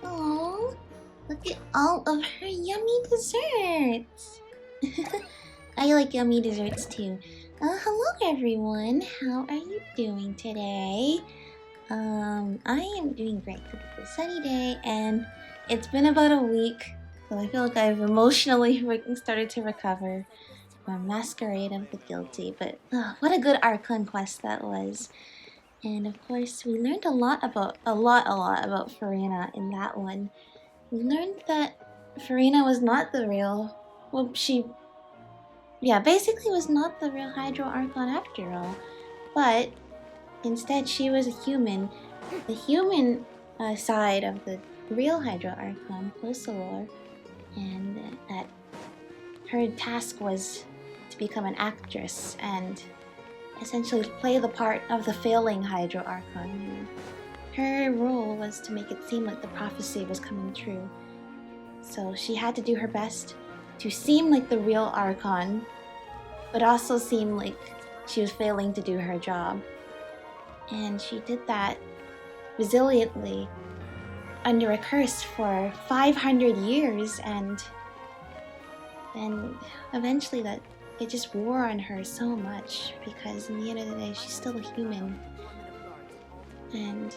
Oh, look at all of her yummy desserts. I like yummy desserts too. Hello everyone. How are you doing today? I am doing great. It's a sunny day, and it's been about a week, so I feel like I've emotionally started to recover from Masquerade of the Guilty. But what a good Archon quest that was! And of course, we learned a lot about Furina in that one. We learned that Furina was not the real. Well, basically was not the real Hydro Archon after all, but instead, she was a human. The human side of the real Hydro Archon, Focalor, and that her task was to become an actress and essentially play the part of the failing Hydro Archon. Her role was to make it seem like the prophecy was coming true. So she had to do her best to seem like the real Archon, but also seem like she was failing to do her job. And she did that resiliently under a curse for 500 years, and then eventually that it just wore on her so much, because in the end of the day she's still a human. And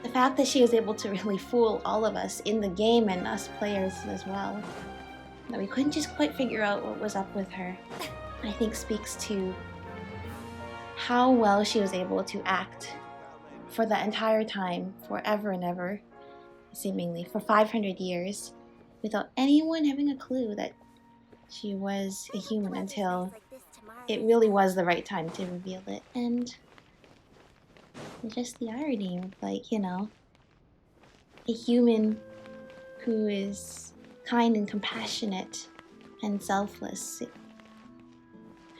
the fact that she was able to really fool all of us in the game, and us players as well, that we couldn't just quite figure out what was up with her, I think speaks to how well she was able to act for the entire time, forever and ever, seemingly, for 500 years, without anyone having a clue that she was a human until it really was the right time to reveal it. And just the irony of, like, you know, a human who is kind and compassionate and selfless,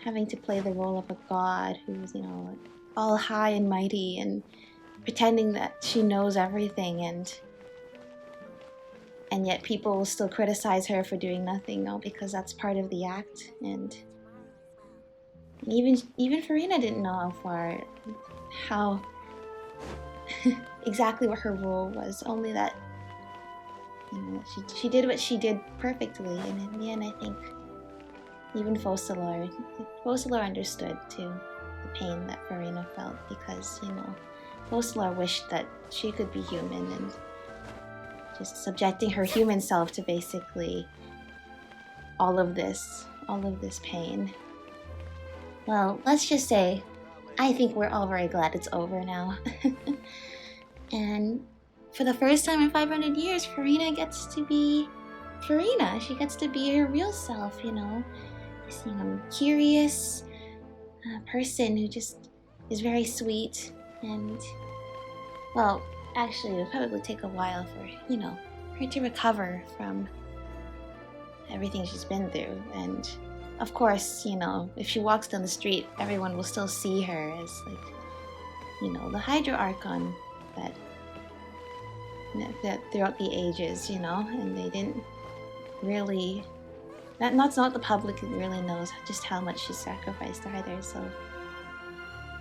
having to play the role of a god who's, you know, all high and mighty and pretending that she knows everything, and yet people will still criticize her for doing nothing, all because that's part of the act. And even Furina didn't know how exactly what her role was, only that, you know, she did what she did perfectly. And in the end, I think even Focalor understood too the pain that Furina felt, because, you know, Focalor wished that she could be human, and just subjecting her human self to basically all of this pain. Well, let's just say, I think we're all very glad it's over now. And for the first time in 500 years, Furina gets to be Furina. She gets to be her real self, you know. This, you know, curious person who just is very sweet. And, well, actually, it would probably take a while for, you know, her to recover from everything she's been through. And of course, you know, if she walks down the street, everyone will still see her as, like, you know, the Hydro Archon that throughout the ages, you know, and they didn't really, that's not the public who really knows just how much she sacrificed either. So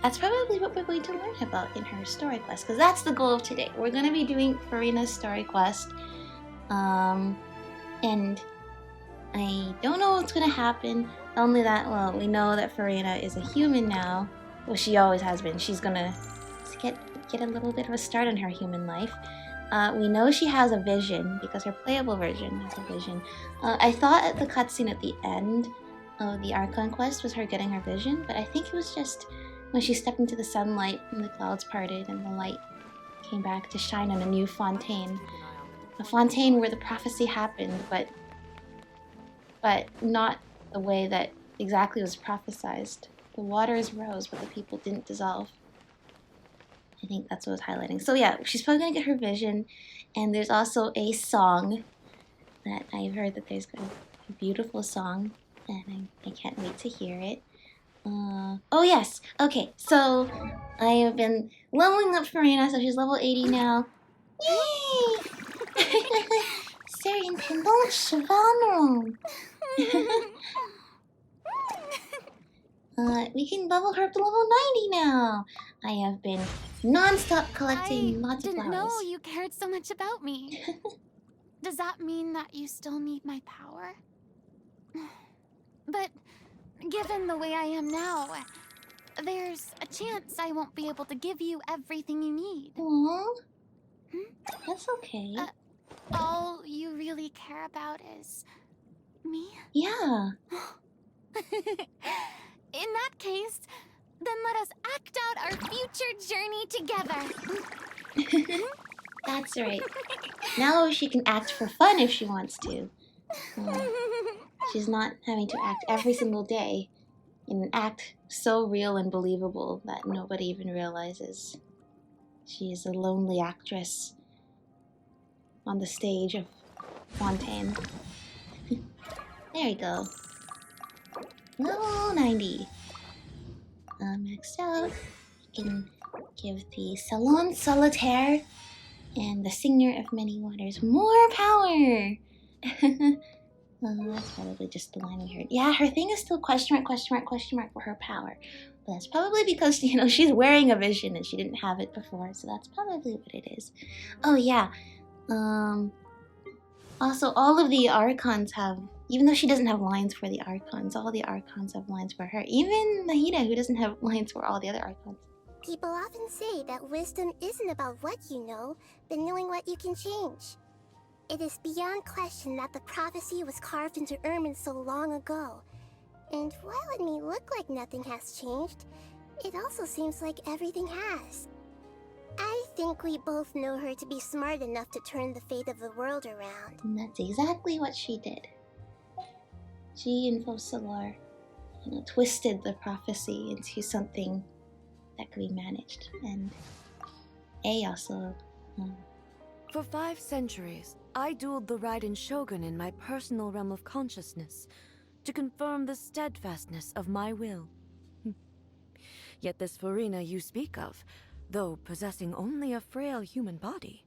that's probably what we're going to learn about in her story quest, because that's the goal of today. We're going to be doing Furina's story quest, and I don't know what's going to happen, only that, well, we know that Furina is a human now. Well, she always has been. She's going to get a little bit of a start on her human life. We know she has a vision, because her playable version has a vision. I thought at the cutscene at the end of the Archon quest was her getting her vision, but I think it was just when she stepped into the sunlight and the clouds parted and the light came back to shine on a new fontaine. A fontaine where the prophecy happened, but not the way that exactly was prophesized. The waters rose, but the people didn't dissolve. I think that's what I was highlighting. So yeah, she's probably going to get her vision, and there's also a song that I've heard that there's a beautiful song, and I can't wait to hear it. Oh yes, okay, so I have been leveling up Furina, so she's level 80 now. Yay! Serian Pendant Chevalon! We can level her up to level 90 now. I have been non-stop collecting lots of flowers. I didn't know you cared so much about me. Does that mean that you still need my power? But given the way I am now, there's a chance I won't be able to give you everything you need. Aww. That's okay. All you really care about is me? Yeah. In that case, then let us act out our future journey together. That's right. Now she can act for fun if she wants to. She's not having to act every single day in an act so real and believable that nobody even realizes. She is a lonely actress on the stage of Fontaine. There you go. Level 90. Maxed out. You can give the Salon Solitaire and the Singer of Many Waters more power. That's probably just the line we heard. Yeah, her thing is still question mark, question mark, question mark for her power. But that's probably because, you know, she's wearing a vision and she didn't have it before, so that's probably what it is. Oh, yeah. Also, all of the archons have, even though she doesn't have lines for the archons, all the archons have lines for her. Even Nahida, who doesn't have lines for all the other archons. People often say that wisdom isn't about what you know, but knowing what you can change. It is beyond question that the prophecy was carved into ermine so long ago. And while it may look like nothing has changed, it also seems like everything has. I think we both know her to be smart enough to turn the fate of the world around. And that's exactly what she did. She and Focalor, you know, twisted the prophecy into something that could be managed. And A also... For 5 centuries, I dueled the Raiden Shogun in my personal realm of consciousness to confirm the steadfastness of my will. Yet this Furina you speak of, though possessing only a frail human body,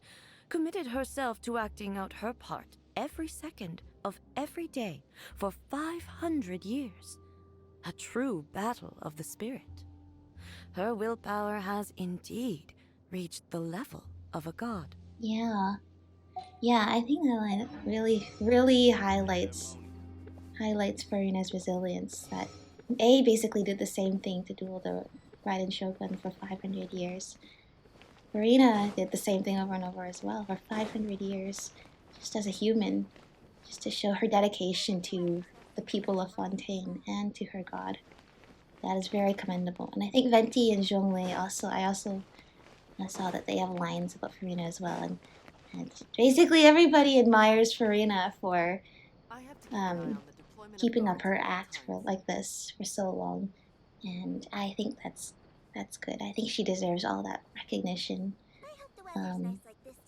committed herself to acting out her part every second of every day for 500 years. A true battle of the spirit. Her willpower has indeed reached the level of a god. Yeah. Yeah, I think that line really highlights Furina's resilience. That A basically did the same thing to duel the Raiden Shogun for 500 years. Furina did the same thing over and over as well for 500 years, just as a human, just to show her dedication to the people of Fontaine and to her god. That is very commendable. And I think Venti and Zhonglei also, I saw that they have lines about Furina as well. And basically everybody admires Furina for keeping up her act for like this for so long. And I think that's good. I think she deserves all that recognition.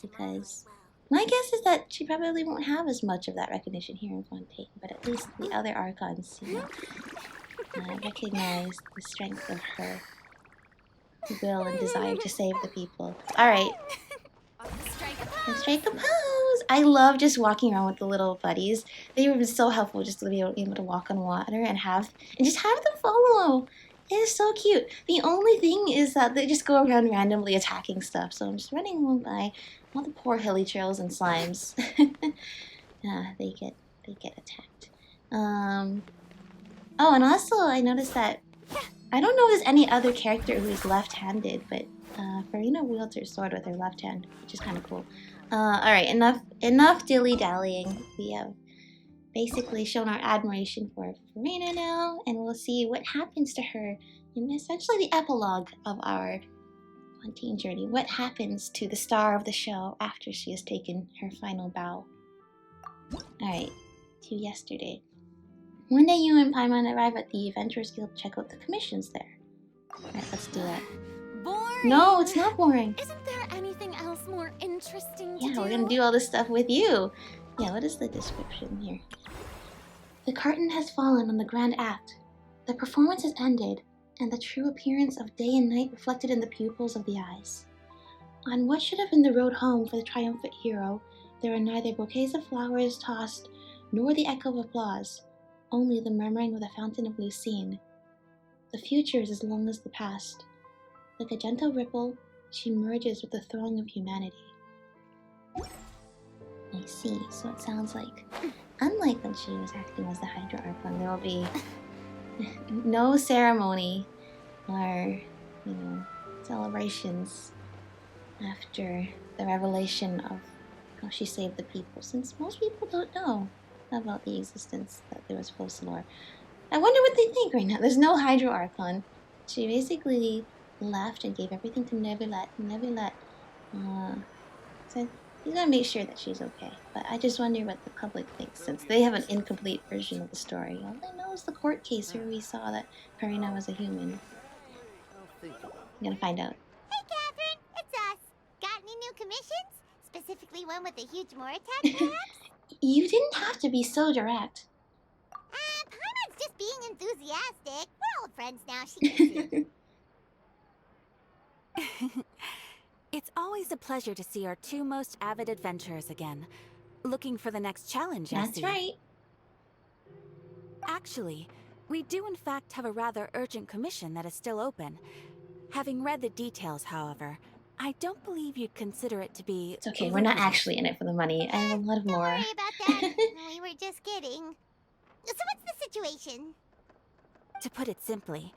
Because my guess is that she probably won't have as much of that recognition here in Fontaine, but at least the other archons, you know, recognize the strength of her will and desire to save the people. Alright. Strike a pose! I love just walking around with the little buddies. They were so helpful just to be able to walk on water and just have them follow. It is so cute. The only thing is that they just go around randomly attacking stuff. So I'm just running along by all the poor hilly trails and slimes. They get attacked. Oh, and also I noticed that I don't know if there's any other character who is left-handed, but Furina wields her sword with her left hand, which is kind of cool. Alright, enough dilly-dallying. We have basically shown our admiration for Furina now, and we'll see what happens to her in essentially the epilogue of our Fontaine journey. What happens to the star of the show after she has taken her final bow? Alright, to yesterday. One day you and Paimon arrive at the Adventurers Guild to check out the commissions there. Alright, let's do that. Boring. No, it's not boring. Isn't there anything else more interesting to do? Yeah, we're gonna do all this stuff with you. Yeah, what is the description here? The curtain has fallen on the grand act. The performance has ended, and the true appearance of day and night reflected in the pupils of the eyes. On what should have been the road home for the triumphant hero, there are neither bouquets of flowers tossed, nor the echo of applause, only the murmuring of the fountain of Lucine. The future is as long as the past. Like a gentle ripple, she merges with the throng of humanity. I see, so it sounds like, unlike when she was acting as the Hydra Archon, there will be no ceremony or, celebrations after the revelation of how she saved the people, since most people don't know about the existence that there was post-lore. I wonder what they think right now. There's no Hydra Archon. She basically left and gave everything to Vaguelette. Vaguelette said he's gonna make sure that she's okay. But I just wonder what the public thinks, since they have an incomplete version of the story. All they know is the court case where we saw that Furina was a human. I'm gonna find out. Hey, Catherine, it's us. Got any new commissions? Specifically one with a huge Moratat, perhaps? You didn't have to be so direct. Paimon's just being enthusiastic. We're old friends now, she gets it. It's always a pleasure to see our two most avid adventurers again. Looking for the next challenge, I see. That's right. Actually, we do in fact have a rather urgent commission that is still open. Having read the details, however, I don't believe you'd consider it to be... It's okay, we're not actually in it for the money. I have a lot of Don't lore. worry about that. We were just kidding. So what's the situation? To put it simply,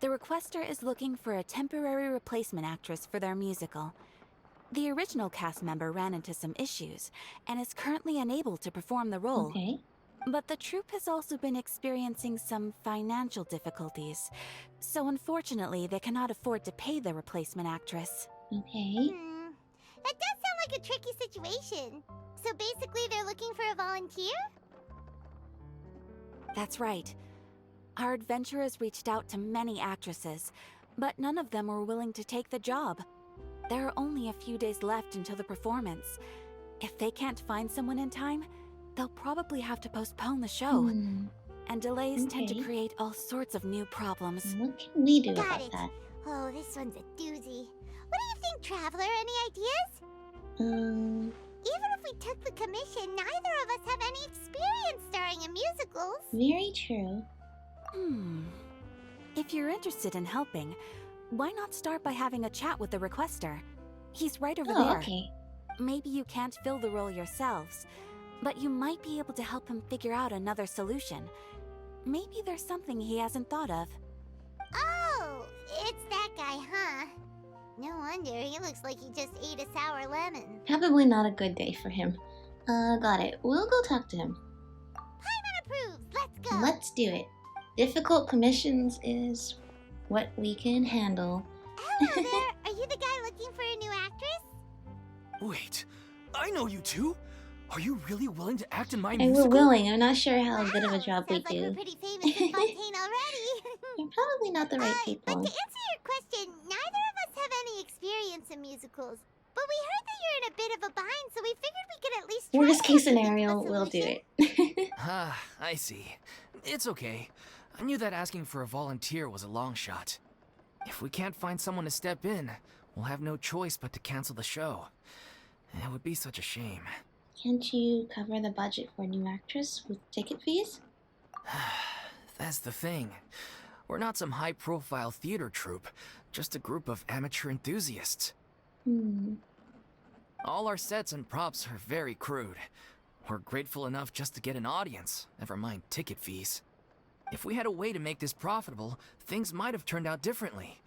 the requester is looking for a temporary replacement actress for their musical. The original cast member ran into some issues, and is currently unable to perform the role. Okay. But the troupe has also been experiencing some financial difficulties, so unfortunately they cannot afford to pay the replacement actress. Okay. That does sound like a tricky situation. So basically they're looking for a volunteer? That's right. Our adventurers reached out to many actresses, but none of them were willing to take the job. There are only a few days left until the performance. If they can't find someone in time, they'll probably have to postpone the show. And delays tend to create all sorts of new problems. What can we do Got about it. that? Oh, this one's a doozy. What do you think, Traveler? Any ideas? Even if we took the commission, neither of us have any experience starring in musicals. Very true. If you're interested in helping, why not start by having a chat with the requester? He's right over there. Okay. Maybe you can't fill the role yourselves, but you might be able to help him figure out another solution. Maybe there's something he hasn't thought of. Oh, it's that guy, huh? No wonder, he looks like he just ate a sour lemon. Probably not a good day for him. Got it. We'll go talk to him. Paimon approves, let's go! Let's do it. Difficult commissions is what we can handle. Hello there, are you the guy looking for a new actress? Wait, I know you two! Are you really willing to act in my And musical? we're willing. I'm not sure how good of a job we Sounds like we're do. pretty famous in Fontaine already. We're probably not the right But people. to answer your question, neither of us have any experience in musicals. But we heard that you're in a bit of a bind, so we figured we could at least try Worst to case think of a scenario, we'll do solution. it. Ah, I see. It's okay. I knew that asking for a volunteer was a long shot. If we can't find someone to step in, we'll have no choice but to cancel the show. It would be such a shame. Can't you cover the budget for a new actress with ticket fees? That's the thing. We're not some high-profile theater troupe, just a group of amateur enthusiasts. All our sets and props are very crude. We're grateful enough just to get an audience, never mind ticket fees. If we had a way to make this profitable, things might have turned out differently.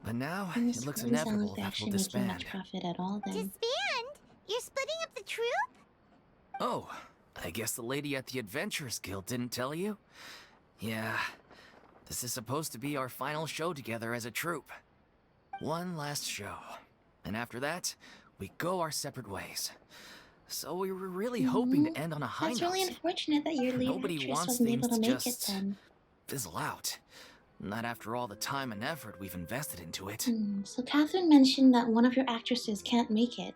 But now, it looks inevitable that we'll disband. Much profit at all, then. Disband? You're splitting up the troupe? Oh, I guess the lady at the Adventurers Guild didn't tell you? Yeah, this is supposed to be our final show together as a troupe. One last show. And after that, we go our separate ways. So we were really hoping to end on a high That's note. really unfortunate that your lead Nobody actress wants wasn't things able to to make it just then. fizzle out. Not after all the time and effort we've invested into it. So Catherine mentioned that one of your actresses can't make it.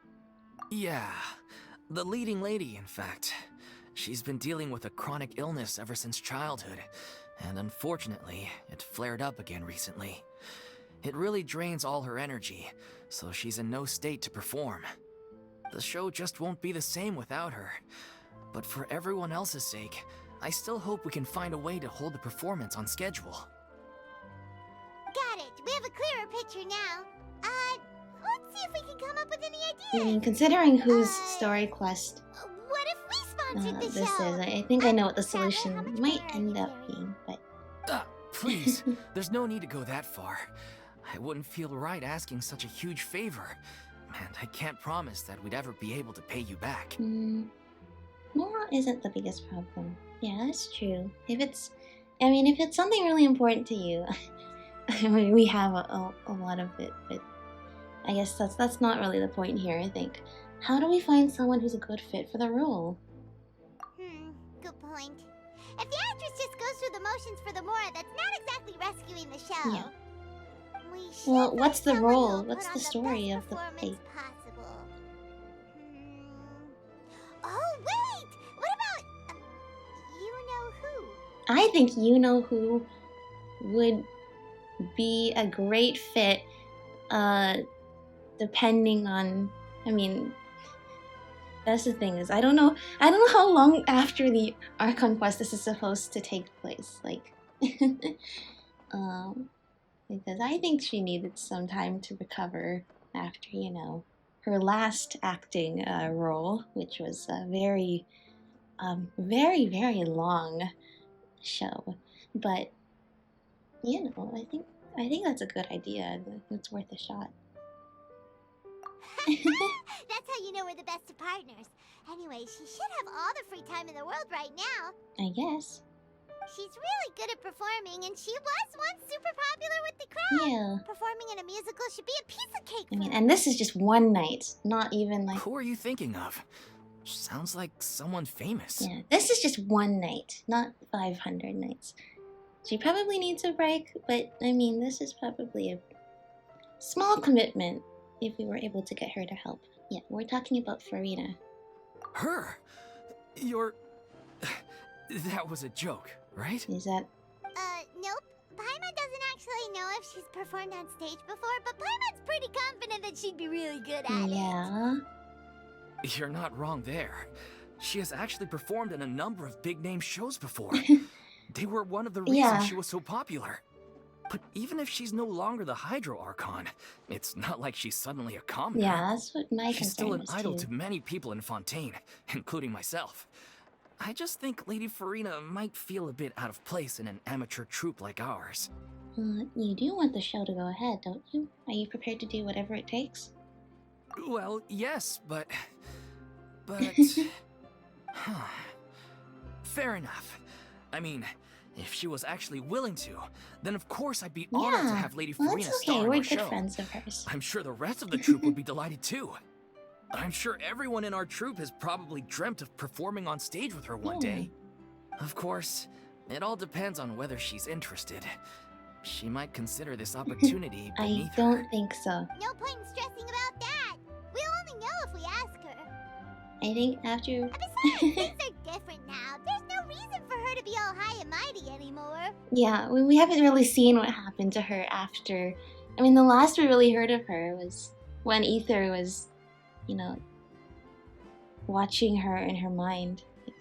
Yeah, the leading lady, in fact. She's been dealing with a chronic illness ever since childhood, and unfortunately, it flared up again recently. It really drains all her energy, so she's in no state to perform. The show just won't be the same without her. But for everyone else's sake, I still hope we can find a way to hold the performance on schedule. at you now. Let's see if we can come up with any I ideas. mean, considering whose story quest What if we sponsored the this show? is, I think I know what the Traveler, how solution much might money are end you up carrying? being, but Please, there's no need to go that far. I wouldn't feel right asking such a huge favor. And I can't promise that we'd ever be able to pay you back. moral isn't the biggest problem. Yeah, that's true. If it's something really important to you, I mean, we have a lot of it, but I guess that's not really the point here, I think. How do we find someone who's a good fit for the role? Good point. If the actress just goes through the motions for the Mora, that's not exactly rescuing the show. Yeah. We should Well, find what's the someone who role? will What's put the on story best of the play? performance possible. Oh, wait! What about, you know who? I think you know who would be a great fit, depending on, I mean, that's the thing is, I don't know how long after the Archon quest this is supposed to take place, like, because I think she needed some time to recover after, you know, her last acting role, which was a very, very long show. But you know, I think that's a good idea. It's worth a shot. That's how you know we're the best of partners. Anyway, she should have all the free time in the world right now. I guess. She's really good at performing, and she was once super popular with the crowd. Yeah. Performing in a musical should be a piece of cake. I mean, and this is just one night, not even like. Who are you thinking of? Sounds like someone famous. Yeah, this is just one night, not 500 nights. She probably needs a break, but I mean, this is probably a small commitment if we were able to get her to help. Yeah, we're talking about Furina. Her? You're... That was a joke, right? Is that? Nope. Paimon doesn't actually know if she's performed on stage before, but Paimon's pretty confident that she'd be really good at it. Yeah. You're not wrong there. She has actually performed in a number of big-name shows before. They were one of the reasons Yeah. she was so popular. But even if she's no longer the Hydro Archon, it's not like she's suddenly a commoner. Yeah, that's what my She's still concern an was idol too. to many people in Fontaine, including myself. I just think Lady Furina might feel a bit out of place in an amateur troupe like ours. You do want the show to go ahead, don't you? Are you prepared to do whatever it takes? Well, yes, but... Huh. Fair enough. I mean, if she was actually willing to, then of course I'd be honored to have Lady Well, Furina that's star okay. in We're our good show. friends of hers. I'm sure the rest of the troupe would be delighted too. I'm sure everyone in our troupe has probably dreamt of performing on stage with her one day. Of course, it all depends on whether she's interested. She might consider this opportunity I beneath don't her. think so. No point in stressing about that. We'll only know if we ask her. I think after. And besides, things are different now. There's no reason for her to be all high and mighty anymore. Yeah, we haven't really seen what happened to her after. I mean, the last we really heard of her was when Ether was, you know, watching her in her mind, like,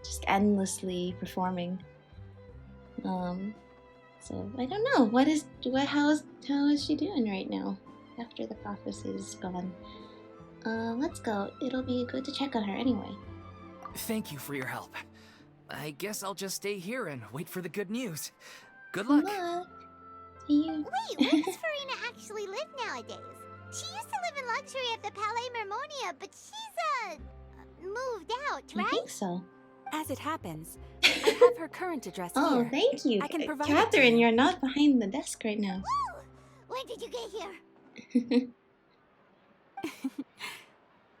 just endlessly performing. So I don't know. How is she doing right now after the prophecy is gone? Let's go. It'll be good to check on her anyway. Thank you for your help. I guess I'll just stay here and wait for the good news. Good luck. Good luck. See you. Wait, where does Furina actually live nowadays? She used to live in luxury at the Palais Mermonia, but she's, moved out, I right? think so. As it happens, I have her current address Oh, here. thank you. I can provide it to Catherine, you. you're not behind the desk right now. Woo! When did you get here?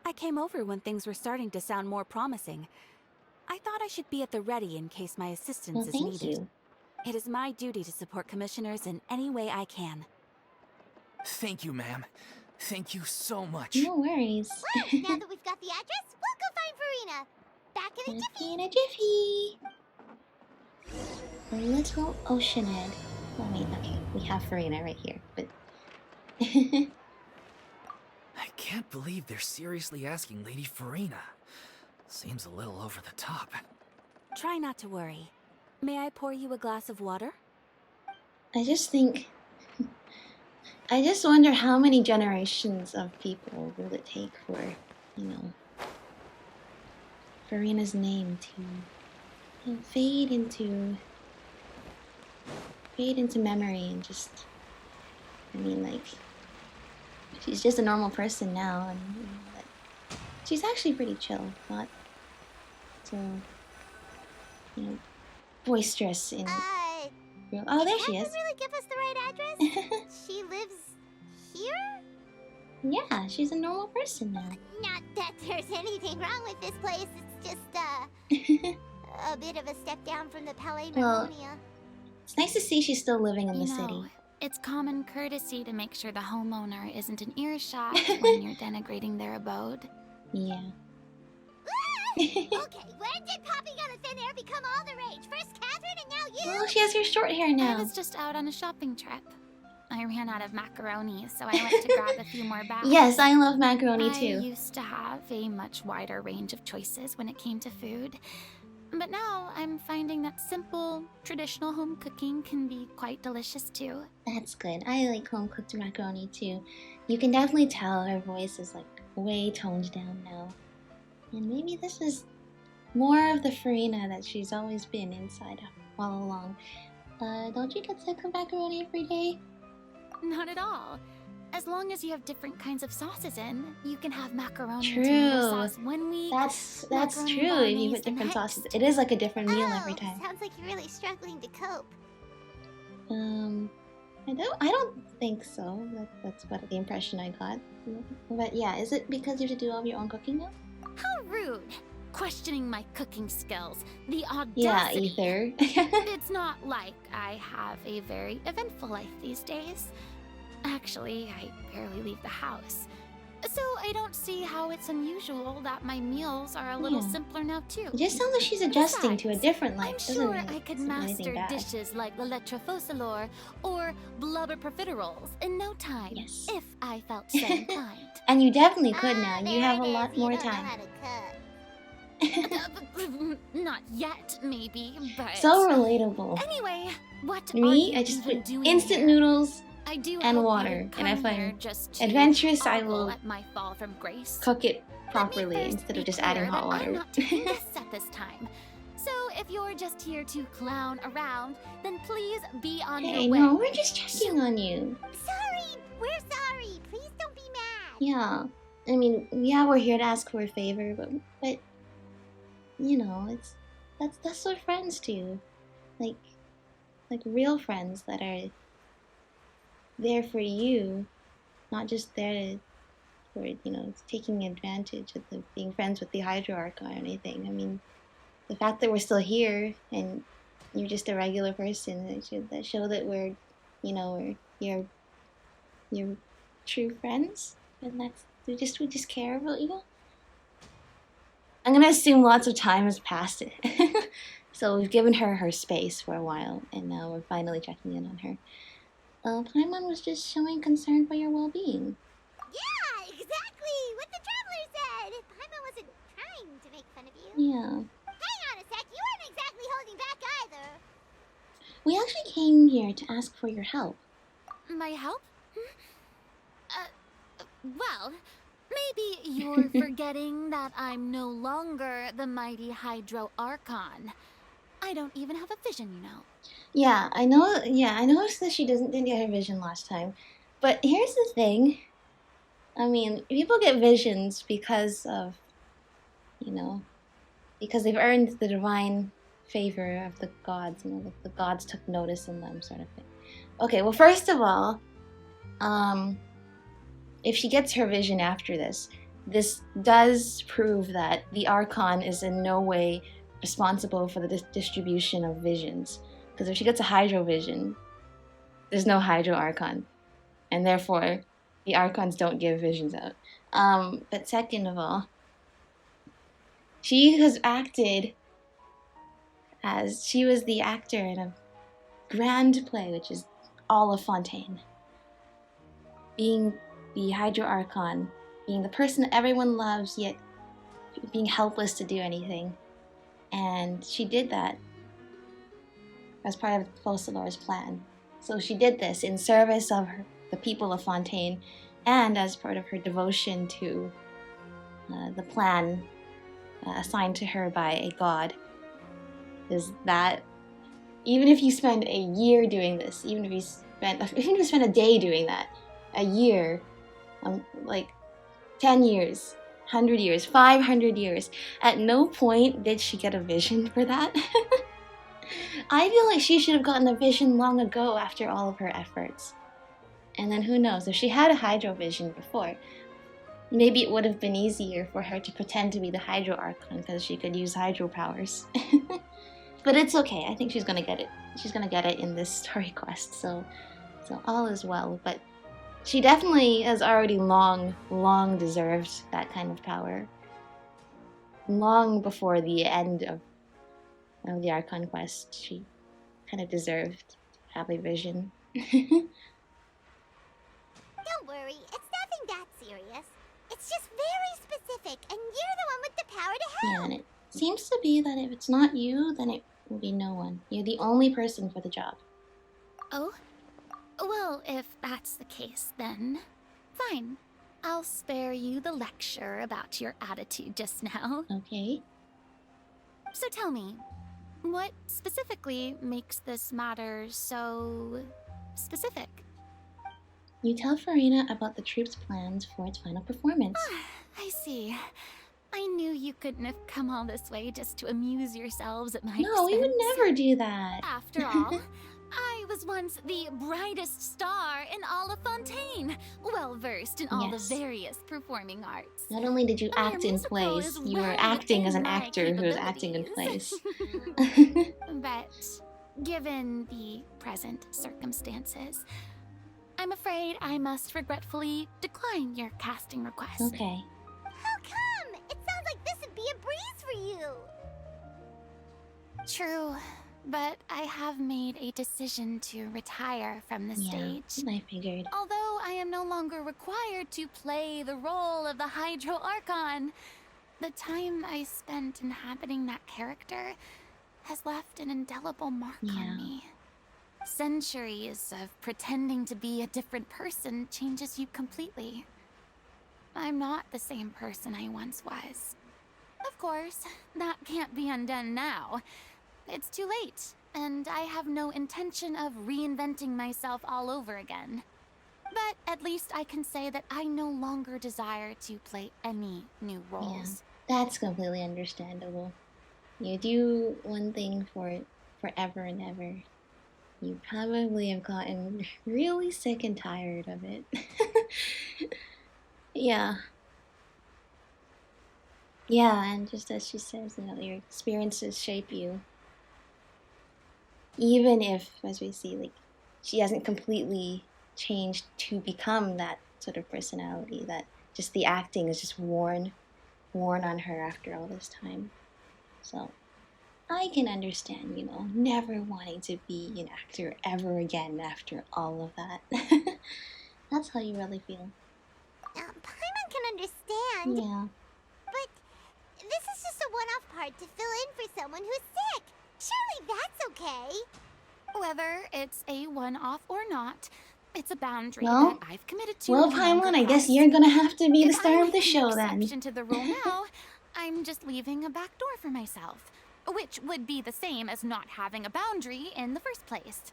I came over when things were starting to sound more promising. I thought I should be at the ready in case my assistance Well, is thank needed. you. It is my duty to support commissioners in any way I can. Thank you, ma'am. Thank you so much. No worries. Well, now that we've got the address, we'll go find Furina. Back in a jiffy. In a jiffy. A little oceanhead. Oh wait, okay. We have Furina right here, but I can't believe they're seriously asking Lady Furina. Seems a little over the top. Try not to worry. May I pour you a glass of water? I just think I just wonder how many generations of people will it take for, you know, Furina's name to fade into memory and just, I mean, like, she's just a normal person now, and you know, but she's actually pretty chill, not so, you know, boisterous in real. Oh, there she is. Really give us the right address? She lives here? Yeah, she's a normal person now. Not that there's anything wrong with this place. It's just a bit of a step down from the Palais Well, Marmonia. It's nice to see she's still living in the city. It's common courtesy to make sure the homeowner isn't in earshot when you're denigrating their abode. Yeah. Okay, when did popping out of thin air become all the rage? First Catherine and now you? Well, she has her short hair I now. was just out on a shopping trip. I ran out of macaroni, so I went to grab a few more bags. Yes, I love macaroni I too. used to have a much wider range of choices when it came to food. But now I'm finding that simple, traditional home cooking can be quite delicious too. That's good. I like home cooked macaroni too. You can definitely tell her voice is like way toned down now. And maybe this is more of the Furina that she's always been inside all along. Don't you get sick of macaroni every day? Not at all. As long as you have different kinds of sauces in, you can have macaroni True. and tomato sauce one week. That's macaroni true. If you bolognese put the different next. sauces, it is like a different meal every time. Sounds like you're really struggling to cope. I don't think so. That's what the impression I got. But yeah, is it because you have to do all of your own cooking now? How rude! Questioning my cooking skills. The audacity. Yeah, Ether. It's not like I have a very eventful life these days. Actually, I barely leave the house. So I don't see how it's unusual that my meals are a little Yeah. simpler now too. It just sounds like she's adjusting to a Besides, different life, I'm doesn't sure it? I could It's not anything master bad. dishes like the lettre focilor or blubber profiteroles in no time, Yes. if I felt so inclined. And you definitely could now. There You have it a is. lot You more don't know time. how to cook. Not yet, maybe, but... So relatable. Anyway, what Me, are I you just even put doing instant here? noodles, I do and hope water, you and come if I'm here just to adventurous, I ogle will at my fall from grace. cook it Let me properly first instead be of just clear adding that hot I'm water. not taking guests at this time. So if you're just here to clown around, then please be on Hey, your way. no, we're just checking on you. Sorry, we're sorry. Please don't be mad. Yeah. I mean, yeah, we're here to ask for a favor, but you know, that's what friends do. Like real friends that are there for you, not just there for, you know, taking advantage of being friends with the Hydro Archon or anything. I mean, the fact that we're still here and you're just a regular person, that show that we're, you know, we're your true friends, and that's we just care about you. I'm gonna assume lots of time has passed it. So we've given her space for a while, and now we're finally checking in on her. Paimon was just showing concern for your well-being. Yeah, exactly. What the traveler said. Paimon wasn't trying to make fun of you. Yeah. Hang on a sec. You weren't exactly holding back either. We actually came here to ask for your help. My help? Well, maybe you're forgetting that I'm no longer the mighty Hydro Archon. I don't even have a vision, you know. Yeah, I know. Yeah, I noticed that she didn't get her vision last time. But here's the thing. I mean, people get visions because of, you know, because they've earned the divine favor of the gods. You know, the gods took notice in them, sort of thing. Okay, well, first of all, if she gets her vision after this does prove that the Archon is in no way responsible for the distribution of visions. Because if she gets a Hydro vision, there's no Hydro Archon. And therefore, the Archons don't give visions out. But second of all, she has acted as she was the actor in a grand play, which is All of Fontaine. Being the Hydro Archon, being the person that everyone loves, yet being helpless to do anything. And she did that as part of Focilor's plan. So she did this in service of the people of Fontaine, and as part of her devotion to the plan assigned to her by a god, is that even if you spend a year doing this, even if you spend a day doing that, a year, like 10 years, 100 years, 500 years, at no point did she get a vision for that. I feel like she should have gotten a vision long ago after all of her efforts. And then who knows, if she had a hydro vision before, maybe it would have been easier for her to pretend to be the hydro archon because she could use hydro powers. But it's okay, I think she's gonna get it. She's gonna get it in this story quest, so all is well. But she definitely has already long deserved that kind of power. Long before the end of the Archon quest, she kind of deserved to have a vision. Don't worry, it's nothing that serious. It's just very specific, and you're the one with the power to help. Yeah, and it seems to be that if it's not you, then it will be no one. You're the only person for the job. Oh? Well, if that's the case, then fine. I'll spare you the lecture about your attitude just now. Okay. So tell me, what specifically makes this matter so specific? You tell Furina about the troupe's plans for its final performance. I see. I knew you couldn't have come all this way just to amuse yourselves at my expense. No, we would never do that. After all, I was once the brightest star in all of Fontaine, well versed in all the various performing arts. Not only did you act in plays, you were acting as an actor who was acting in plays. But given the present circumstances, I'm afraid I must regretfully decline your casting request. Okay. How come? It sounds like this would be a breeze for you. True, but I have made a decision to retire from the stage. I figured. Although I am no longer required to play the role of the Hydro Archon, the time I spent inhabiting that character has left an indelible mark on me. Centuries of pretending to be a different person changes you completely. I'm not the same person I once was. Of course, that can't be undone now. It's too late, and I have no intention of reinventing myself all over again. But at least I can say that I no longer desire to play any new roles. Yeah, that's completely understandable. You do one thing for forever and ever. You probably have gotten really sick and tired of it. Yeah. Yeah, and just as she says, your experiences shape you. Even if, as we see, like, she hasn't completely changed to become that sort of personality, that just the acting is just worn on her after all this time. So I can understand, never wanting to be an actor ever again after all of that. That's how you really feel. Paimon can understand. Yeah. But this is just a one-off part to fill in for someone who's sick. Surely that's okay. Whether it's a one-off or not, it's a boundary Well, that I've committed to. Well, Paimon, I guess you're gonna have to be the star of the show then. If I'm to the rule now, I'm just leaving a back door for myself, which would be the same as not having a boundary in the first place.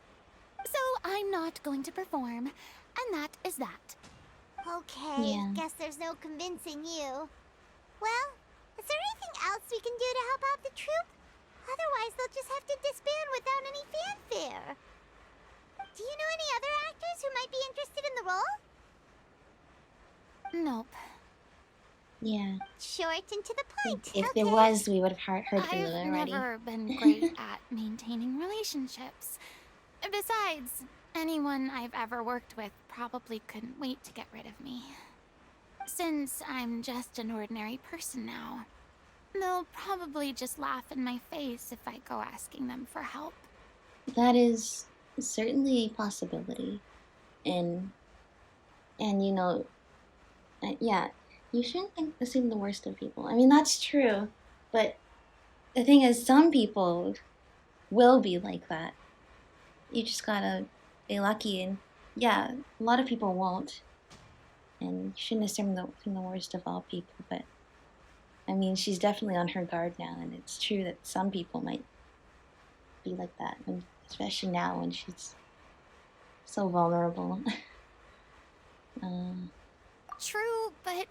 So I'm not going to perform, and that is that. Okay, Yeah. guess there's no convincing you. Well, is there anything else we can do to help out the troupe? Otherwise, they'll just have to disband without any fanfare. Do you know any other actors who might be interested in the role? Nope. Yeah. Short and to the point. If okay. there was, we would have heard from you I've already. never been great at maintaining relationships. Besides, anyone I've ever worked with probably couldn't wait to get rid of me. Since I'm just an ordinary person now, they'll probably just laugh in my face if I go asking them for help. That is certainly a possibility. And yeah, you shouldn't assume the worst of people. I mean, that's true. But the thing is, some people will be like that. You just gotta be lucky and yeah, a lot of people won't. And you shouldn't assume the worst of all people, but I mean, she's definitely on her guard now, and it's true that some people might be like that, especially now when she's so vulnerable. True, but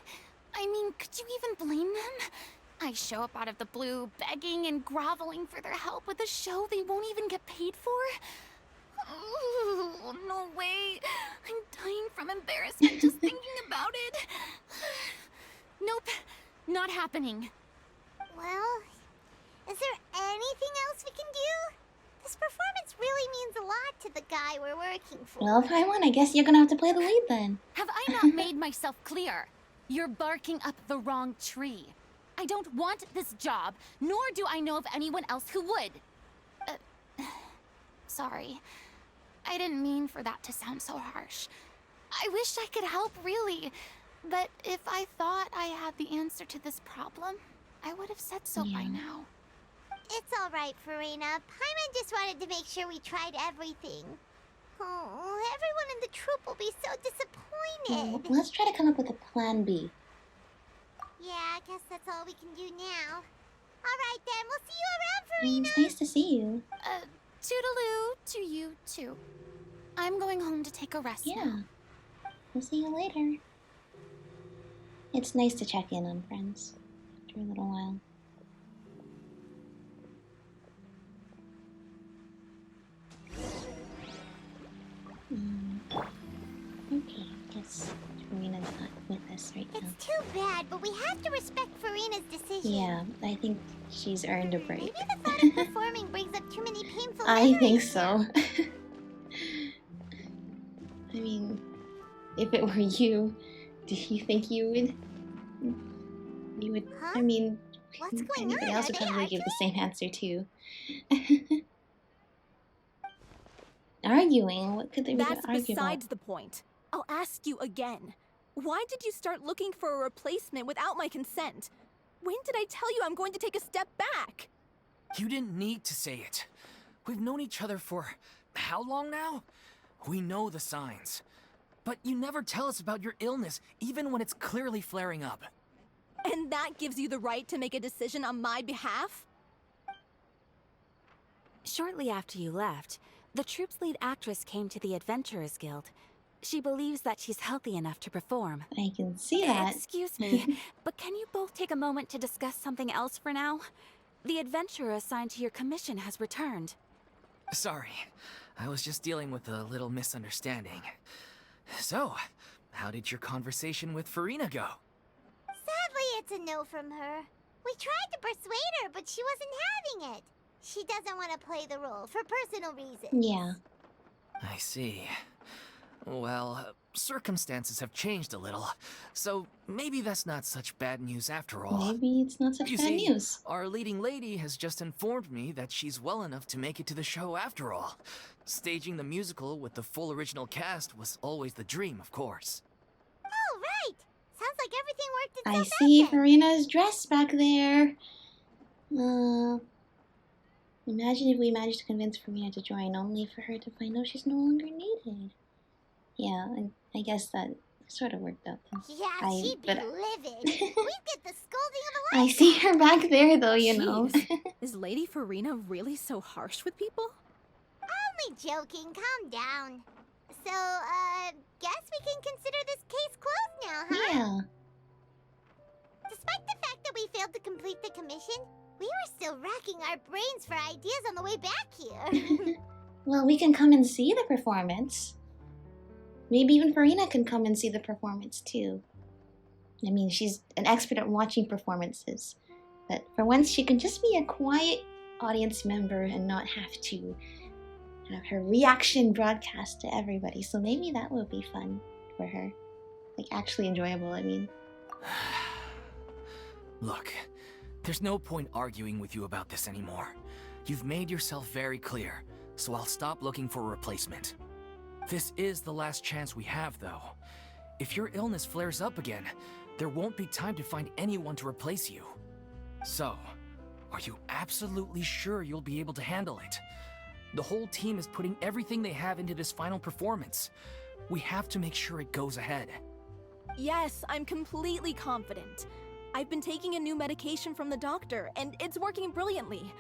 I mean, could you even blame them? I show up out of the blue, begging and groveling for their help with a show they won't even get paid for? Ooh, no way. I'm dying from embarrassment just thinking about it. Nope, not happening. Well, is there anything else we can do? This performance really means a lot to the guy we're working for. Well, if I won, I guess you're gonna have to play the lead then. Have I not made myself clear? You're barking up the wrong tree. I don't want this job, nor do I know of anyone else who would. Sorry. I didn't mean for that to sound so harsh. I wish I could help, really. But if I thought I had the answer to this problem, I would have said so by now. It's all right, Furina. Paimon just wanted to make sure we tried everything. Oh, everyone in the troupe will be so disappointed. Well, let's try to come up with a plan B. Yeah, I guess that's all we can do now. All right, then. We'll see you around, Furina. It's nice to see you. Toodaloo to you, too. I'm going home to take a rest now. We'll see you later. It's nice to check in on friends after a little while. Okay, I guess Furina's not with us right now. It's too bad, but we have to respect Furina's decision. Yeah, I think she's earned a break. Maybe the thought of performing brings up too many painful I memories. think so. I mean, if it were you, do you think you would? Huh? I mean, What's going anybody on? else Are would they probably give the arguing? same answer too. Arguing? What could they be That's argue besides about? the point. I'll ask you again. Why did you start looking for a replacement without my consent? When did I tell you I'm going to take a step back? You didn't need to say it. We've known each other for how long now? We know the signs. But you never tell us about your illness, even when it's clearly flaring up. And that gives you the right to make a decision on my behalf? Shortly after you left, the troupe's lead actress came to the Adventurers Guild. She believes that she's healthy enough to perform. I can see that. Excuse me, but can you both take a moment to discuss something else for now? The adventurer assigned to your commission has returned. Sorry, I was just dealing with a little misunderstanding. So, how did your conversation with Furina go? Sadly, it's a no from her. We tried to persuade her, but she wasn't having it. She doesn't want to play the role for personal reasons. Yeah. I see. Well, circumstances have changed a little, so maybe that's not such bad news after all. Maybe it's not such You bad see, news. our leading lady has just informed me that she's well enough to make it to the show after all. Staging the musical with the full original cast was always the dream, of course. Oh, right. Sounds like everything worked I itself see out then. Furina's dress back there. Imagine if we managed to convince Furina to join, only for her to find out she's no longer needed. Yeah, I guess that sort of worked out. Yeah, she'd be but- livid. We'd get the scolding of a I see her back there, though, you know. Jeez, is Lady Furina really so harsh with people? Only joking, calm down. So, guess we can consider this case closed now, huh? Yeah. Despite the fact that we failed to complete the commission, we were still racking our brains for ideas on the way back here. Well, we can come and see the performance. Maybe even Furina can come and see the performance, too. I mean, she's an expert at watching performances. But for once, she can just be a quiet audience member and not have to have her reaction broadcast to everybody. So maybe that will be fun for her. Like, actually enjoyable, I mean. Look, there's no point arguing with you about this anymore. You've made yourself very clear, so I'll stop looking for a replacement. This is the last chance we have, though. If your illness flares up again, there won't be time to find anyone to replace you. So, are you absolutely sure you'll be able to handle it? The whole team is putting everything they have into this final performance. We have to make sure it goes ahead. Yes, I'm completely confident. I've been taking a new medication from the doctor, and it's working brilliantly.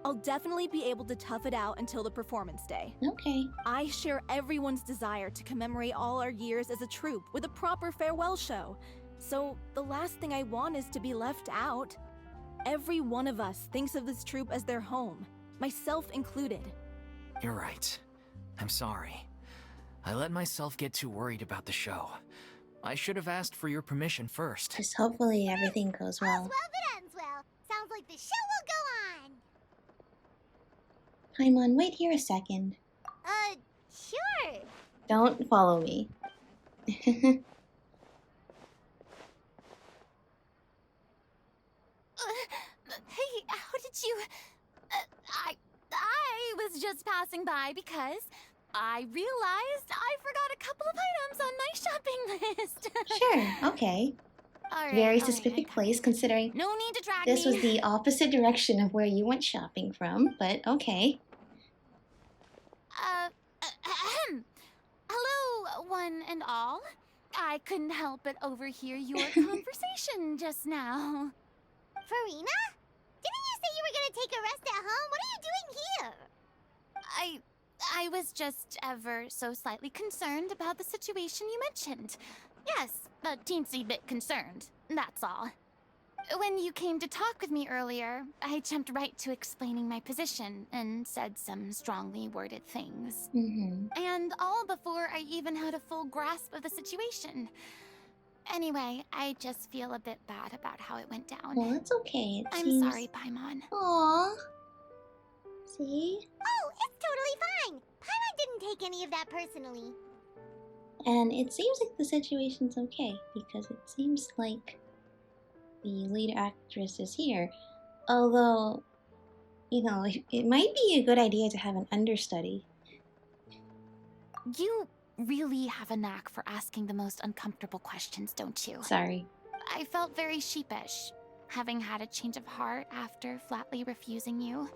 I'll definitely be able to tough it out until the performance day. Okay. I share everyone's desire to commemorate all our years as a troupe with a proper farewell show. So the last thing I want is to be left out. Every one of us thinks of this troupe as their home, myself included. You're right. I'm sorry. I let myself get too worried about the show. I should have asked for your permission first. Just hopefully everything goes well. All's well that ends well. Sounds like the show will go on. Paimon, wait here a second. Sure. Don't follow me. Hey, how did you... I was just passing by because I realized I forgot a couple of items on my shopping list. Sure, okay. Very specific place considering No need to drag this me. was the opposite direction of where you went shopping from, but okay. Hello, one and all. I couldn't help but overhear your conversation just now. Furina? Didn't you say you were gonna take a rest at home? What are you doing here? I was just ever so slightly concerned about the situation you mentioned. Yes, a teensy bit concerned, that's all. When you came to talk with me earlier, I jumped right to explaining my position and said some strongly worded things. And all before I even had a full grasp of the situation. Anyway, I just feel a bit bad about how it went down. Well, it's okay. I'm sorry, Paimon. Aww. See? Oh, it's totally fine. Paimon didn't take any of that personally. And it seems like the situation's okay, because it seems like the lead actress is here. Although, you know, it might be a good idea to have an understudy. You really have a knack for asking the most uncomfortable questions, don't you? Sorry. I felt very sheepish, having had a change of heart after flatly refusing you.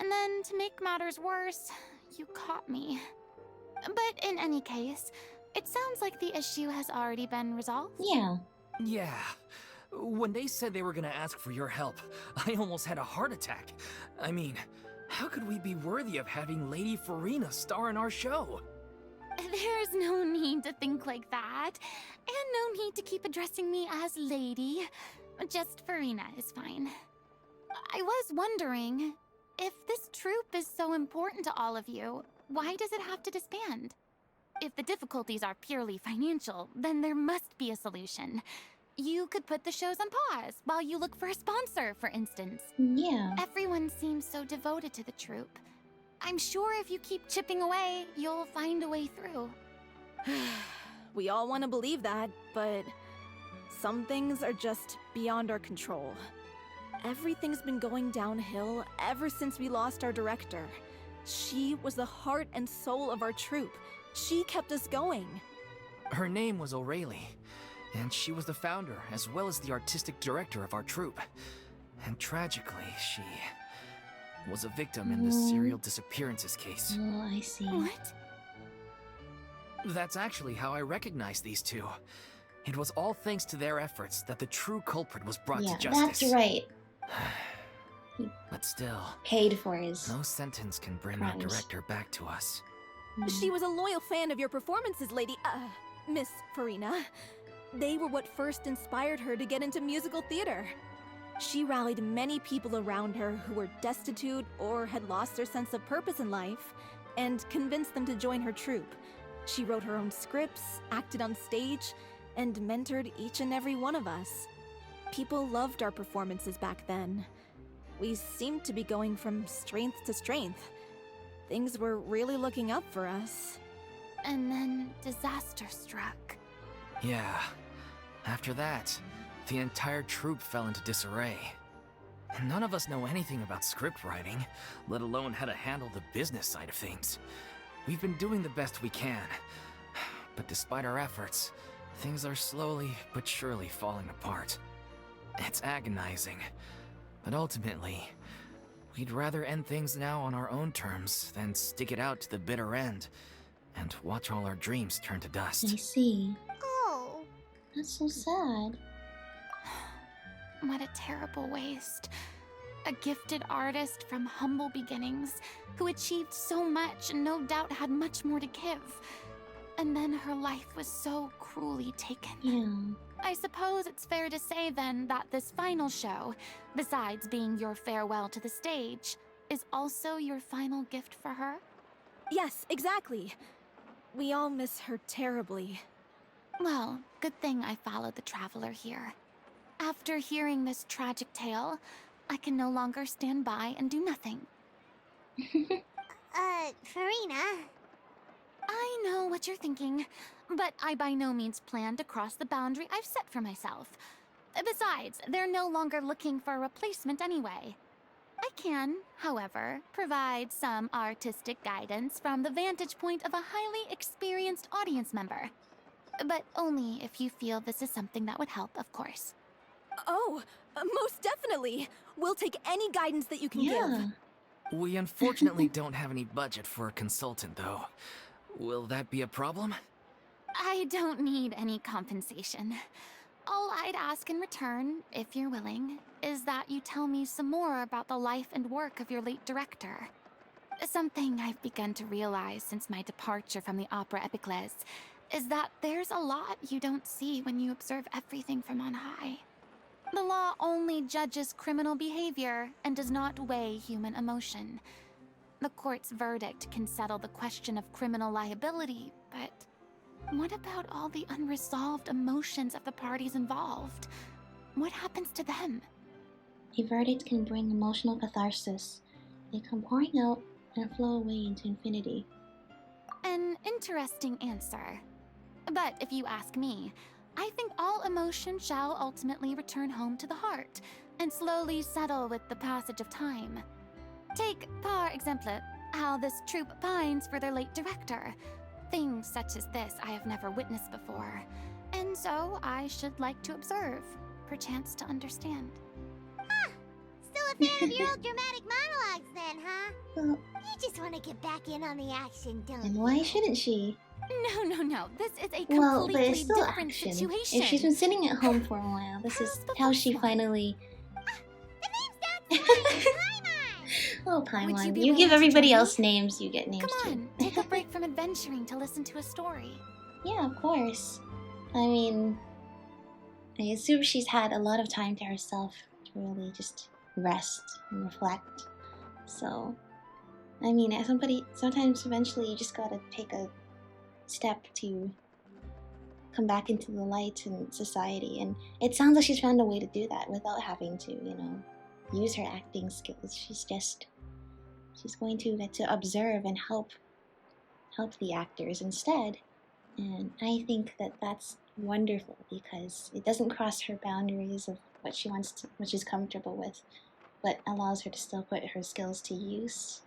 And then, to make matters worse, you caught me. But in any case, it sounds like the issue has already been resolved. Yeah. Yeah. When they said they were gonna ask for your help, I almost had a heart attack. I mean, how could we be worthy of having Lady Furina star in our show? There's no need to think like that. And no need to keep addressing me as Lady. Just Furina is fine. I was wondering, if this troupe is so important to all of you, why does it have to disband? If the difficulties are purely financial, then there must be a solution. You could put the shows on pause while you look for a sponsor, for instance. Yeah. Everyone seems so devoted to the troupe. I'm sure if you keep chipping away, you'll find a way through. We all want to believe that, but some things are just beyond our control. Everything's been going downhill ever since we lost our director. She was the heart and soul of our troupe. She kept us going. Her name was Aurelie, and she was the founder as well as the artistic director of our troupe. And tragically, she was a victim in this serial disappearances case. Oh, I see. What? That's actually how I recognized these two. It was all thanks to their efforts that the true culprit was brought Yeah, to justice. that's right. But still, Paid for his no sentence can bring our crimes. director back to us. She was a loyal fan of your performances, Miss Furina. They were what first inspired her to get into musical theater. She rallied many people around her who were destitute or had lost their sense of purpose in life, and convinced them to join her troupe. She wrote her own scripts, acted on stage, and mentored each and every one of us. People loved our performances back then. We seemed to be going from strength to strength. Things were really looking up for us. And then disaster struck. Yeah. After that, the entire troupe fell into disarray. None of us know anything about script writing, let alone how to handle the business side of things. We've been doing the best we can. But despite our efforts, things are slowly but surely falling apart. It's agonizing. But ultimately, we'd rather end things now on our own terms than stick it out to the bitter end and watch all our dreams turn to I dust. see. Oh. That's so sad. What a terrible waste. A gifted artist from humble beginnings who achieved so much and no doubt had much more to give. And then her life was so cruelly taken. Yeah. I suppose it's fair to say then that this final show, besides being your farewell to the stage, is also your final gift for her? Yes, exactly. We all miss her terribly. Well, good thing I followed the traveler here. After hearing this tragic tale, I can no longer stand by and do nothing. Furina. I know what you're thinking, but I by no means plan to cross the boundary I've set for myself. Besides, they're no longer looking for a replacement anyway. I can, however, provide some artistic guidance from the vantage point of a highly experienced audience member. But only if you feel this is something that would help, of course. Oh, most definitely. We'll take any guidance that you can Yeah. give. We unfortunately don't have any budget for a consultant, though. Will that be a problem? I don't need any compensation. All I'd ask in return, if you're willing, is that you tell me some more about the life and work of your late director. Something I've begun to realize since my departure from the opera Epicles is that there's a lot you don't see when you observe everything from on high. The law only judges criminal behavior and does not weigh human emotion. The court's verdict can settle the question of criminal liability, but what about all the unresolved emotions of the parties involved? What happens to them? A verdict can bring emotional catharsis. They come pouring out and flow away into infinity. An interesting answer. But if you ask me, I think all emotion shall ultimately return home to the heart and slowly settle with the passage of time. Take, par exemple, how this troupe pines for their late director. Things such as this I have never witnessed before, and so I should like to observe, perchance to understand. Still a fan of your old dramatic monologues then, huh? Well, You just want to get back in on the action, don't and you? why shouldn't she? No. This is a Well, but completely it's still different action. situation. If she's been sitting at home for a while, this is How's the how first she one? finally... The name's not Paimon! Oh, Would you Paimon, be you willing give to everybody join me? else names, you get names Come too. on, take a break from adventuring to listen to a story. Yeah, of course. I mean, I assume she's had a lot of time to herself to really just rest and reflect. So, I mean, as sometimes eventually you just gotta take a step to come back into the light in society. And it sounds like she's found a way to do that without having to, use her acting skills. She's going to get to observe and help the actors instead. And I think that that's wonderful because it doesn't cross her boundaries of what she wants to, what she's comfortable with, but allows her to still put her skills to use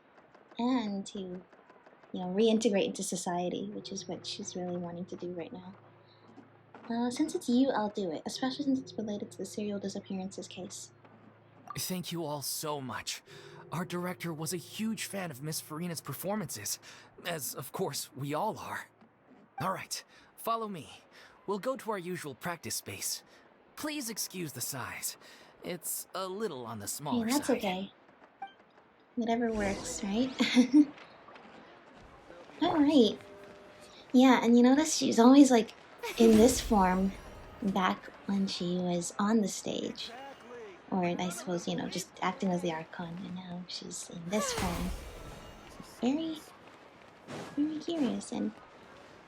and to, reintegrate into society, which is what she's really wanting to do right now. Since it's you, I'll do it, especially since it's related to the serial disappearances case. Thank you all so much. Our director was a huge fan of Miss Furina's performances, as of course we all are. Alright, follow me. We'll go to our usual practice space. Please excuse the size. It's a little on the smaller Hey, that's side. okay. Whatever works, right? Alright. Yeah, and you notice she's always like in this form back when she was on the stage. Or I suppose, just acting as the archon, and now she's in this form. Very, very curious, and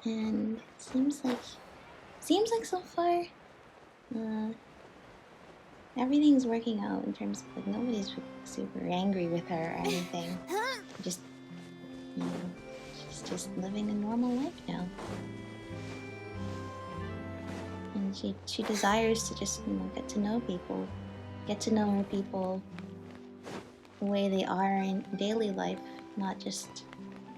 it seems like so far, everything's working out in terms of, like, nobody's super angry with her or anything. Just, she's just living a normal life now. And she desires to just, get to know people. Get to know her people the way they are in daily life, not just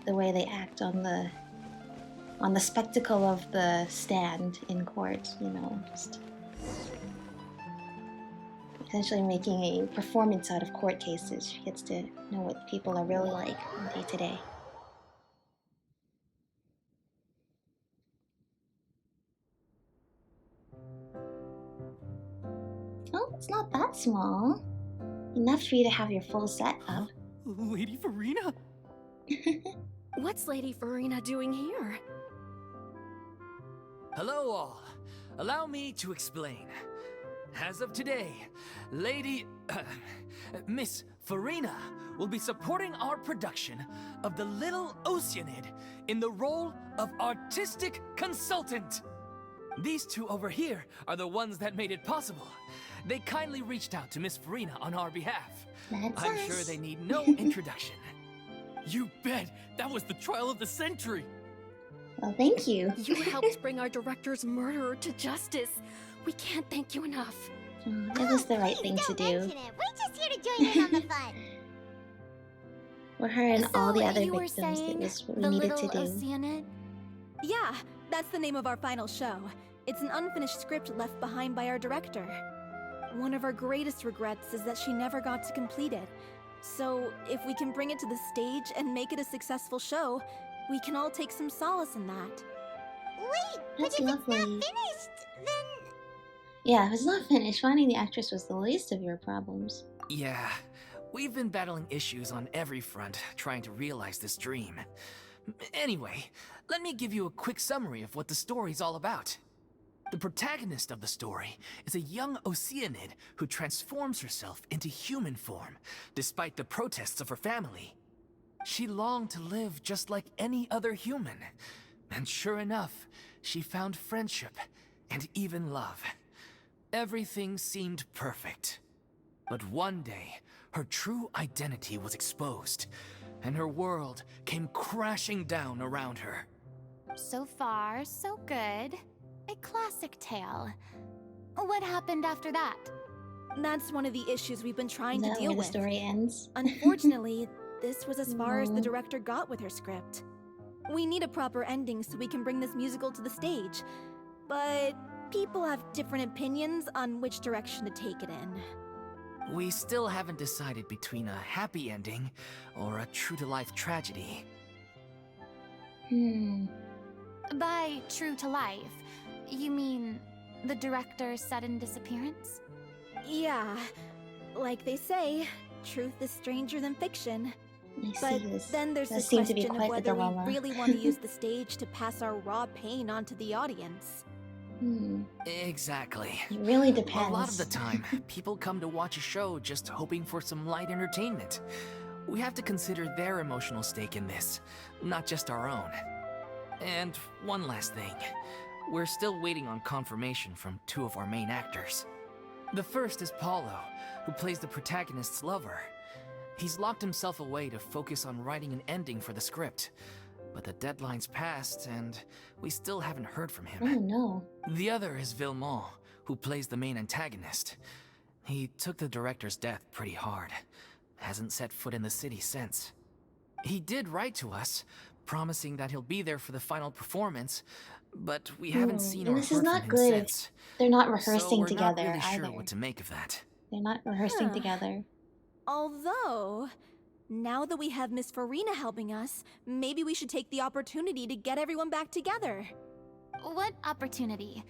the way they act on the spectacle of the stand in court, just essentially making a performance out of court cases. She gets to know what people are really like day to day. that small. Enough for you to have your full set up. Lady Furina? What's Lady Furina doing here? Hello all. Allow me to explain. As of today, Miss Furina will be supporting our production of The Little Oceanid in the role of artistic consultant. These two over here are the ones that made it possible. They kindly reached out to Miss Furina on our behalf. That's I'm us. sure they need no introduction. You bet! That was the trial of the century! Well, thank you. You helped bring our director's murderer to justice. We can't thank you enough. It was the right thing to do. Mention it. We're just here to join in on the fun. For her and all the other you were victims, it saying was what we the needed to little do. Oceanid? Yeah, that's the name of our final show. It's an unfinished script left behind by our director. One of our greatest regrets is that she never got to complete it. So, if we can bring it to the stage and make it a successful show, we can all take some solace in that. Wait, That's but if lovely. it's not finished, then... Yeah, if it's not finished, finding the actress was the least of your problems. Yeah, we've been battling issues on every front, trying to realize this dream. Anyway, let me give you a quick summary of what the story's all about. The protagonist of the story is a young Oceanid who transforms herself into human form, despite the protests of her family. She longed to live just like any other human, and sure enough, she found friendship and even love. Everything seemed perfect. But one day, her true identity was exposed, and her world came crashing down around her. So far, so good. A classic tale. What happened after that? That's one of the issues we've been Is trying to that deal where the with. story ends? Unfortunately, this was as far as the No. director got with her script. We need a proper ending so we can bring this musical to the stage. But people have different opinions on which direction to take it in. We still haven't decided between a happy ending or a true-to-life tragedy. By true to life, you mean the director's sudden disappearance? Yeah, like they say, truth is stranger than fiction. I see But this. then there's the Does seem to be question of quite the whether we dilemma. really want to use the stage to pass our raw pain onto the audience. Exactly. It really depends. A lot of the time, people come to watch a show just hoping for some light entertainment. We have to consider their emotional stake in this, not just our own. And one last thing. We're still waiting on confirmation from two of our main actors. The first is Paulo, who plays the protagonist's lover. He's locked himself away to focus on writing an ending for the script. But the deadline's passed, and we still haven't heard from him. Oh no. The other is Villemont, who plays the main antagonist. He took the director's death pretty hard. Hasn't set foot in the city since. He did write to us, promising that he'll be there for the final performance, but we haven't seen or this heard is not from him good since. They're not So rehearsing we're not together really either. sure what to make of that. They're not rehearsing Huh. together. Although, now that we have Miss Furina helping us, maybe we should take the opportunity to get everyone back together. What opportunity?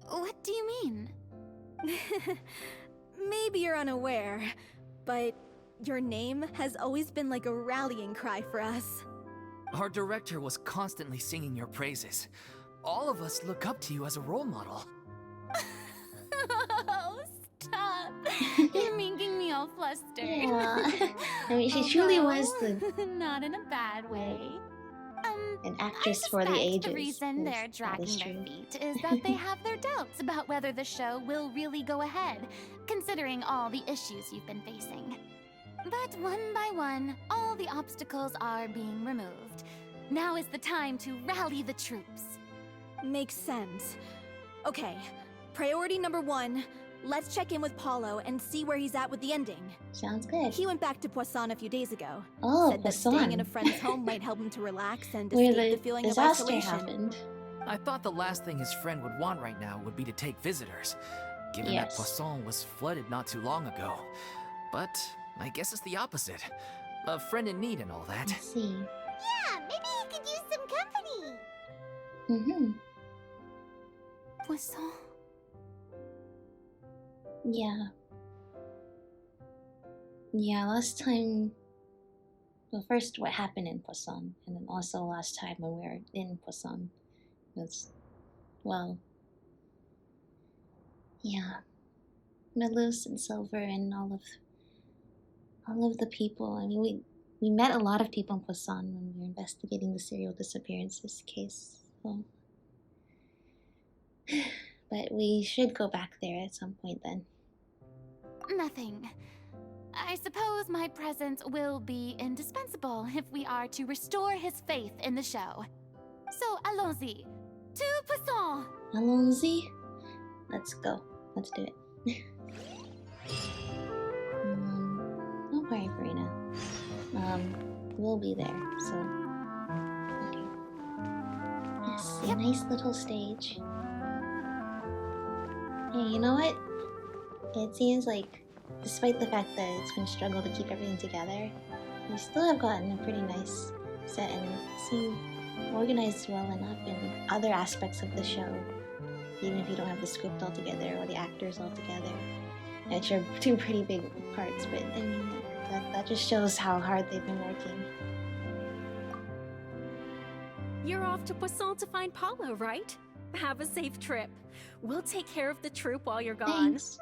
What do you mean? Maybe you're unaware, but your name has always been like a rallying cry for us. Our director was constantly singing your praises. All of us look up to you as a role model. Oh, stop. You're making me all flustered. Yeah. I mean, she truly was Not in a bad way. an actress I for the suspect ages. the reason Yes, they're that dragging is their true. feet is that they have their doubts about whether the show will really go ahead, considering all the issues you've been facing. But one by one, all the obstacles are being removed. Now is the time to rally the troops. Makes sense. Okay, priority number 1, let's check in with Paulo and see where he's at with the ending. Sounds good. He went back to Poisson a few days ago. Oh, Said that staying in a Poisson. friend's home might help him to relax and Where escape the the feeling of disaster isolation. happened. I thought the last thing his friend would want right now would be to take visitors, given Yes. that Poisson was flooded not too long ago. But I guess it's the opposite. A friend in need and all that. I see. Yeah, maybe he could use some company. Mm-hmm. Poisson. Yeah. Yeah, last time. Well, first, what happened in Poisson, and then also last time when we were in Poisson was, well, yeah, Melus and Silver and all of the people. I mean, we met a lot of people in Poisson when we were investigating the serial disappearances case. So, but we should go back there at some point then. Nothing. I suppose my presence will be indispensable if we are to restore his faith in the show. So, allons-y. To Poisson! Allons-y. Let's go. Let's do it. Don't worry, Furina. We'll be there, so... Okay. Yes, a nice little stage. Hey, you know what? It seems like, despite the fact that it's been a struggle to keep everything together, we still have gotten a pretty nice set and seem organized well enough in other aspects of the show, even if you don't have the script all together or the actors all together, which are two pretty big parts. But I mean, that just shows how hard they've been working. You're off to Poisson to find Paulo, right? Have a safe trip. We'll take care of the troupe while you're gone. Thanks.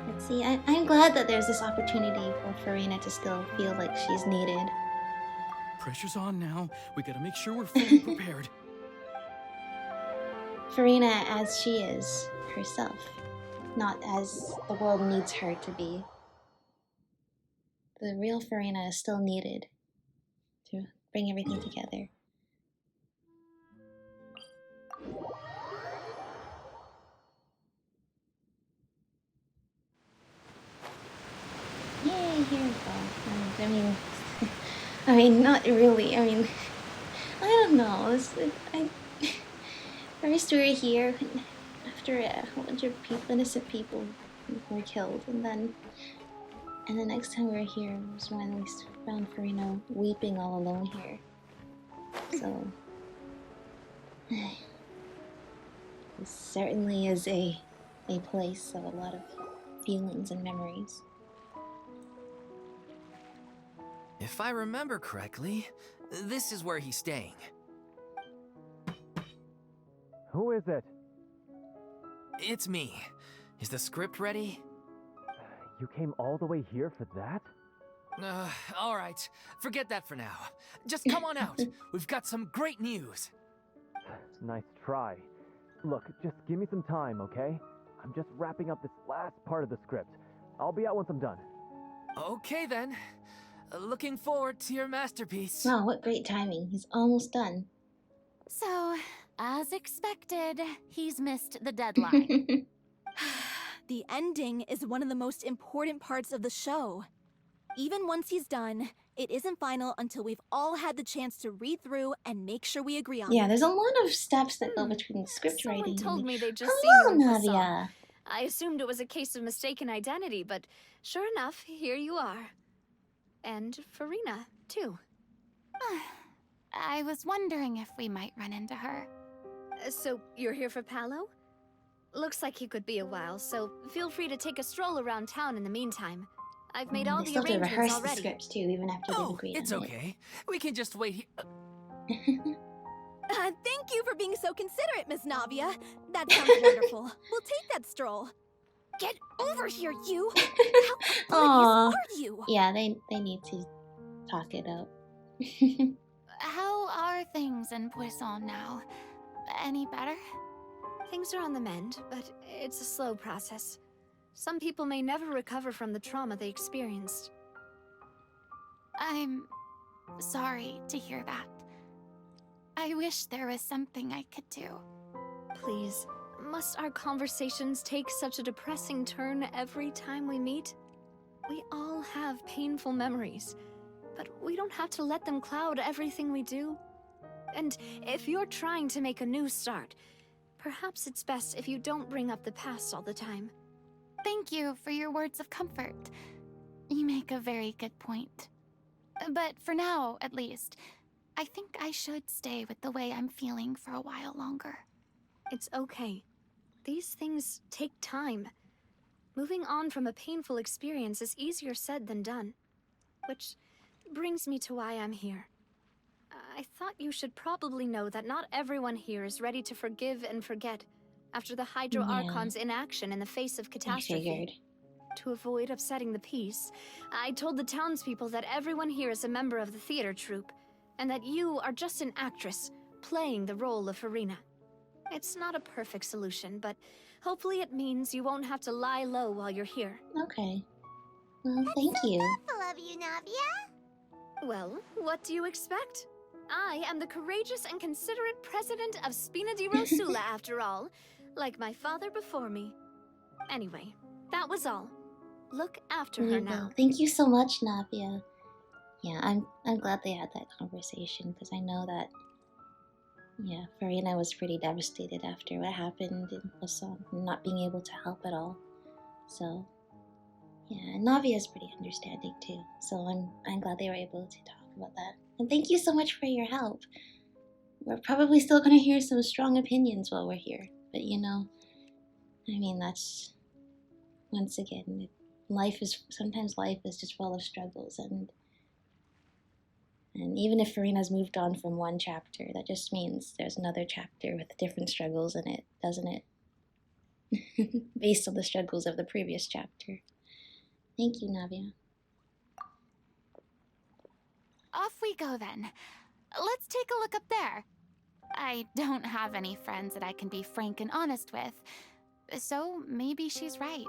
Let's see, I'm glad that there's this opportunity for Furina to still feel like she's needed. Pressure's on now. We gotta make sure we're fully prepared. Furina as she is herself, not as the world needs her to be. The real Furina is still needed to bring everything together. Yay, here we go. I mean, not really. I mean, I don't know. First we were here after a whole bunch of people, innocent people were killed, and the next time we were here was when we found Furina weeping all alone here. So, this certainly is a place of a lot of feelings and memories. If I remember correctly, this is where he's staying. Who is it? It's me. Is the script ready? You came all the way here for that? Alright. Forget that for now. Just come on out. We've got some great news. Nice try. Look, just give me some time, okay? I'm just wrapping up this last part of the script. I'll be out once I'm done. Okay then. Looking forward to your masterpiece. Wow, what great timing. He's almost done. So, as expected, he's missed the deadline. The ending is one of the most important parts of the show. Even once he's done, it isn't final until we've all had the chance to read through and make sure we agree on it. Yeah, there's a lot of steps that go between script Someone writing. told and... me they'd just Hello, seen you in Poisson. Nadia. I assumed it was a case of mistaken identity, but sure enough, here you are. And Furina, too. I was wondering if we might run into her. So, you're here for Paulo? Looks like he could be a while, so feel free to take a stroll around town in the meantime. I've made all They the still have to arrangements rehearse already. the scripts too, even after they've agreed it's on okay. We can just wait here. Thank you for being so considerate, Miss Navia. That sounds wonderful. We'll take that stroll. Get over here, you! How Aw. oblivious are you? Yeah, they need to talk it out. How are things in Poisson now? Any better? Things are on the mend, but it's a slow process. Some people may never recover from the trauma they experienced. I'm sorry to hear that. I wish there was something I could do. Please, must our conversations take such a depressing turn every time we meet? We all have painful memories, but we don't have to let them cloud everything we do. And if you're trying to make a new start, perhaps it's best if you don't bring up the past all the time. Thank you for your words of comfort. You make a very good point. But for now, at least, I think I should stay with the way I'm feeling for a while longer. It's okay. These things take time. Moving on from a painful experience is easier said than done. Which brings me to why I'm here. I thought you should probably know that not everyone here is ready to forgive and forget after the Hydro Archon's inaction in the face of catastrophe. I figured. To avoid upsetting the peace, I told the townspeople that everyone here is a member of the theater troupe, and that you are just an actress playing the role of Furina. It's not a perfect solution, but hopefully it means you won't have to lie low while you're here. Okay. Well, thank you. Thoughtful of you, Navia. Well, what do you expect? I am the courageous and considerate president of Spina di Rosula, after all, like my father before me. Anyway, that was all. Look after her now. Thank you so much, Navia. Yeah, I'm glad they had that conversation, because I know that, yeah, Furina was pretty devastated after what happened and also not being able to help at all. So, yeah, Navia is pretty understanding too. So I'm glad they were able to talk about that. And thank you so much for your help. We're probably still going to hear some strong opinions while we're here. But you know, I mean, that's, once again, sometimes life is just full of struggles. And even if Furina's moved on from one chapter, that just means there's another chapter with different struggles in it, doesn't it? Based on the struggles of the previous chapter. Thank you, Navia. Off we go then. Let's take a look up there. I don't have any friends that I can be frank and honest with, so maybe she's right.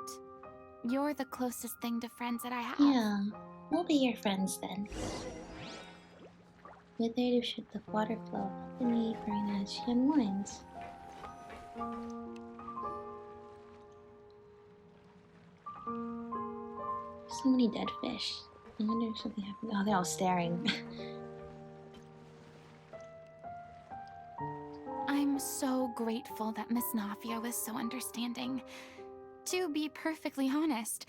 You're the closest thing to friends that I have. Yeah, we'll be your friends then. With there to should the water flow beneath Furina as she unwinds. So many dead fish. I wonder if something happened. Oh, they're all staring. I'm so grateful that Miss Nafia was so understanding. To be perfectly honest,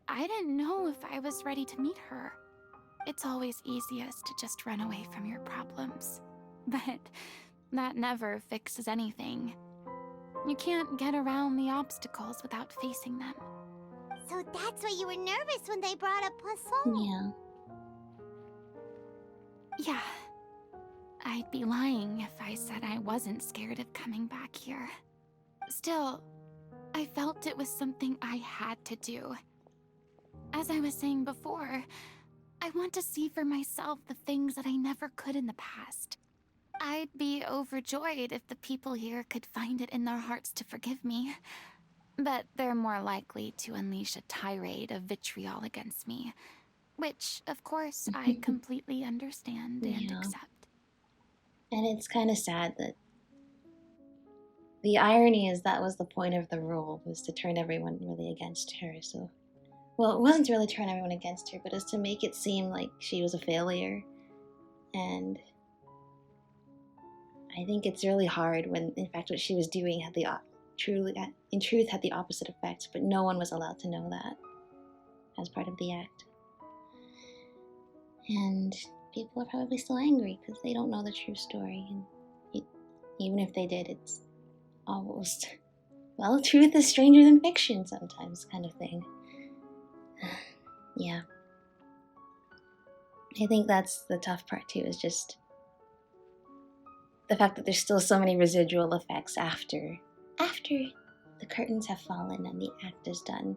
I didn't know if I was ready to meet her. It's always easiest to just run away from your problems. But that never fixes anything. You can't get around the obstacles without facing them. So that's why you were nervous when they brought up Poisson. Yeah. Yeah. I'd be lying if I said I wasn't scared of coming back here. Still, I felt it was something I had to do. As I was saying before, I want to see for myself the things that I never could in the past. I'd be overjoyed if the people here could find it in their hearts to forgive me. But they're more likely to unleash a tirade of vitriol against me. Which, of course, I completely understand and accept. And it's kind of sad that the irony is that was the point of the rule, was to turn everyone really against her. So, well, it wasn't to really turn everyone against her, but it's to make it seem like she was a failure. And I think it's really hard when, in fact, what she was doing had in truth had the opposite effect, but no one was allowed to know that as part of the act. And people are probably still angry because they don't know the true story. And even if they did, it's almost, well, truth is stranger than fiction sometimes, kind of thing. Yeah. I think that's the tough part too, is just the fact that there's still so many residual effects after the curtains have fallen and the act is done.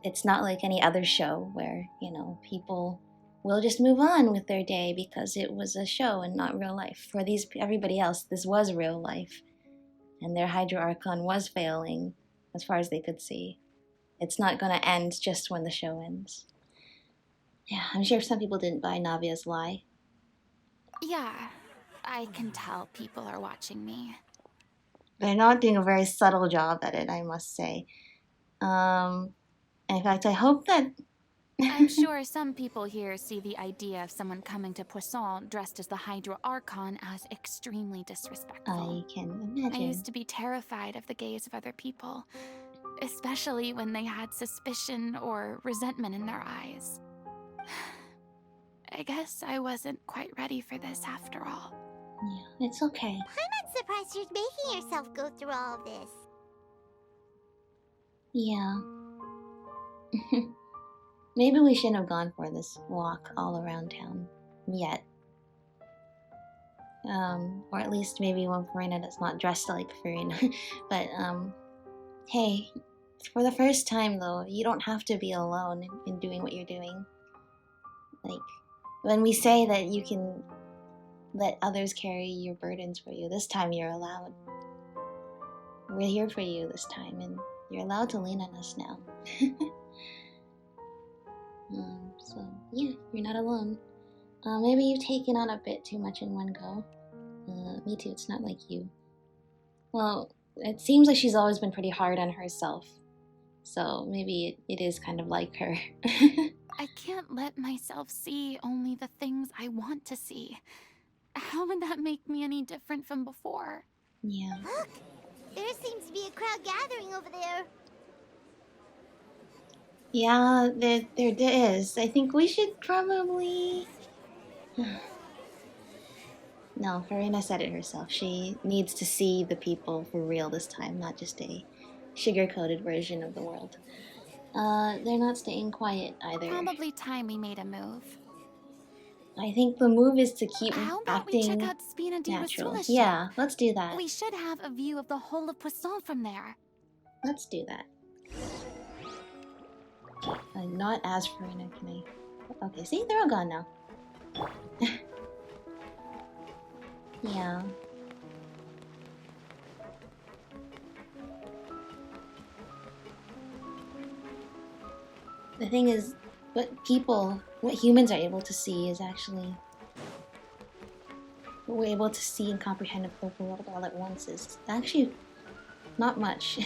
It's not like any other show where, you know, people will just move on with their day because it was a show and not real life. For everybody else, this was real life. And their Hydro Archon was failing as far as they could see. It's not going to end just when the show ends. Yeah, I'm sure some people didn't buy Navia's lie. Yeah, I can tell people are watching me. They're not doing a very subtle job at it, I must say. In fact, I hope that... I'm sure some people here see the idea of someone coming to Poisson dressed as the Hydro Archon as extremely disrespectful. I can imagine. I used to be terrified of the gaze of other people, especially when they had suspicion or resentment in their eyes. I guess I wasn't quite ready for this after all. Yeah, it's okay. I'm not surprised you're making yourself go through all of this. Yeah. Maybe we shouldn't have gone for this walk all around town yet. Or at least maybe when Furina does not dress like Furina. But, hey, for the first time though, you don't have to be alone in doing what you're doing. Like, when we say that you can let others carry your burdens for you, this time you're allowed. We're here for you this time, and you're allowed to lean on us now. So, yeah, you're not alone. Maybe you've taken on a bit too much in one go. Me too, it's not like you. Well, it seems like she's always been pretty hard on herself. So maybe it is kind of like her. I can't let myself see only the things I want to see. How would that make me any different from before? Yeah. Look! There seems to be a crowd gathering over there. Yeah, there is. I think we should probably... No, Furina said it herself. She needs to see the people for real this time, not just a sugar-coated version of the world. They're not staying quiet either. Probably time we made a move. I think the move is to keep How about acting we check out Spina di natural. Rosula's Yeah, ship? let's do that. We should have a view of the whole of Poisson from there. Let's do that. Not as Furina, can I... Okay, see? They're all gone now. Yeah. The thing is, what humans are able to see is actually... What we're able to see and comprehend of the world all at once is actually not much.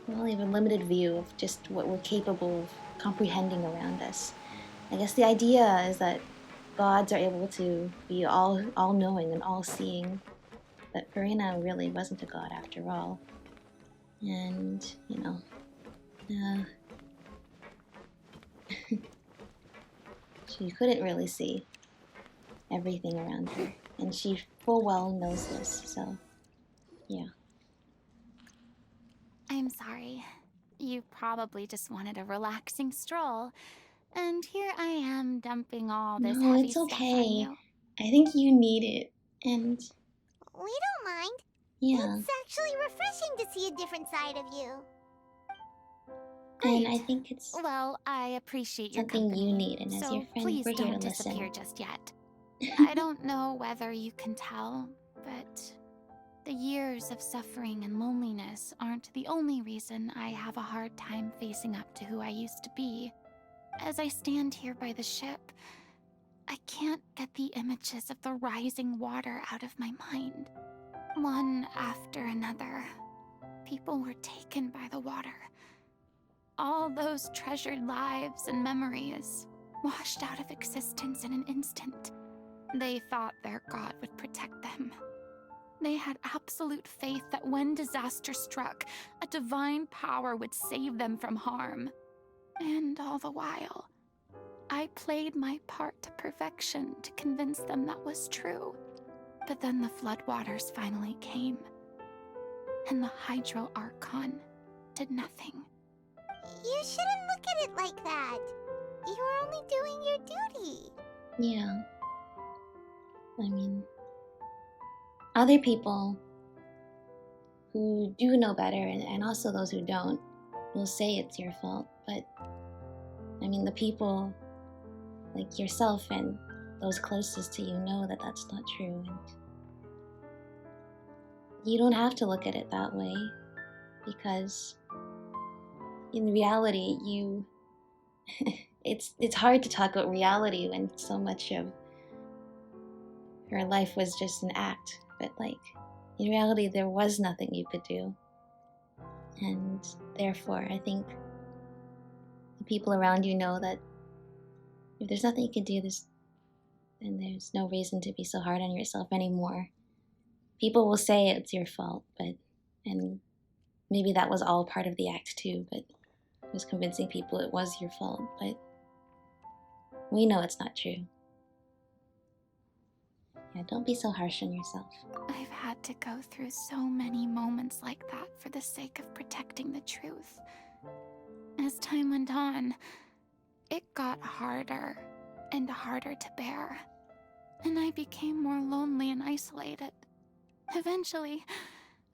We only have a limited view of just what we're capable of comprehending around us. I guess the idea is that gods are able to be all-knowing and all-seeing, but Furina really wasn't a god after all. And, you know, she couldn't really see everything around her, and she full well knows this, so, yeah. I'm sorry. You probably just wanted a relaxing stroll, and here I am dumping all this No, heavy it's stuff okay. on you. I think you need it, and We don't mind. yeah. It's actually refreshing to see a different side of you. And Great. I think it's Well, I appreciate your something company, you need, and as so your friend, please we're here don't to disappear listen. just yet. I don't know whether you can tell, but the years of suffering and loneliness aren't the only reason I have a hard time facing up to who I used to be. As I stand here by the ship, I can't get the images of the rising water out of my mind. One after another, people were taken by the water. All those treasured lives and memories washed out of existence in an instant. They thought their god would protect them. They had absolute faith that when disaster struck, a divine power would save them from harm. And all the while, I played my part to perfection to convince them that was true. But then the floodwaters finally came, and the Hydro Archon did nothing. You shouldn't look at it like that. You were only doing your duty. Yeah. I mean, other people who do know better, and also those who don't, will say it's your fault, but I mean, the people like yourself and those closest to you know that that's not true, and you don't have to look at it that way, because in reality, it's hard to talk about reality when so much of her life was just an act, but like, in reality, there was nothing you could do, and therefore, I think the people around you know that if there's nothing you can do, then there's no reason to be so hard on yourself anymore. People will say it's your fault, and maybe that was all part of the act too, but it was convincing people it was your fault, but we know it's not true. Yeah, don't be so harsh on yourself. I've had to go through so many moments like that for the sake of protecting the truth. As time went on, it got harder and harder to bear, and I became more lonely and isolated. Eventually,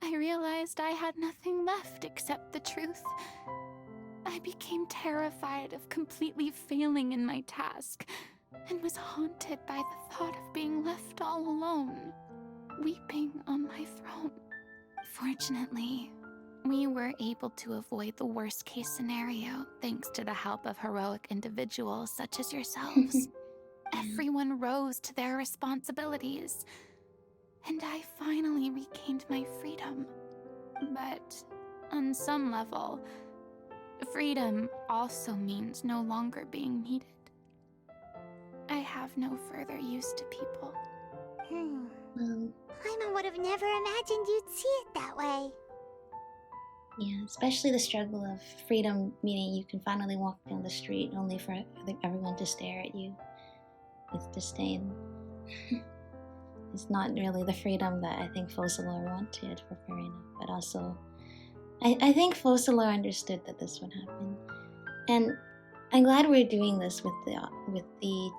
I realized I had nothing left except the truth. I became terrified of completely failing in my task, and was haunted by the thought of being left all alone, weeping on my throne. Fortunately, we were able to avoid the worst-case scenario thanks to the help of heroic individuals such as yourselves. Everyone rose to their responsibilities, and I finally regained my freedom. But on some level, freedom also means no longer being needed. I have no further use to people. Paimon would have never imagined you'd see it that way. Yeah, especially the struggle of freedom, meaning you can finally walk down the street only for everyone to stare at you with disdain. It's not really the freedom that I think Focalor wanted for Furina, but also I think Focalor understood that this would happen, and I'm glad we're doing this with the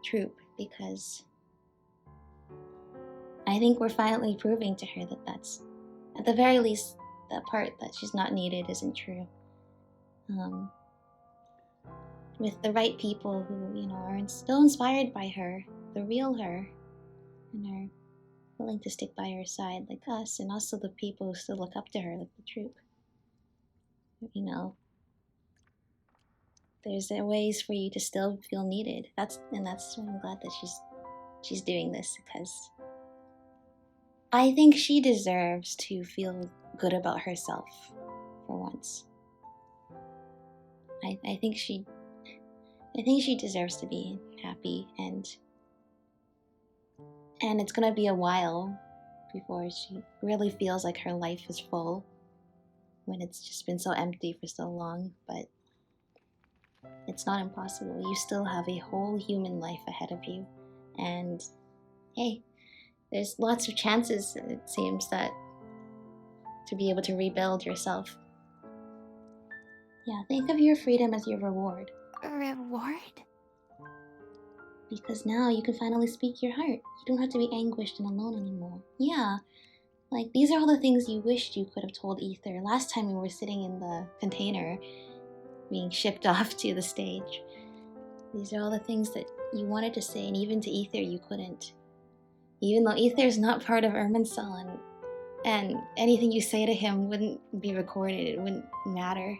troupe, because I think we're finally proving to her that that's, at the very least, that part that she's not needed isn't true. With the right people who, are still inspired by her, the real her, and are willing to stick by her side like us, and also the people who still look up to her like the troupe. There's ways for you to still feel needed. That's why I'm glad that she's doing this, because I think she deserves to feel good about herself for once. I think she deserves to be happy, and it's gonna be a while before she really feels like her life is full, when it's just been so empty for so long. But it's not impossible. You still have a whole human life ahead of you, and hey, there's lots of chances, it seems, that to be able to rebuild yourself. Yeah, think of your freedom as your reward. A reward? Because now you can finally speak your heart. You don't have to be anguished and alone anymore. Yeah, like, these are all the things you wished you could have told Ether last time we were sitting in the container being shipped off to the stage. These are all the things that you wanted to say, and even to Ether you couldn't. Even though Ether is not part of Irminsul, and anything you say to him wouldn't be recorded, it wouldn't matter.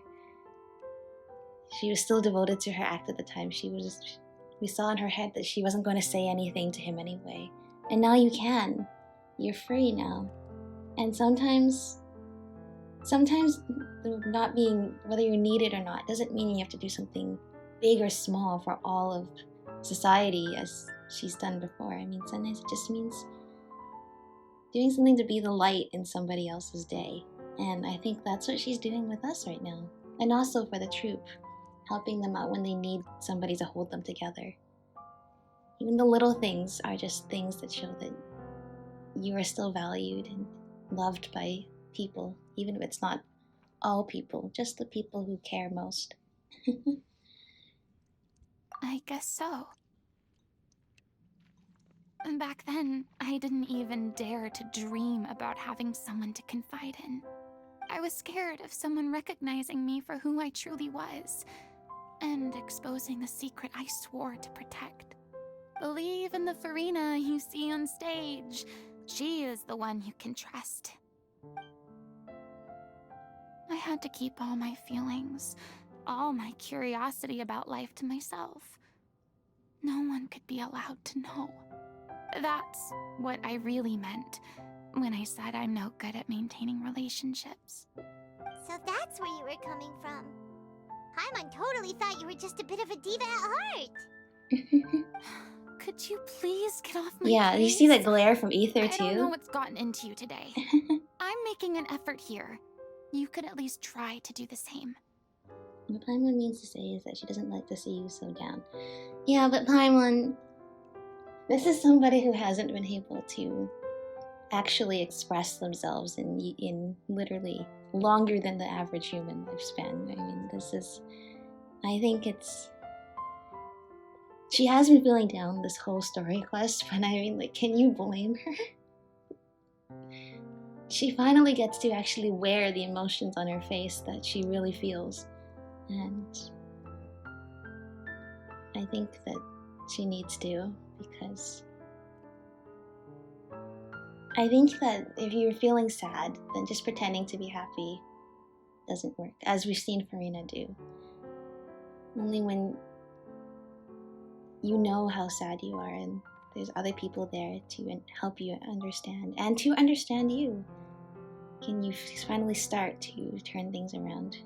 She was still devoted to her act at the time. We saw in her head that she wasn't going to say anything to him anyway. And now you can. You're free now. And sometimes not being, whether you're needed or not, doesn't mean you have to do something big or small for all of society as she's done before. I mean, sometimes it just means doing something to be the light in somebody else's day. And I think that's what she's doing with us right now. And also for the troupe, helping them out when they need somebody to hold them together. Even the little things are just things that show that you are still valued and loved by people, even if it's not all people, just the people who care most. I guess so. And back then, I didn't even dare to dream about having someone to confide in. I was scared of someone recognizing me for who I truly was, and exposing the secret I swore to protect. Believe in the Furina you see on stage. She is the one you can trust. I had to keep all my feelings, all my curiosity about life to myself. No one could be allowed to know. That's what I really meant when I said I'm no good at maintaining relationships. So that's where you were coming from. Paimon totally thought you were just a bit of a diva at heart. Could you please get off my Yeah, case? you see that glare from Ether too? I don't know what's gotten into you today. I'm making an effort here. You could at least try to do the same. What Paimon means to say is that she doesn't like to see you so down. Yeah, but Paimon, This is somebody who hasn't been able to actually express themselves in literally longer than the average human lifespan. I mean, I think she has been feeling down this whole story quest, but I mean, like, can you blame her? She finally gets to actually wear the emotions on her face that she really feels. And I think that she needs to, because I think that if you're feeling sad, then just pretending to be happy doesn't work, as we've seen Furina do. Only when you know how sad you are and there's other people there to help you understand and to understand you, can you finally start to turn things around.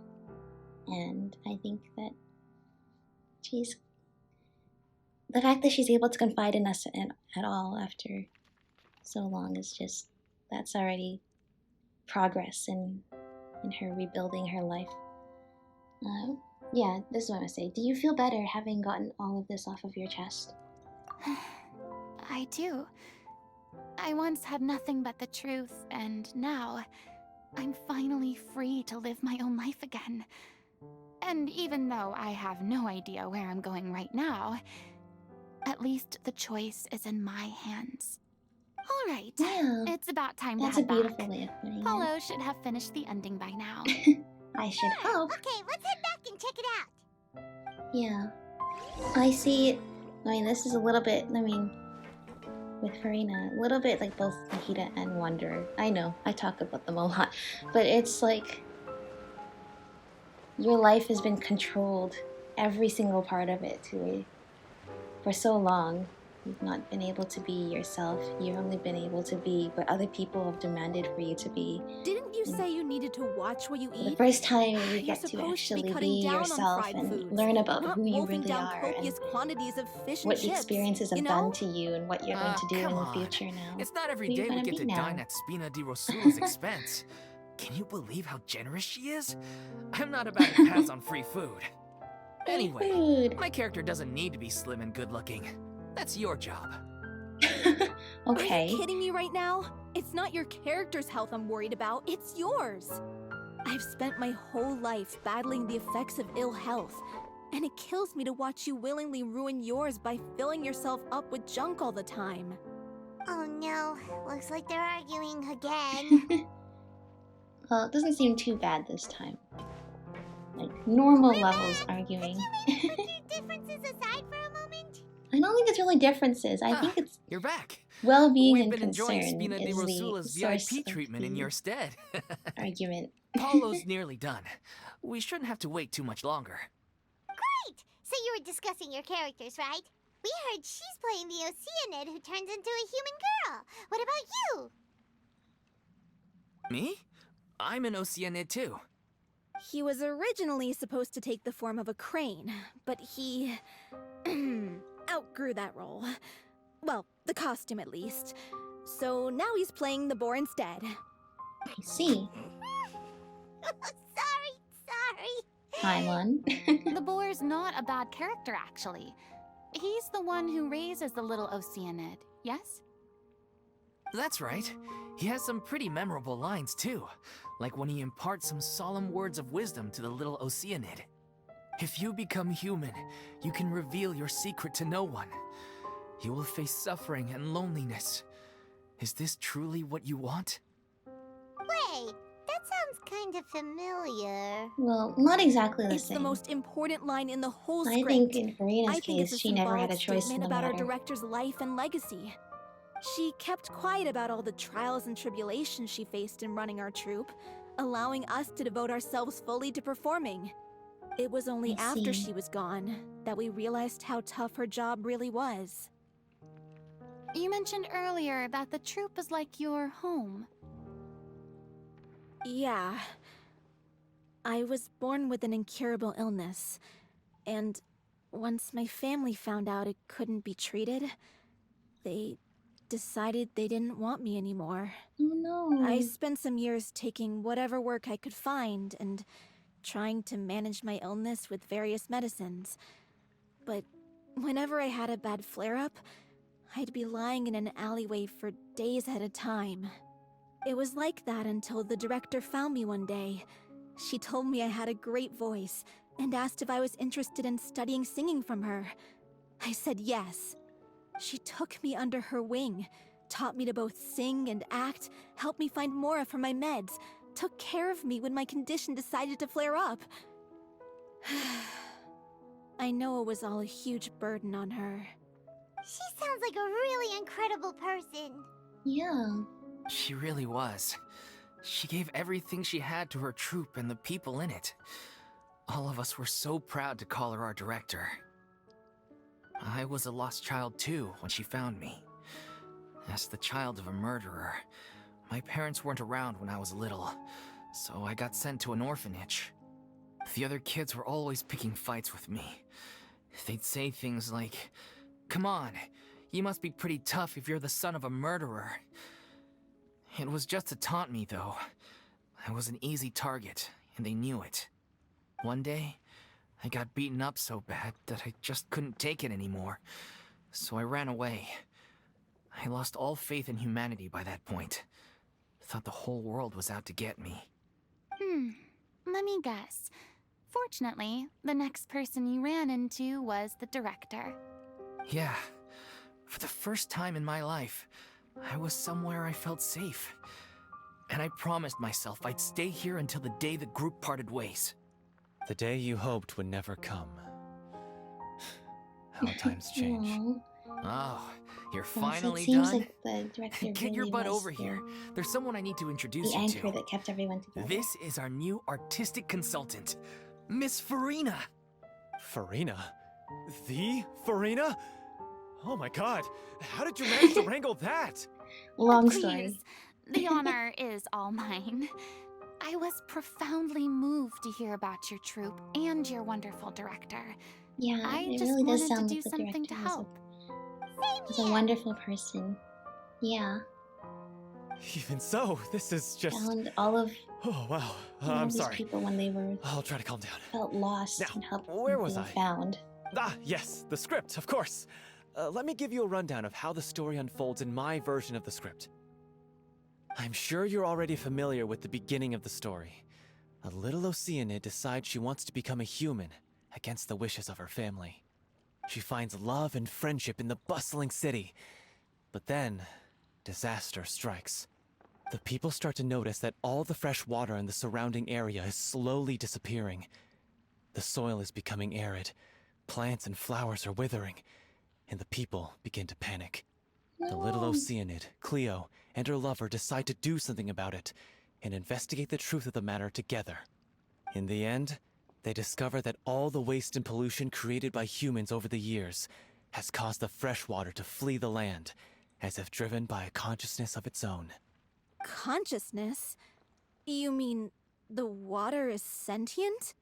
And I think that the fact that she's able to confide in us at all after so long is just, that's already progress in her rebuilding her life. Yeah, this is what I say. Do you feel better having gotten all of this off of your chest? I do. I once had nothing but the truth, and now I'm finally free to live my own life again. And even though I have no idea where I'm going right now, at least the choice is in my hands. All right, Yeah, it's about time to that's a head beautiful back. way of putting it. Paulo should have finished the ending by now. I should hope. Okay, let's head back and check it out. Yeah. I see, I mean, this is a little bit, I mean, with Furina, a little bit like both Mahita and Wanderer. I know, I talk about them a lot, but it's like your life has been controlled, every single part of it, for so long. You've not been able to be yourself. You've only been able to be what other people have demanded for you to be. Didn't you say you needed to watch what you For the eat? first time, you You're get to supposed to be actually cutting be down on yourself fried and foods, learn about not who you wolfing really down are copious and quantities of fish what and the chips, experiences have you know? done to you and what you're going to do in Come the on. future now. It's not every Who you day we gonna get be to now? dine at Spina di Rosula's expense. Can you believe how generous she is? I'm not about to pass on free food. Anyway, food. my character doesn't need to be slim and good looking. That's your job. Okay. Are you kidding me right now? It's not your character's health I'm worried about, it's yours. I've spent my whole life battling the effects of ill health, and it kills me to watch you willingly ruin yours by filling yourself up with junk all the time. Oh no, looks like they're arguing again. Well, it doesn't seem too bad this time. Like, normal levels arguing. Put your differences aside for a moment. I don't think it's really differences. I think it's You're back. well-being We've and been enjoying concern Spina di is the Rosula's source VIP of treatment in the your stead. argument. Paulo's nearly done. We shouldn't have to wait too much longer. Great! So you were discussing your characters, right? We heard she's playing the Oceanid who turns into a human girl. What about you? Me? I'm an Oceanid too. He was originally supposed to take the form of a crane, but he outgrew that role. Well, the costume at least. So now he's playing the boar instead. I see. Sorry. Paimon. The boar's not a bad character, actually. He's the one who raises the little Oceanid, yes? That's right. He has some pretty memorable lines too, like when he imparts some solemn words of wisdom to the little Oceanid. If you become human, you can reveal your secret to no one. You will face suffering and loneliness. Is this truly what you want? Wait, that sounds kind of familiar. Well, not exactly the It's same. the most important line in the whole I script. think in Furina's I think it's case, a she never had a symbolic choice in statement the about our matter. director's life and legacy. She kept quiet about all the trials and tribulations she faced in running our troupe, allowing us to devote ourselves fully to performing. It was only I after see. she was gone that we realized how tough her job really was. You mentioned earlier that the troupe is like your home. Yeah. I was born with an incurable illness, and once my family found out it couldn't be treated, they decided they didn't want me anymore. Oh no. I spent some years taking whatever work I could find and trying to manage my illness with various medicines. But whenever I had a bad flare-up, I'd be lying in an alleyway for days at a time. It was like that until the director found me one day. She told me I had a great voice and asked if I was interested in studying singing from her. I said yes. She took me under her wing, taught me to both sing and act, helped me find Mora for my meds, took care of me when my condition decided to flare up. I know it was all a huge burden on her. She sounds like a really incredible person. Yeah. She really was. She gave everything she had to her troupe and the people in it. All of us were so proud to call her our director. I was a lost child too when she found me. As the child of a murderer, my parents weren't around when I was little, so I got sent to an orphanage. The other kids were always picking fights with me. They'd say things like, "Come on, you must be pretty tough if you're the son of a murderer." It was just to taunt me, though. I was an easy target, and they knew it. One day, I got beaten up so bad that I just couldn't take it anymore, so I ran away. I lost all faith in humanity by that point. Thought the whole world was out to get me. Let me guess. Fortunately, the next person you ran into was the director. Yeah. For the first time in my life, I was somewhere I felt safe. And I promised myself I'd stay here until the day the group parted ways. The day you hoped would never come. How times change. Oh, you're Well, finally it seems done? like the director Get really your butt was over here. There's someone I need to introduce the you anchor to. that kept everyone together. This is our new artistic consultant, Miss Furina. Furina? The Furina? Oh my god, how did you manage to wrangle that? Long Please, story. the honor is all mine. I was profoundly moved to hear about your troupe and your wonderful director. Yeah, I it just really does wanted sound to like do the something to director help. is a wonderful person. Yeah, Even so, this is just... found all of Oh wow, all I'm these sorry. people when they were I'll try to calm down. felt lost Now, and helped where was being I? found. Ah, yes, the script, of course. Let me give you a rundown of how the story unfolds in my version of the script. I'm sure you're already familiar with the beginning of the story. A little Oceanid decides she wants to become a human, against the wishes of her family. She finds love and friendship in the bustling city. But then, disaster strikes. The people start to notice that all the fresh water in the surrounding area is slowly disappearing. The soil is becoming arid, plants and flowers are withering, and the people begin to panic. The little Oceanid, Cleo, and her lover decide to do something about it, and investigate the truth of the matter together. In the end, they discover that all the waste and pollution created by humans over the years has caused the fresh water to flee the land, as if driven by a consciousness of its own. Consciousness? You mean the water is sentient?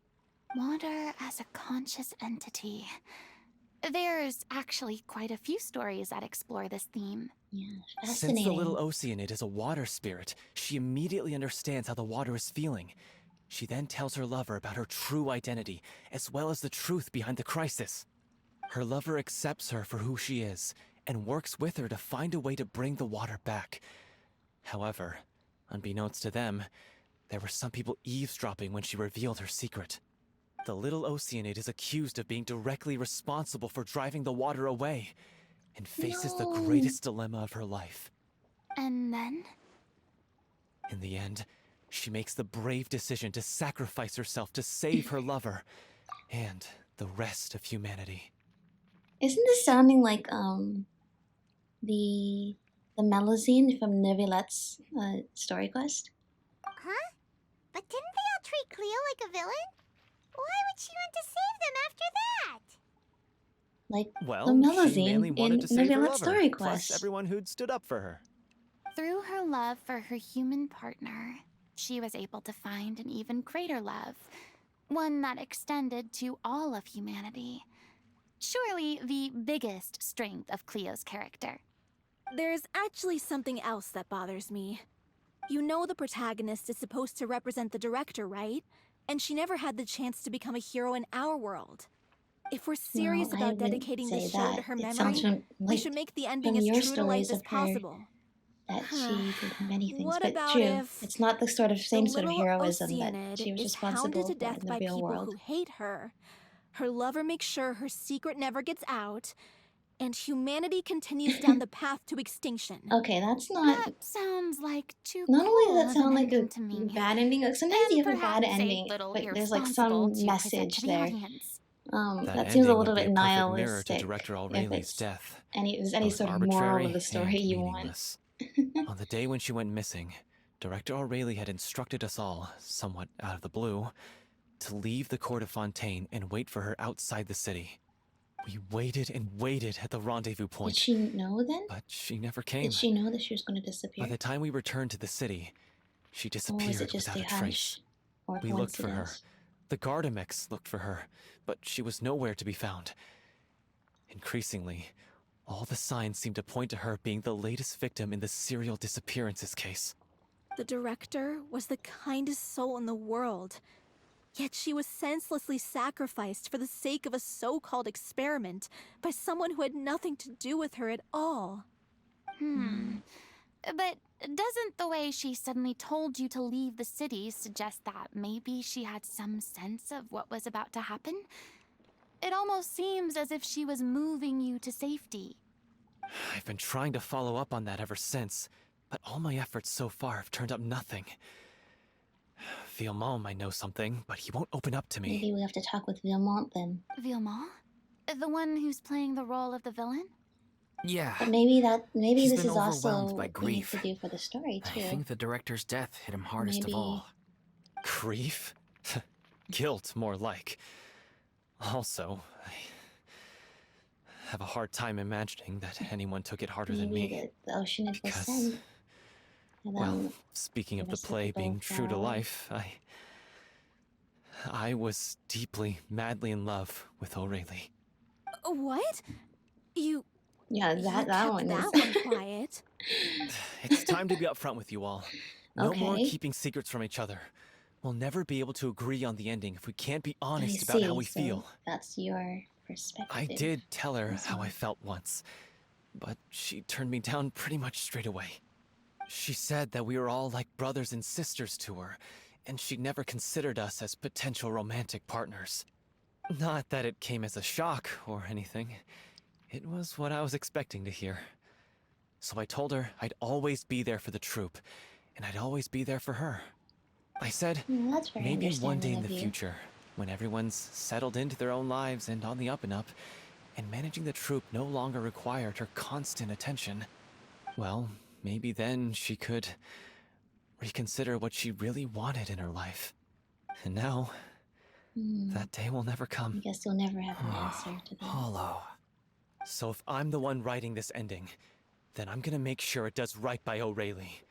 Water as a conscious entity. There's actually quite a few stories that explore this theme. Yeah, Since fascinating. the little Oceanid is a water spirit, she immediately understands how the water is feeling. She then tells her lover about her true identity, as well as the truth behind the crisis. Her lover accepts her for who she is, and works with her to find a way to bring the water back. However, unbeknownst to them, there were some people eavesdropping when she revealed her secret. The little Oceanid is accused of being directly responsible for driving the water away, and faces the greatest dilemma of her life. And then? In the end, she makes the brave decision to sacrifice herself to save her lover, and the rest of humanity. Isn't this sounding like the Melusine from Nevilette's story quest? Huh? But didn't they all treat Cleo like a villain? Why would she want to save them after that? Like Well, the she mainly Melusine wanted in to save her Nevilette's lover, story plus quest. everyone who'd stood up for her. Through her love for her human partner, she was able to find an even greater love, one that extended to all of humanity. Surely the biggest strength of Cleo's character. There's actually something else that bothers me. You know the protagonist is supposed to represent the director, right? And she never had the chance to become a hero in our world. If we're serious I about wouldn't dedicating say the show to that. her It sounds memory, we like should make the ending from as your true to life stories as of her possible. that she did many things. What But about true, if it's not the sort of the same sort of little heroism that Oceanid she was is hounded responsible to for death in the by real people world. who hate her? Her lover makes sure her secret never gets out, and humanity continues down the path to extinction. Okay, that's not. That sounds like too Not only does cool that of sound an like a ending to me. bad ending, like sometimes And you have a bad perhaps a ending, little but there's like irresponsible some to present message to the there. audience. That That seems a ending would little be bit a perfect mirror to nihilistic. Director If Aurelie's it's death. there's any Both sort of moral of arbitrary the story and you want. meaningless. On the day when she went missing, Director Aurelie had instructed us all, somewhat out of the blue, to leave the court of Fontaine and wait for her outside the city. We waited and waited at the rendezvous point. Did she know then? But she never came. Did she know that she was going to disappear? By the time we returned to the city, she Or was disappeared it just without a a trace. hunch or We looked for her. coincidence? The Gardamex looked for her, but she was nowhere to be found. Increasingly, all the signs seemed to point to her being the latest victim in the serial disappearances case. The director was the kindest soul in the world, yet she was senselessly sacrificed for the sake of a so-called experiment by someone who had nothing to do with her at all. But doesn't the way she suddenly told you to leave the city suggest that maybe she had some sense of what was about to happen? It almost seems as if she was moving you to safety. I've been trying to follow up on that ever since, but all my efforts so far have turned up nothing. Villemont might know something, but he won't open up to me. Maybe we have to talk with Villemont then. Villemont? The one who's playing the role of the villain? Yeah. But maybe He's this been is also overwhelmed by what we need grief. to do for the story too. I think the director's death hit him hardest Maybe- of all. Grief? Guilt, more like. Also, I have a hard time imagining that anyone took it harder than Maybe me. the Oceanid was Because, sent. And well, then speaking the of the rest of the play being boat true to fell. life, I was deeply, madly in love with Aurelie. What? You yeah, you that kept one that is. one quiet. It's time to be upfront with you all. No more Okay. keeping secrets from each other. We'll never be able to agree on the ending if we can't be I honest about how see, we so feel. That's your perspective. I did tell her That's how I all. felt once, but she turned me down pretty much straight away. She said that we were all like brothers and sisters to her, and she'd never considered us as potential romantic partners. Not that it came as a shock or anything. It was what I was expecting to hear. So I told her I'd always be there for the troupe, and I'd always be there for her. I said, Well, that's very maybe one day understanding in of the you. future, when everyone's settled into their own lives and on the up and up, and managing the troupe no longer required her constant attention, well, maybe then she could reconsider what she really wanted in her life. And now, that day will never I come. guess you'll never have an answer to that. Hollow. So if I'm the one writing this ending, then I'm gonna make sure it does right by Aurelie.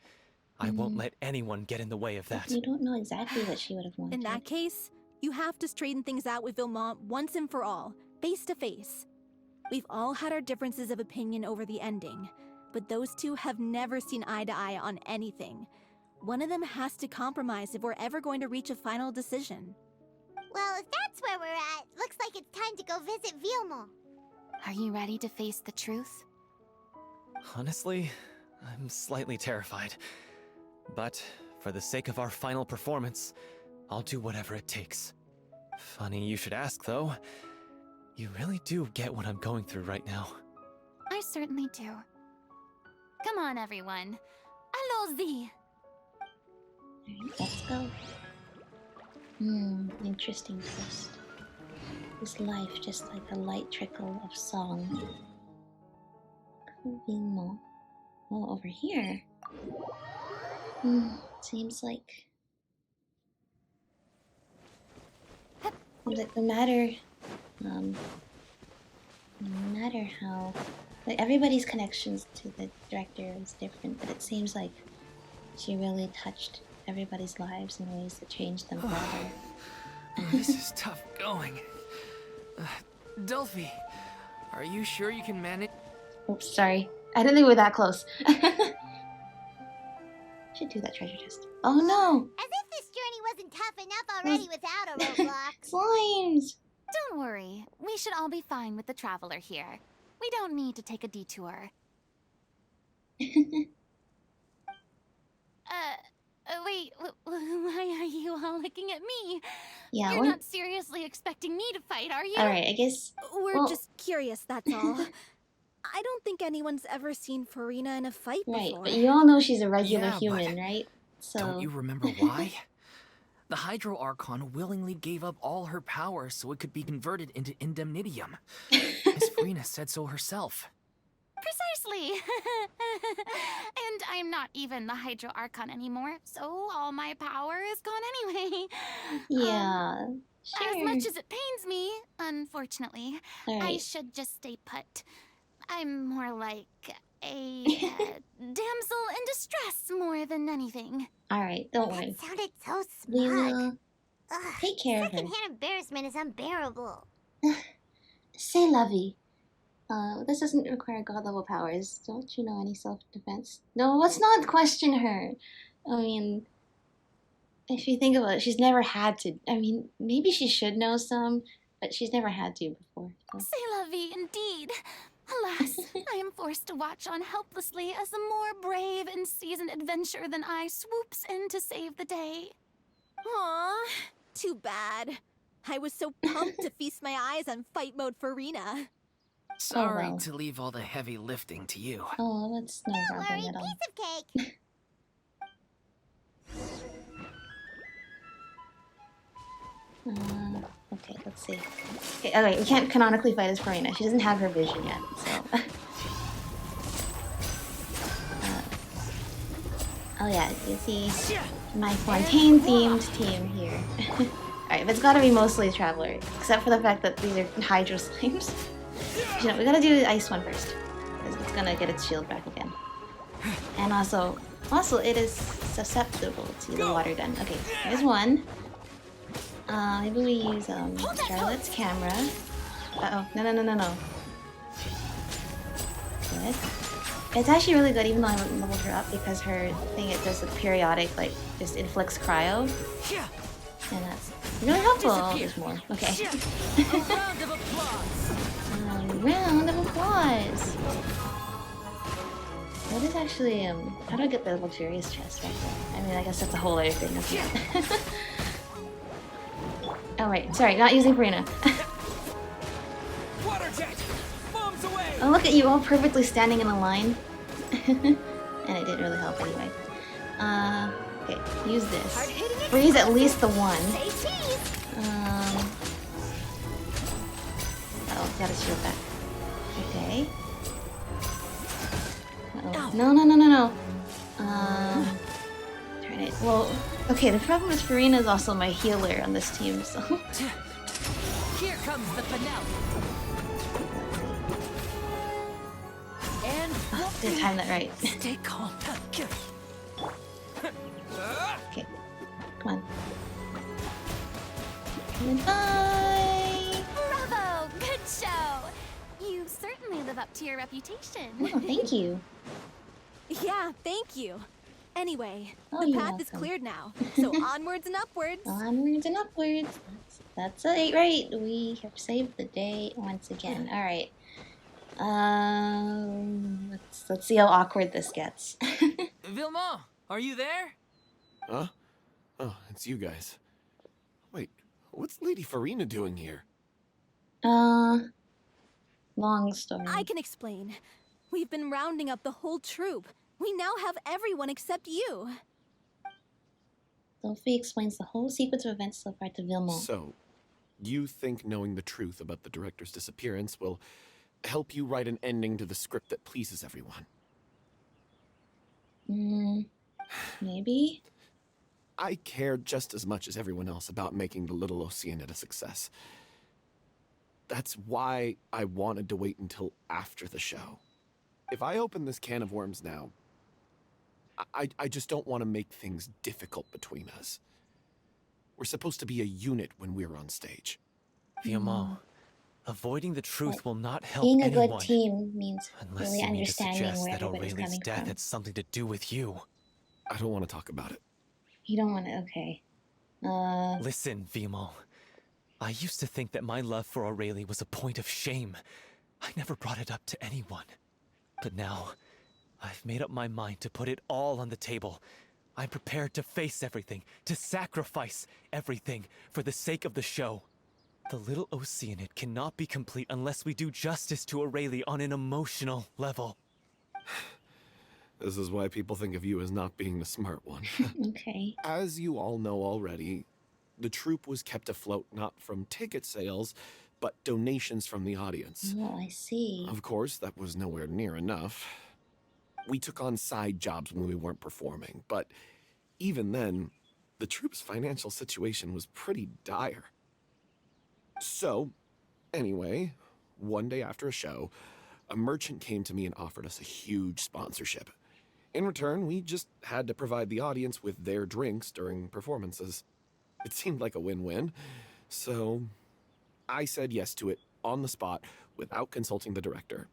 I won't let anyone get in the way of that. You don't know exactly what she would have wanted. In that case, you have to straighten things out with Villemont once and for all, face to face. We've all had our differences of opinion over the ending, but those two have never seen eye to eye on anything. One of them has to compromise if we're ever going to reach a final decision. Well, if that's where we're at, looks like it's time to go visit Villemont. Are you ready to face the truth? Honestly, I'm slightly terrified. But for the sake of our final performance, I'll do whatever it takes. Funny you should ask, though. You really do get what I'm going through right now. I certainly do. Come on, everyone. Allons-y! Alright, let's go. Interesting twist. Is life just like a light trickle of song? Villemont. Oh, over here. Seems like no matter how, like everybody's connections to the director is different, but it seems like she really touched everybody's lives in ways that changed them forever. This is tough going. Delphi, are you sure you can manage? Oops, sorry. I didn't think we were that close. Should do that treasure chest. Oh no! As if this journey wasn't tough enough already without a roadblock. Slimes! Don't worry. We should all be fine with the traveler here. We don't need to take a detour. Wait, why are you all looking at me? Yeah, You're not seriously expecting me to fight, are you? Alright, I guess... We're just curious, that's all. I don't think anyone's ever seen Furina in a fight before. Right, but you all know she's a regular Yeah, human, but right? So... Don't you remember why? The Hydro Archon willingly gave up all her power so it could be converted into indemnitium. Miss Furina said so herself. Precisely. And I'm not even the Hydro Archon anymore, so all my power is gone anyway. Yeah, sure. As much as it pains me, unfortunately, I Alright. should just stay put. I'm more like a damsel in distress more than anything. Alright, don't worry. That sounded so We smug. will Ugh, take care of her. secondhand embarrassment is unbearable. C'est la vie. This doesn't require god-level powers. Don't you know any self-defense? No, let's not question her. I mean, if you think about it, she's never had to. I mean, maybe she should know some, but she's never had to before. So. C'est la vie, indeed. Alas, I am forced to watch on helplessly as a more brave and seasoned adventurer than I swoops in to save the day. Aw, too bad. I was so pumped to feast my eyes on fight mode Furina. Sorry well. to leave all the heavy lifting to you. Oh, that's no Don't problem worry, at all. piece of cake. Okay, let's see. Okay, alright, we can't canonically fight as Furina. She doesn't have her vision yet, so... oh yeah, you see my Fontaine-themed team here. Alright, but it's gotta be mostly Traveler, except for the fact that these are Hydro Slimes. You know, we gotta do the ice one first, because it's gonna get its shield back again. And also it is susceptible to the water gun. Okay, here's one. Maybe we use Charlotte's camera. Uh-oh, no. Good. It's actually really good even though I haven't leveled her up because her thing, it does a periodic, like, just inflicts cryo. And that's really helpful. Oh, there's more. Okay. A round of applause! What is actually, how do I get the luxurious chest right there? I mean, I guess that's a whole other thing. Oh, right. Sorry, not using Furina. Water jet! Bombs away! Oh, look at you all perfectly standing in a line. And it didn't really help anyway. Okay, use this. Freeze at least the one. Uh-oh, got his shield back. Okay. Uh-oh. No. Turn it. Well, okay, the problem is Furina is also my healer on this team, so... Here comes the finale. And didn't time that right. Stay calm. Okay, come on. Goodbye! Bravo! Good show! You certainly live up to your reputation. Oh, thank you. Yeah, thank you. Anyway, Oh, the you're path is welcome. cleared now, so onwards and upwards. Onwards and upwards. That's it, right? We have saved the day once again. All right. Let's see how awkward this gets. Vilma, are you there? Huh? Oh, it's you guys. Wait, what's Lady Furina doing here? Long story. I can explain. We've been rounding up the whole troupe. We now have everyone except you. Sophie explains the whole sequence of events so far to Vilma. So, you think knowing the truth about the director's disappearance will help you write an ending to the script that pleases everyone? Maybe? I care just as much as everyone else about making the Little Oceanid a success. That's why I wanted to wait until after the show. If I open this can of worms now, I just don't want to make things difficult between us. We're supposed to be a unit when we're on stage. Vilma, avoiding the truth will not help Being a anyone. good team means Unless really you mean to understanding suggest where that everybody's Aurelie's coming death from. had something to do with you. I don't want to talk about it. You don't want to, okay. Listen, Vimo. I used to think that my love for Aurelie was a point of shame. I never brought it up to anyone. But now, I've made up my mind to put it all on the table. I'm prepared to face everything, to sacrifice everything for the sake of the show. The little Oceanid cannot be complete unless we do justice to Aurelie on an emotional level. This is why people think of you as not being the smart one. Okay. As you all know already, the troupe was kept afloat not from ticket sales, but donations from the audience. Oh, I see. Of course, that was nowhere near enough. We took on side jobs when we weren't performing, but even then, the troupe's financial situation was pretty dire. So, anyway, one day after a show, a merchant came to me and offered us a huge sponsorship. In return, we just had to provide the audience with their drinks during performances. It seemed like a win-win, so I said yes to it on the spot without consulting the director.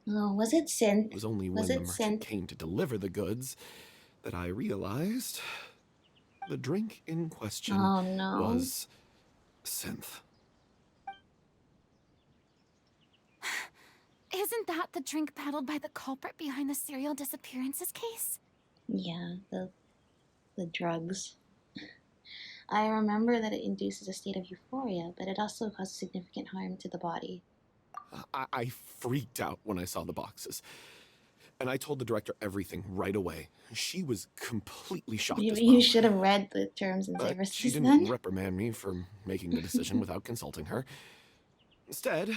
Oh, was it Synth? It was only when the merchant came to deliver the goods that I realized the drink in question was Synth. Isn't that the drink peddled by the culprit behind the serial disappearances case? Yeah, the drugs. I remember that it induces a state of euphoria, but it also causes significant harm to the body. I freaked out when I saw the boxes. And I told the director everything right away. She was completely shocked as well. You should have read the terms and services she didn't then. reprimand me for making the decision without consulting her. Instead,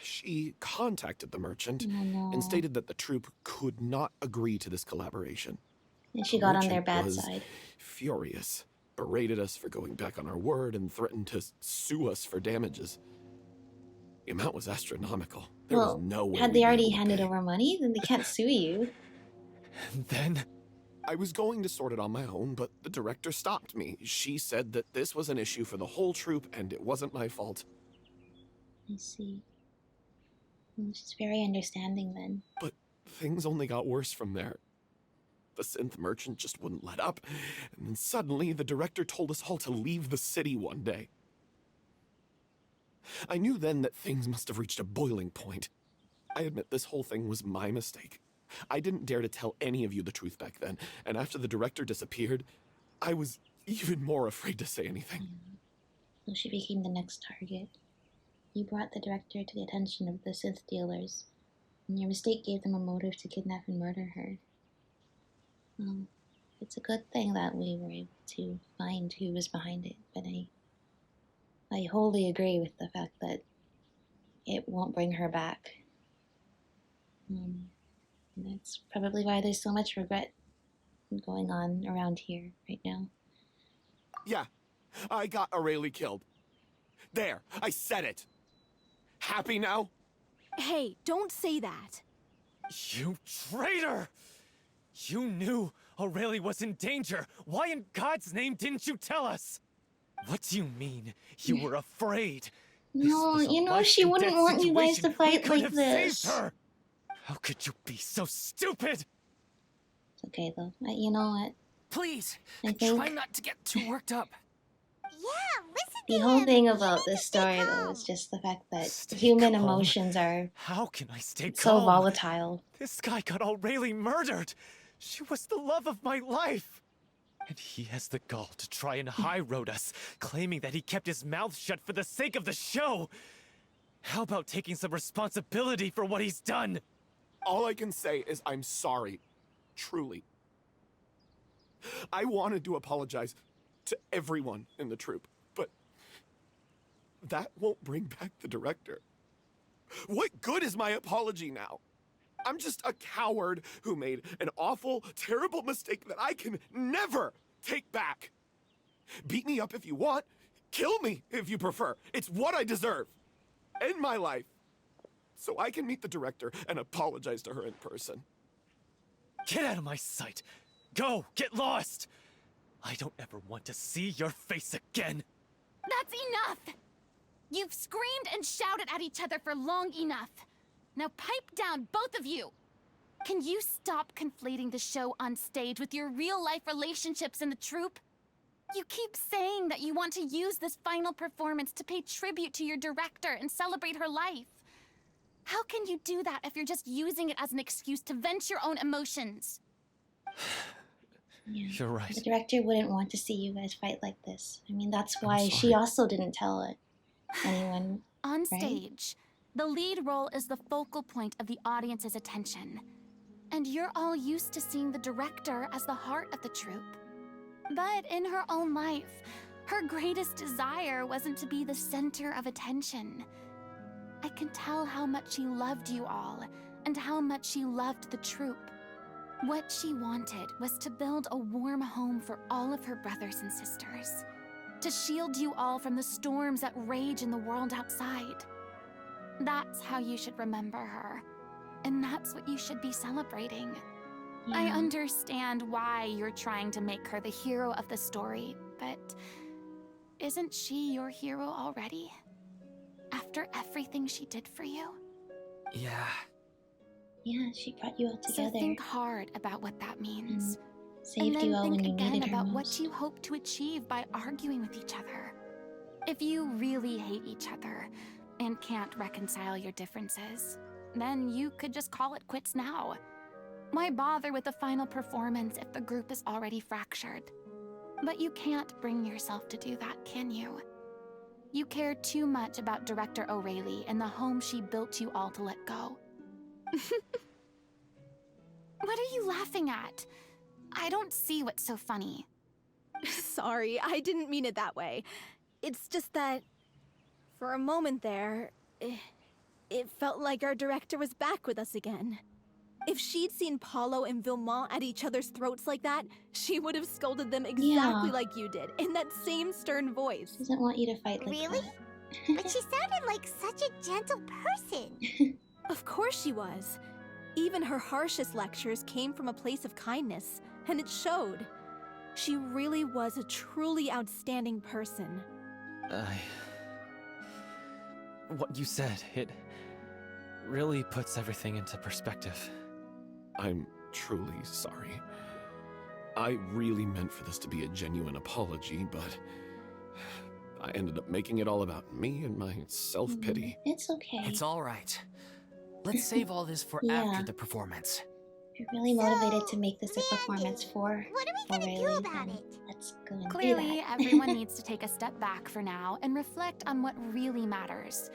she contacted the merchant and stated that the troupe could not agree to this collaboration. And she got on their bad side. Furious, berated us for going back on our word, and threatened to sue us for damages. The amount was astronomical. There was no way had they already handed over money, then they can't sue you. And then I was going to sort it on my own, but the director stopped me. She said that this was an issue for the whole troupe, and it wasn't my fault. I see. Well, she's very understanding then. But things only got worse from there. The synth merchant just wouldn't let up, and then suddenly the director told us all to leave the city one day. I knew then that things must have reached a boiling point. I admit this whole thing was my mistake. I didn't dare to tell any of you the truth back then, and after the director disappeared, I was even more afraid to say anything. So she became the next target. You brought the director to the attention of the synth dealers, and your mistake gave them a motive to kidnap and murder her. Well, it's a good thing that we were able to find who was behind it, but I wholly agree with the fact that it won't bring her back. That's probably why there's so much regret going on around here right now. Yeah, I got Aurelie killed. There, I said it. Happy now? Hey, don't say that. You traitor! You knew Aurelie was in danger. Why in God's name didn't you tell us? What do you mean? You were afraid? No, you know she wouldn't want you guys to fight like this. How could you be so stupid? It's okay though. You know what? Please, I think try not to get too worked up. Yeah, listen the to whole him. thing You about need to this stay story though calm. is just the fact that Stay human calm? emotions are How can I stay so calm? volatile. This guy got Aurelie murdered. She was the love of my life. And he has the gall to try and high-road us, claiming that he kept his mouth shut for the sake of the show. How about taking some responsibility for what he's done? All I can say is I'm sorry. Truly. I wanted to apologize to everyone in the troupe, but that won't bring back the director. What good is my apology now? I'm just a coward who made an awful, terrible mistake that I can never take back. Beat me up if you want. Kill me if you prefer. It's what I deserve. End my life. So I can meet the director and apologize to her in person. Get out of my sight. Go, get lost. I don't ever want to see your face again. That's enough! You've screamed and shouted at each other for long enough. Now pipe down, both of you! Can you stop conflating the show on stage with your real-life relationships in the troupe? You keep saying that you want to use this final performance to pay tribute to your director and celebrate her life. How can you do that if you're just using it as an excuse to vent your own emotions? Yeah. You're right. The director wouldn't want to see you guys fight like this. I mean, that's why sorry. she also didn't tell anyone. On right? stage, the lead role is the focal point of the audience's attention. And you're all used to seeing the director as the heart of the troupe. But in her own life, her greatest desire wasn't to be the center of attention. I can tell how much she loved you all, and how much she loved the troupe. What she wanted was to build a warm home for all of her brothers and sisters. To shield you all from the storms that rage in the world outside. That's how you should remember her. And that's what you should be celebrating. Yeah. I understand why you're trying to make her the hero of the story, but isn't she your hero already? After everything she did for you? Yeah. Yeah, she brought you all together. So think hard about what that means. Saved and then you all think when you again needed her about most. what you hope to achieve by arguing with each other. If you really hate each other and can't reconcile your differences, then you could just call it quits now. Why bother with the final performance if the group is already fractured? But you can't bring yourself to do that, can you? You care too much about Director Aurelie and the home she built you all to let go. What are you laughing at? I don't see what's so funny. Sorry, I didn't mean it that way. It's just that, for a moment there, it felt like our director was back with us again. If she'd seen Paulo and Vilmont at each other's throats like that, she would have scolded them exactly like you did, in that same stern voice. She doesn't want you to fight like Really? that. But she sounded like such a gentle person. Of course she was. Even her harshest lectures came from a place of kindness, and it showed. She really was a truly outstanding person. What you said, it really puts everything into perspective. I'm truly sorry. I really meant for this to be a genuine apology, but I ended up making it all about me and my self-pity. It's okay. It's all right. Let's save all this for Yeah. after the performance. You're really motivated to make this a performance for What are we gonna Aurelie, do about then it? let's go and Clearly, do that. everyone needs to take a step back for now and reflect on what really matters.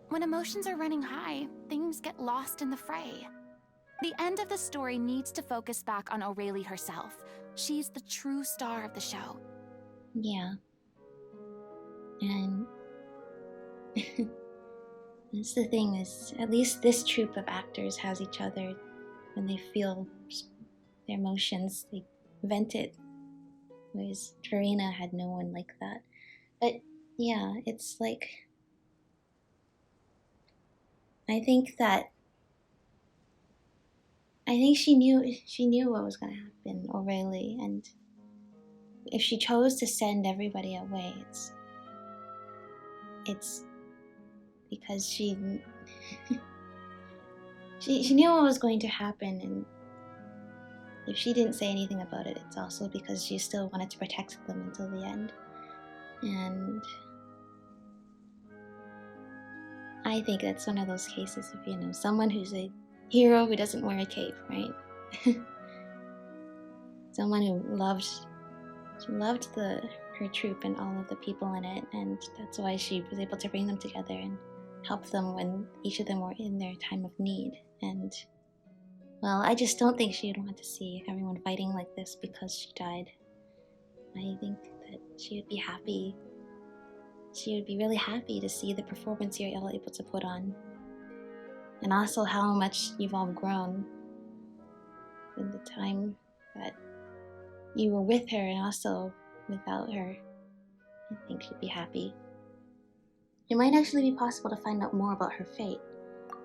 When emotions are running high, things get lost in the fray. The end of the story needs to focus back on Aurelie herself. She's the true star of the show. Yeah. And that's the thing is, at least this troupe of actors has each other. When they feel their emotions, they vent it. Whereas Furina had no one like that. But yeah, it's like, I think she knew what was gonna happen, Aurelie, and if she chose to send everybody away, it's because she knew what was going to happen, and if she didn't say anything about it, it's also because she still wanted to protect them until the end. And I think that's one of those cases of, someone who's a hero who doesn't wear a cape, right? Someone who loved her troupe and all of the people in it, and that's why she was able to bring them together and help them when each of them were in their time of need. And, well, I just don't think she'd want to see everyone fighting like this because she died. I think that she would be happy. She would be really happy to see the performance you're all able to put on. And also how much you've all grown in the time that you were with her and also without her. I think she'd be happy. It might actually be possible to find out more about her fate.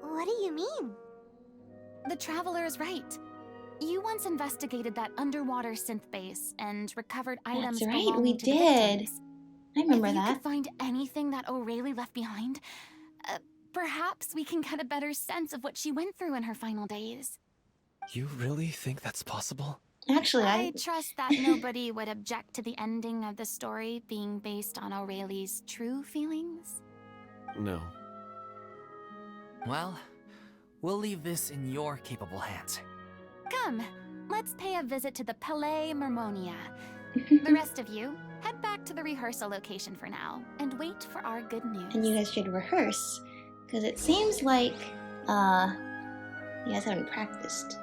What do you mean? The Traveler is right. You once investigated that underwater synth base and recovered items That's right, belonging we to the did. victims. I remember if you that. could find anything that Aurelie left behind, perhaps we can get a better sense of what she went through in her final days. You really think that's possible? Actually, I trust that nobody would object to the ending of the story being based on Aurelie's true feelings. No. Well, we'll leave this in your capable hands. Come, let's pay a visit to the Palais Mermonia. The rest of you, head back to the rehearsal location for now, and wait for our good news. And you guys should rehearse, because it seems like you guys haven't practiced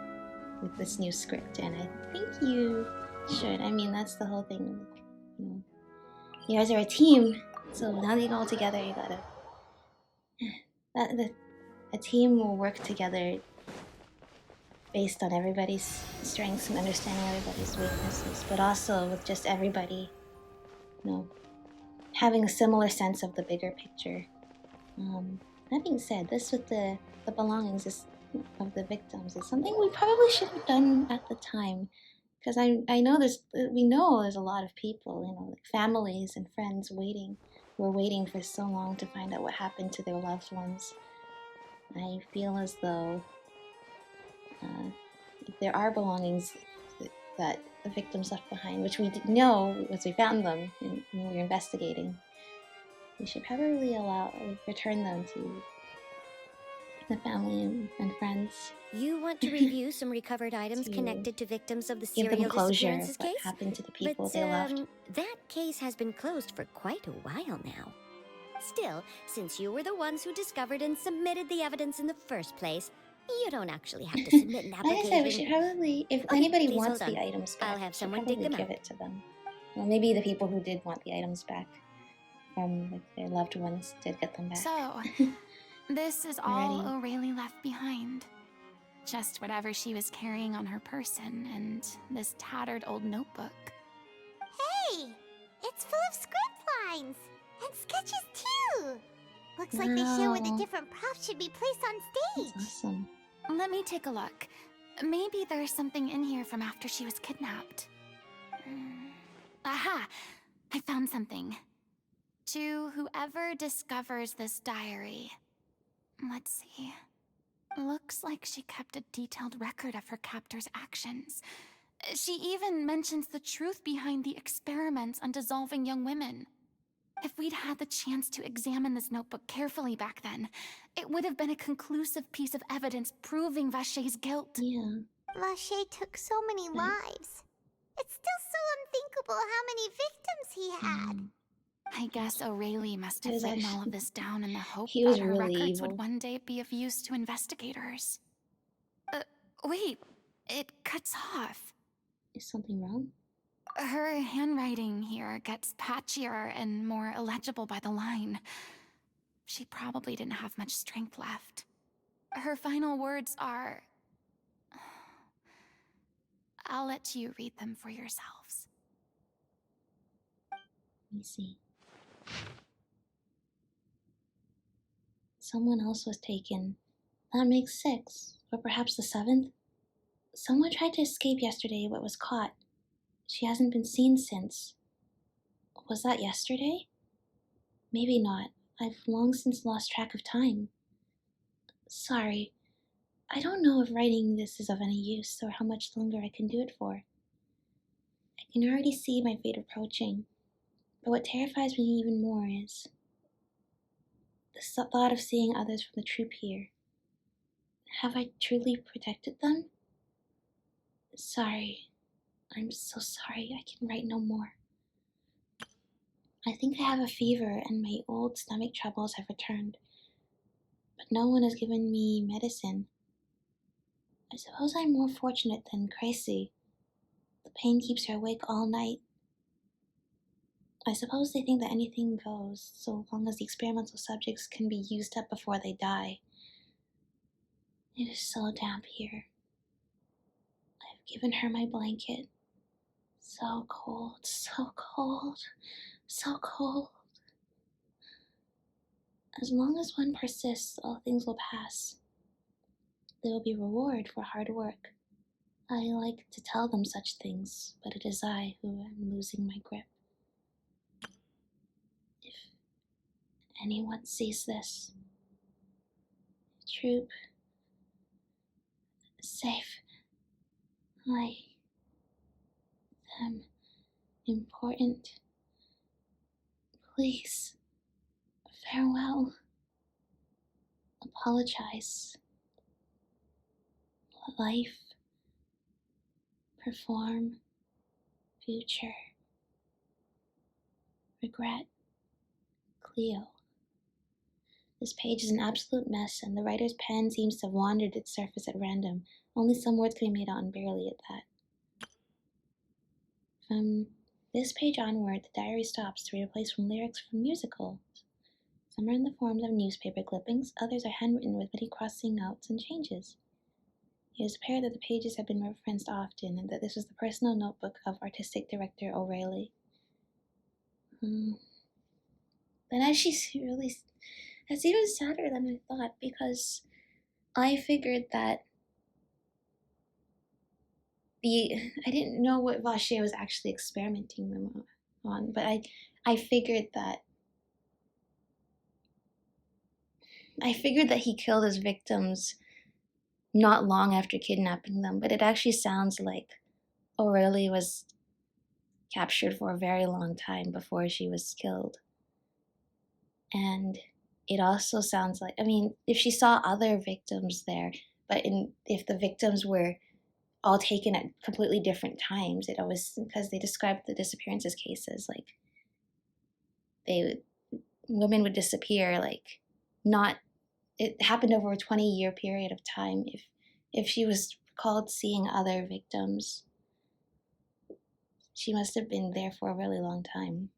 with this new script, and I think you should. I mean, that's the whole thing. You know, you guys are a team, so now that you go all together, you gotta. A team will work together based on everybody's strengths and understanding everybody's weaknesses, but also with just everybody, you know, having a similar sense of the bigger picture. That being said, this with the belongings of the victims is something we probably should have done at the time, because I know we know there's a lot of people, you know, like families and friends who are waiting for so long to find out what happened to their loved ones. I feel as though if there are belongings that the victims left behind, which we didn't know as we found them when we were investigating, we should probably return them to the family and friends. You want to review some recovered items connected to victims of the Give them serial closure disappearances of what case? happened to the people But, they loved. that case has been closed for quite a while now. Still, since you were the ones who discovered and submitted the evidence in the first place, you don't actually have to submit an Like application. I said, we should probably, if Okay, anybody please wants hold the on. items back, I'll have we should someone dig probably them give out. it to them. Well, maybe the people who did want the items back from their loved ones did get them back. So, this is all Aurelie left behind. Just whatever she was carrying on her person and this tattered old notebook. Hey! It's full of script lines! And sketches too! Looks like they show where the Wow. different props should be placed on stage. That's awesome. Let me take a look. Maybe there's something in here from after she was kidnapped. Aha! I found something. To whoever discovers this diary. Let's see. Looks like she kept a detailed record of her captor's actions. She even mentions the truth behind the experiments on dissolving young women. If we'd had the chance to examine this notebook carefully back then, it would have been a conclusive piece of evidence proving Vacher's guilt. Yeah. Vacher took so many lives. It's still so unthinkable how many victims he had. I guess Aurelie must have was written all actually- of this down in the hope he was that her really records evil. would one day be of use to investigators. Wait, it cuts off. Is something wrong? Her handwriting here gets patchier and more illegible by the line. She probably didn't have much strength left. Her final words are... I'll let you read them for yourselves. Let me see. Someone else was taken. That makes 6, or perhaps the 7th. Someone tried to escape yesterday but was caught. She hasn't been seen since. Was that yesterday? Maybe not. I've long since lost track of time. Sorry. I don't know if writing this is of any use or how much longer I can do it for. I can already see my fate approaching. But what terrifies me even more is the thought of seeing others from the troupe here. Have I truly protected them? Sorry. I'm so sorry. I can write no more. I think I have a fever and my old stomach troubles have returned. But no one has given me medicine. I suppose I'm more fortunate than crazy. The pain keeps her awake all night. I suppose they think that anything goes, so long as the experimental subjects can be used up before they die. It is so damp here. I've given her my blanket. So cold, so cold, so cold. As long as one persists, all things will pass. There will be reward for hard work. I like to tell them such things, but it is I who am losing my grip. If anyone sees this, troupe, safe, important. Please, farewell. Apologize. Life. Perform. Future. Regret. Cleo. This page is an absolute mess, and the writer's pen seems to have wandered its surface at random. Only some words can be made out, and barely at that. From this page onward, the diary stops to be replaced from lyrics from musicals. Some are in the forms of newspaper clippings, others are handwritten with many crossing outs and changes. It is apparent that the pages have been referenced often, and that this was the personal notebook of artistic director Aurelie. But that's even sadder than I thought, because I figured that I didn't know what Vacher was actually experimenting them on, but I figured that he killed his victims not long after kidnapping them, but it actually sounds like Aurelie was captured for a very long time before she was killed. And it also sounds like, I mean, if she saw other victims there, but if the victims were all taken at completely different times, it always, because they described the disappearances cases, like women would disappear, like it happened over a 20-year period of time. If she was called seeing other victims, she must have been there for a really long time.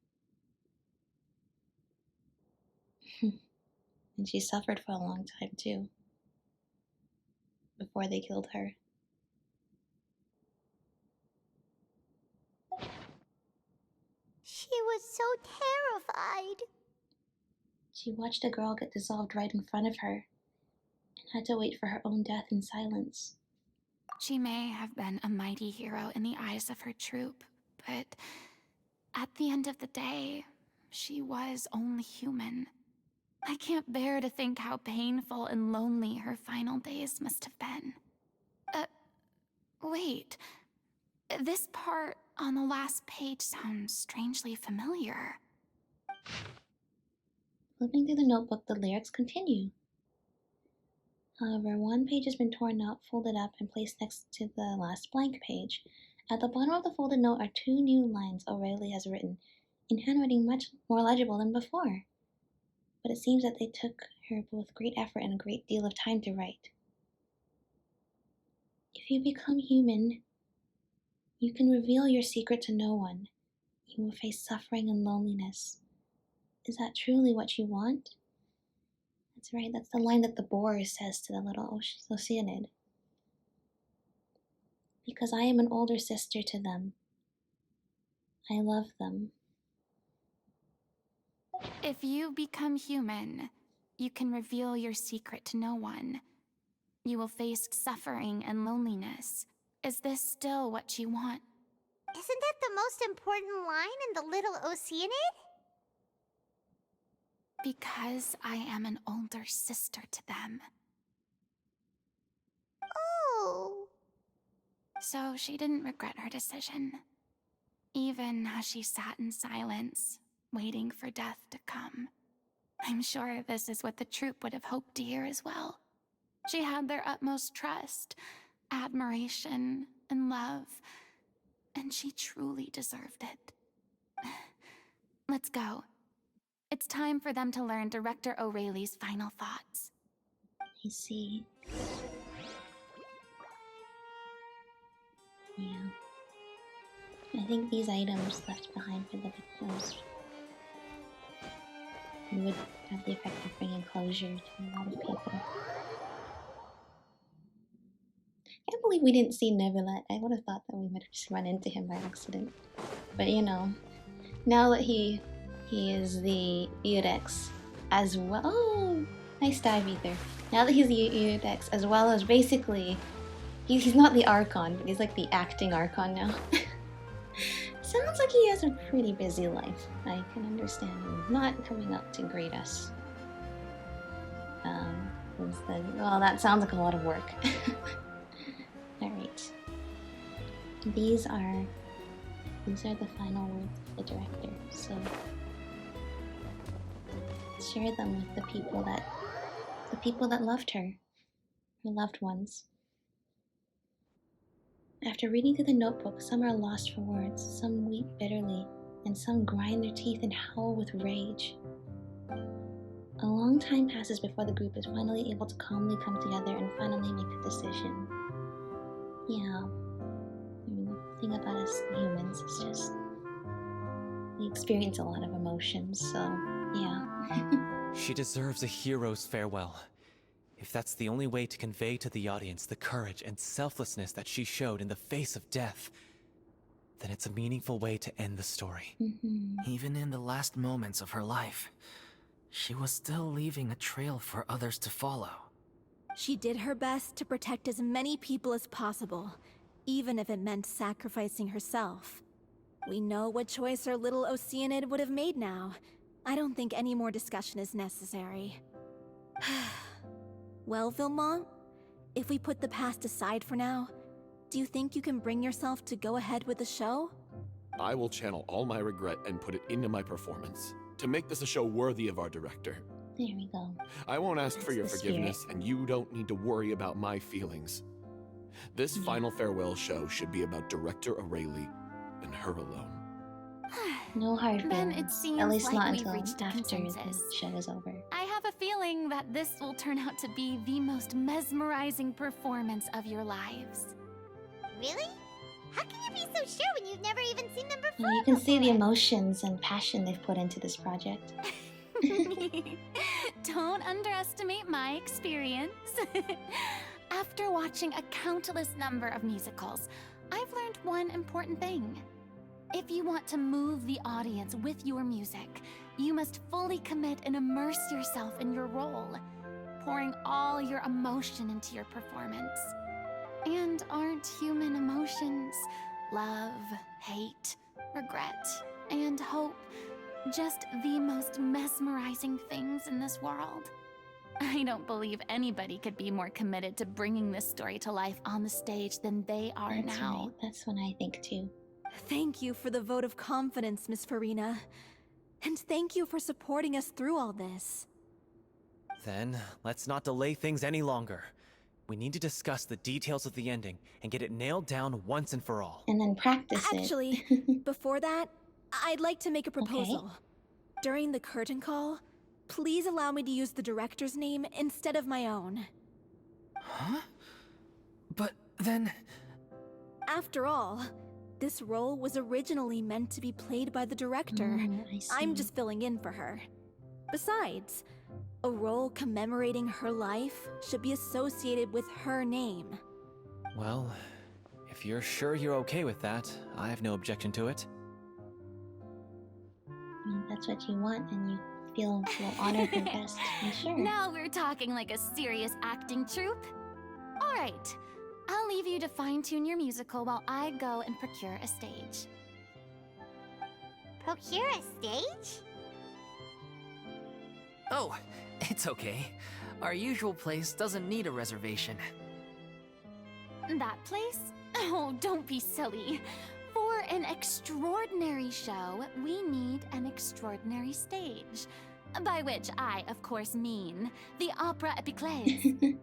And she suffered for a long time too, before they killed her. She was so terrified. She watched a girl get dissolved right in front of her, and had to wait for her own death in silence. She may have been a mighty hero in the eyes of her troupe, but at the end of the day, she was only human. I can't bear to think how painful and lonely her final days must have been. Wait. This part on the last page sounds strangely familiar. Flipping through the notebook, the lyrics continue. However, one page has been torn out, folded up, and placed next to the last blank page. At the bottom of the folded note are two new lines Aurelie has written, in handwriting much more legible than before. But it seems that they took her both great effort and a great deal of time to write. If you become human, you can reveal your secret to no one. You will face suffering and loneliness. Is that truly what you want? That's right, that's the line that the boar says to the little Oceanid. Because I am an older sister to them. I love them. If you become human, you can reveal your secret to no one. You will face suffering and loneliness. Is this still what you want? Isn't that the most important line in the Little Oceanid? Because I am an older sister to them. Oh. So she didn't regret her decision, even as she sat in silence, waiting for death to come. I'm sure this is what the troupe would have hoped to hear as well. She had their utmost trust, admiration, and love, and she truly deserved it. Let's go. It's time for them to learn Director Aurelie's final thoughts. I see. Yeah. I think these items left behind for the victims would have the effect of bringing closure to a lot of people. I can't believe we didn't see Neuvillette. I would have thought that we might have just run into him by accident. But you know, now that he is the Eudex as well. Oh, nice dive ether. Now that he's the Eudex as well as basically, he's not the Archon, but he's like the acting Archon now. Sounds like he has a pretty busy life. I can understand him not coming up to greet us. Instead, well, that sounds like a lot of work. Alright. These are These are the final words of the director, so share them with the people that loved her, her loved ones. After reading through the notebook, some are lost for words, some weep bitterly, and some grind their teeth and howl with rage. A long time passes before the group is finally able to calmly come together and finally make a decision. Yeah, I mean, the thing about us humans is just we experience a lot of emotions, so yeah. She deserves a hero's farewell. If that's the only way to convey to the audience the courage and selflessness that she showed in the face of death, then it's a meaningful way to end the story. Even in the last moments of her life, she was still leaving a trail for others to follow. She did her best to protect as many people as possible, even if it meant sacrificing herself. We know what choice our little Oceanid would have made now. I don't think any more discussion is necessary. Well, Vilmont, if we put the past aside for now, do you think you can bring yourself to go ahead with the show? I will channel all my regret and put it into my performance, to make this a show worthy of our director. There we go. I won't ask for your the forgiveness, and you don't need to worry about my feelings. This final farewell show should be about Director Aurelie and her alone. No hard Then feelings. it seems At least like not we've until reached a after the consensus. show is over. I have a feeling that this will turn out to be the most mesmerizing performance of your lives. Really? How can you be so sure when you've never even seen them before? Well, you can see the emotions and passion they've put into this project. Don't underestimate my experience. After watching a countless number of musicals, I've learned one important thing. If you want to move the audience with your music, you must fully commit and immerse yourself in your role, pouring all your emotion into your performance. And aren't human emotions, love, hate, regret, and hope, just the most mesmerizing things in this world? I don't believe anybody could be more committed to bringing this story to life on the stage than they are That's now. right. That's what I think too. Thank you for the vote of confidence, Miss Furina. And thank you for supporting us through all this. Then, let's not delay things any longer. We need to discuss the details of the ending and get it nailed down once and for all. And then practice Actually, before that, I'd like to make a proposal. During the curtain call, please allow me to use the director's name instead of my own. Huh? But then... After all, this role was originally meant to be played by the director. I see. I'm just filling in for her. Besides, a role commemorating her life should be associated with her name. Well, if you're sure you're okay with that, I have no objection to it. I mean, that's what you want, and you feel honored and best. Sure. Now we're talking like a serious acting troupe. All right, I'll leave you to fine-tune your musical while I go and procure a stage. Procure a stage? Oh, it's okay. Our usual place doesn't need a reservation. That place? Oh, don't be silly. For an extraordinary show, we need an extraordinary stage. By which I, of course, mean the Opera Epiclese.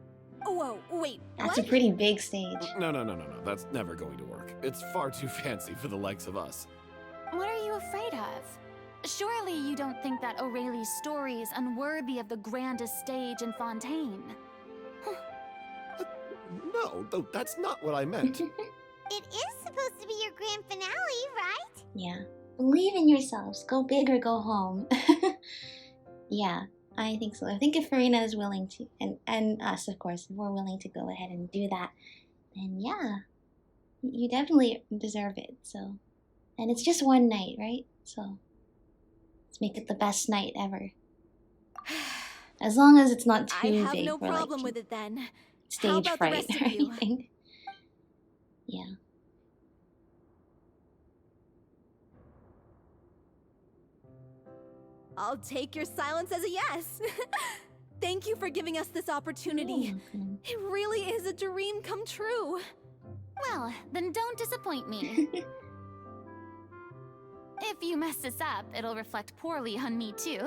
Whoa, wait, That's a pretty big stage. No. That's never going to work. It's far too fancy for the likes of us. What are you afraid of? Surely you don't think that Aurelie's story is unworthy of the grandest stage in Fontaine. No, that's not what I meant. It is supposed to be your grand finale, right? Yeah. Believe in yourselves. Go big or go home. Yeah, I think so. I think if Furina is willing to, and us, of course, if we're willing to go ahead and do that, then yeah, you definitely deserve it. So, and it's just one night, right? So, let's make it the best night ever. As long as it's not too big. I have no for, problem like, with it then. stage How about fright the rest or of you? anything. Yeah. I'll take your silence as a yes. Thank you for giving us this opportunity. It really is a dream come true. Well, then don't disappoint me. If you mess this up, it'll reflect poorly on me too.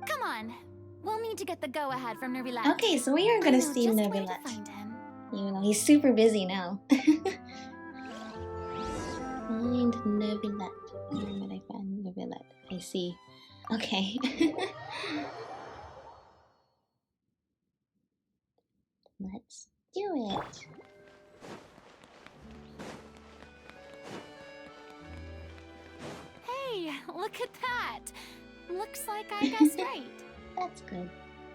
Come on, we'll need to get the go-ahead from Nervilette. Okay, so we are gonna see Just where to Nervilette. find him. Even though he's super busy now. Find Nervilette. Where did I find Nervilette? I see. Okay. Let's do it. Hey, look at that. Looks like I guessed right. That's good.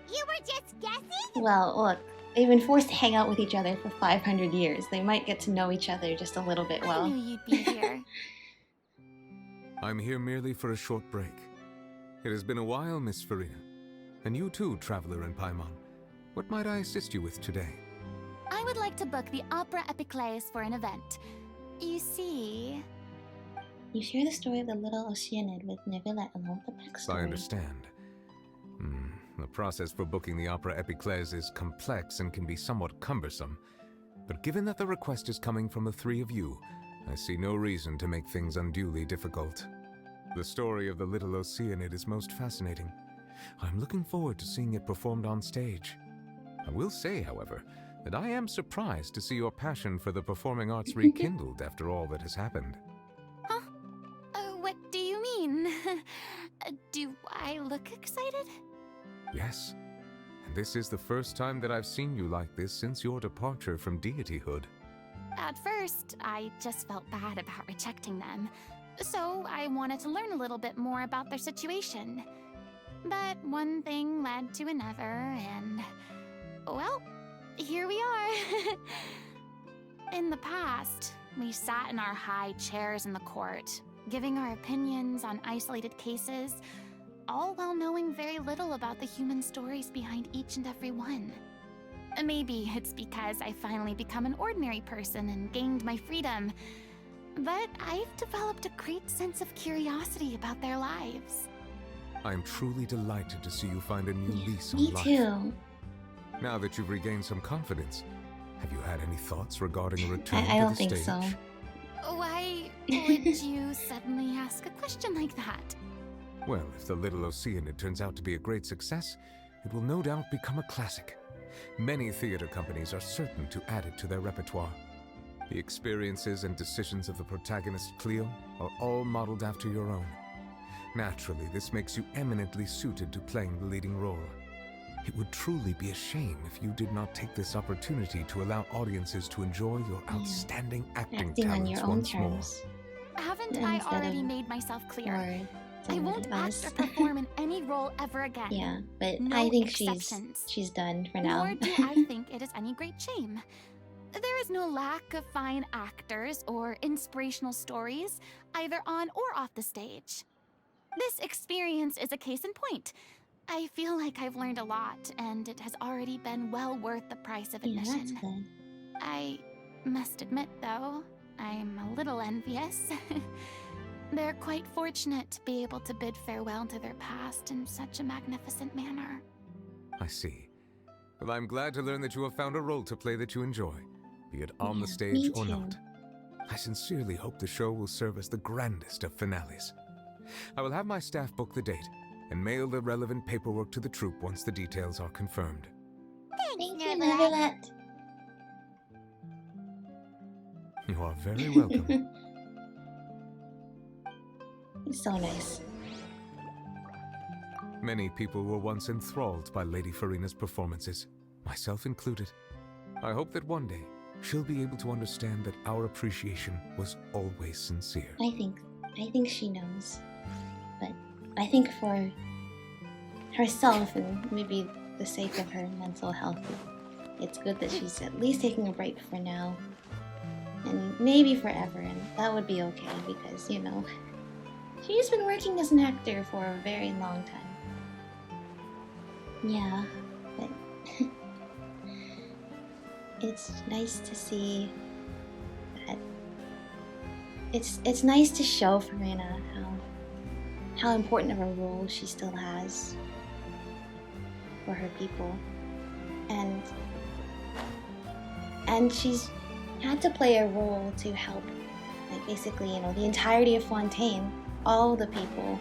You were just guessing? Well, look, they've been forced to hang out with each other for 500 years. They might get to know each other just a little bit well. I knew you'd be here. I'm here merely for a short break. It has been a while, Miss Furina. And you too, traveler in Paimon. What might I assist you with today? I would like to book the Opera Epiclese for an event. You see... You share the story of the little Oceanid with Nervilette along with the backstory. I understand. The process for booking the Opera Epiclese is complex and can be somewhat cumbersome. But given that the request is coming from the three of you, I see no reason to make things unduly difficult. The story of the little Oceanid is most fascinating. I'm looking forward to seeing it performed on stage. I will say, however, that I am surprised to see your passion for the performing arts rekindled after all that has happened. Huh? What do you mean? Do I look excited? Yes, and this is the first time that I've seen you like this since your departure from deityhood. At first, I just felt bad about rejecting them, so I wanted to learn a little bit more about their situation. But one thing led to another, and... well, here we are. In the past, we sat in our high chairs in the court, giving our opinions on isolated cases, all while knowing very little about the human stories behind each and every one. Maybe it's because I finally become an ordinary person and gained my freedom, but I've developed a great sense of curiosity about their lives. I am truly delighted to see you find a new lease on Me life. too. Now that you've regained some confidence, have you had any thoughts regarding a return I to don't the think stage? so. Why would you suddenly ask a question like that? Well, if the little Oceanid turns out to be a great success, it will no doubt become a classic. Many theater companies are certain to add it to their repertoire. The experiences and decisions of the protagonist, Cleo, are all modeled after your own. Naturally, this makes you eminently suited to playing the leading role. It would truly be a shame if you did not take this opportunity to allow audiences to enjoy your outstanding acting on talents your own once more. terms. Haven't I Instead already of made myself clear? I someone won't else. act or perform in any role ever again. Yeah, but No I think exceptions. she's done for now. Nor do I think it is any great shame. There is no lack of fine actors or inspirational stories, either on or off the stage. This experience is a case in point. I feel like I've learned a lot, and it has already been well worth the price of Yeah, admission. that's good. I must admit, though, I'm a little envious. They're quite fortunate to be able to bid farewell to their past in such a magnificent manner. I see. Well, I'm glad to learn that you have found a role to play that you enjoy, be it on the stage me or too. not. I sincerely hope the show will serve as the grandest of finales. I will have my staff book the date and mail the relevant paperwork to the troupe once the details are confirmed. Thank you, Nervilette. You are very welcome. He's so nice. Many people were once enthralled by Lady Furina's performances, myself included. I hope that one day she'll be able to understand that our appreciation was always sincere. I think she knows. But I think for herself and maybe the sake of her mental health, it's good that she's at least taking a break for now. And maybe forever, and that would be okay because, you know, she's been working as an actor for a very long time. Yeah, but it's nice to see that it's nice to show Furina how important of a role she still has for her people, and she's had to play a role to help Like basically, you know, the entirety of Fontaine, all the people,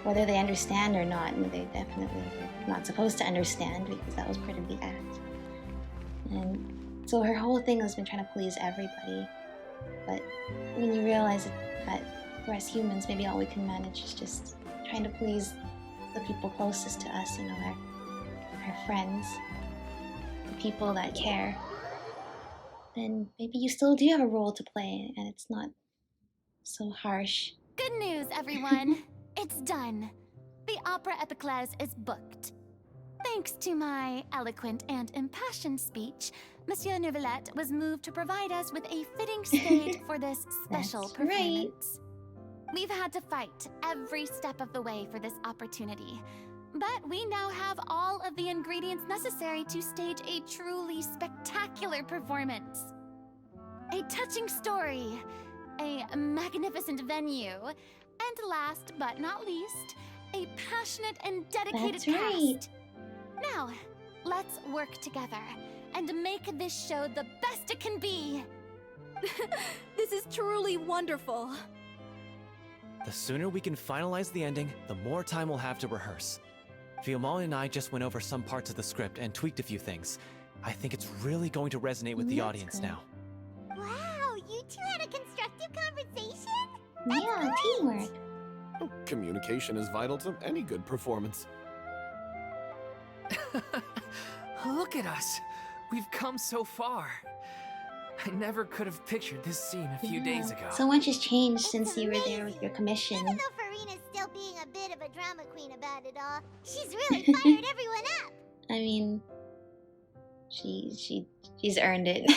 whether they understand or not, and they definitely were not supposed to understand because that was part of the act. And so her whole thing has been trying to please everybody. But when you realize that for us humans, maybe all we can manage is just trying to please the people closest to us, you know, our friends, the people that care, then maybe you still do have a role to play and it's not so harsh. Good news, everyone. It's done. The Opera Epiclese is booked. Thanks to my eloquent and impassioned speech, Monsieur Neuvillette was moved to provide us with a fitting stage for this special performance. We've had to fight every step of the way for this opportunity, but we now have all of the ingredients necessary to stage a truly spectacular performance. A touching story, a magnificent venue, and last but not least, a passionate and dedicated cast. Now, let's work together and make this show the best it can be. This is truly wonderful. The sooner we can finalize the ending, the more time we'll have to rehearse. Fiumali and I just went over some parts of the script and tweaked a few things. I think it's really going to resonate with the audience now. Wow, you two had a constructive conversation? Yeah, teamwork. Communication is vital to any good performance. Look at us. We've come so far. I never could have pictured this scene a few days ago. So much has changed since you were there with your commission. Even though Furina's still being a bit of a drama queen about it all, she's really fired everyone up. I mean, she's earned it.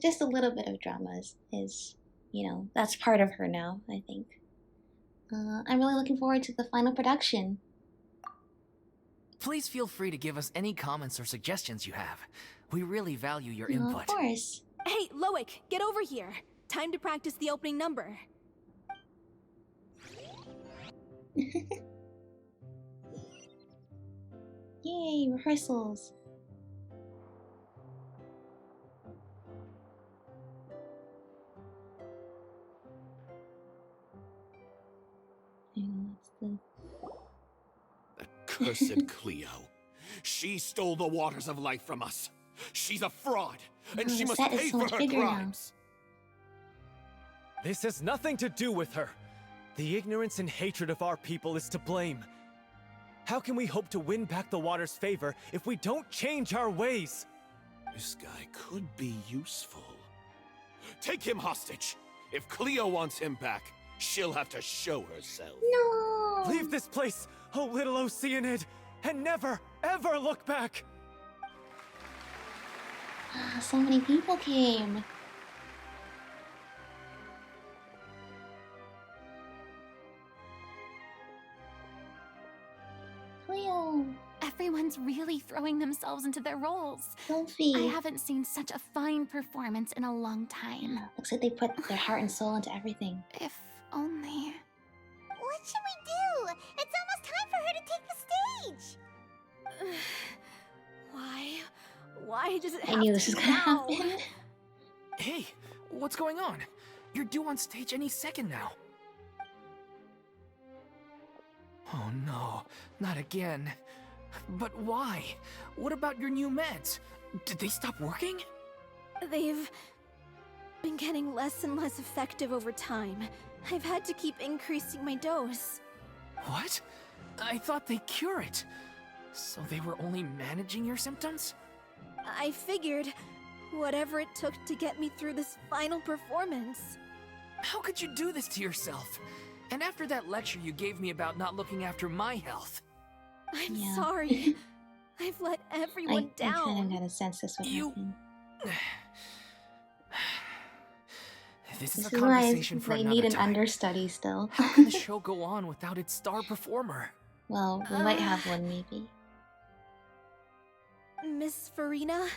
Just a little bit of drama is, you know, that's part of her now, I think. I'm really looking forward to the final production. Please feel free to give us any comments or suggestions you have. We really value your input. Of course. Hey, Loic, get over here. Time to practice the opening number. Yay, rehearsals. Cursed Cleo. She stole the waters of life from us. She's a fraud, and she must pay for her crimes. This has nothing to do with her. The ignorance and hatred of our people is to blame. How can we hope to win back the water's favor if we don't change our ways? This guy could be useful. Take him hostage. If Cleo wants him back, she'll have to show herself. No! Leave this place, oh little Oceanid, and never, ever look back! So many people came. Cleo. Everyone's really throwing themselves into their roles. Sophie. I haven't seen such a fine performance in a long time. Looks like they put their heart and soul into everything. If only... What should we do? It's almost time for her to take the stage. Why does it have I knew this was gonna happen. Hey, what's going on? You're due on stage any second now. Oh no, not again. But why? What about your new meds? Did they stop working? They've been getting less and less effective over time. I've had to keep increasing my dose. What? I thought they cure it. So they were only managing your symptoms? I figured whatever it took to get me through this final performance. How could you do this to yourself? And after that lecture you gave me about not looking after my health. I'm sorry. I've let everyone down. I kind of had a sense this would happen. This is a conversation for another another need an time. understudy still. How can the show go on without its star performer? Well, we might have one maybe. Miss Furina,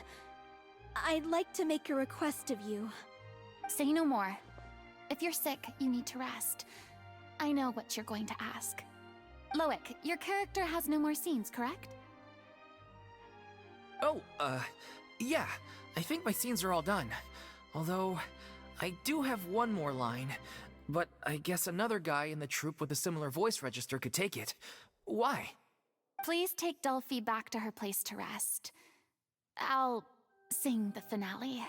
I'd like to make a request of you. Say no more. If you're sick, you need to rest. I know what you're going to ask. Loic, your character has no more scenes, correct? Oh, yeah. I think my scenes are all done. Although, I do have one more line, but I guess another guy in the troupe with a similar voice register could take it. Why? Please take Delphi back to her place to rest. I'll sing the finale.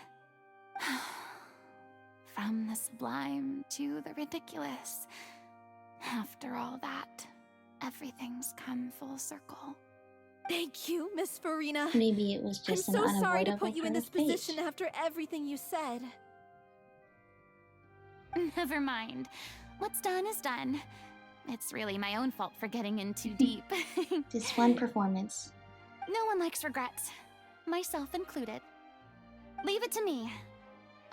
From the sublime to the ridiculous. After all that, everything's come full circle. Thank you, Miss Furina. Maybe it was just I'm an so unavoidable sorry to put you in this first page. position after everything you said. Never mind. What's done is done. It's really my own fault for getting in too deep. Just one performance. No one likes regrets, myself included. Leave it to me.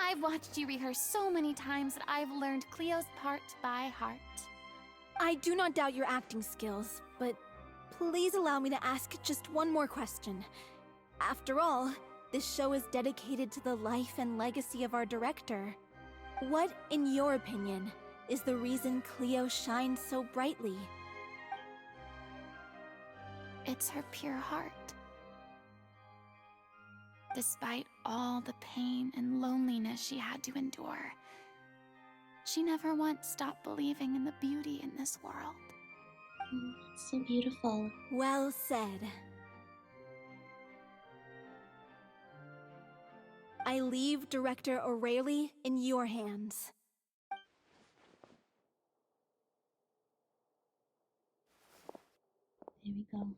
I've watched you rehearse so many times that I've learned Cleo's part by heart. I do not doubt your acting skills, but please allow me to ask just one more question. After all, this show is dedicated to the life and legacy of our director. What, in your opinion, is the reason Cleo shines so brightly? It's her pure heart. Despite all the pain and loneliness she had to endure, she never once stopped believing in the beauty in this world. It's so beautiful. Well said. I leave Director Aurelie in your hands. There we go.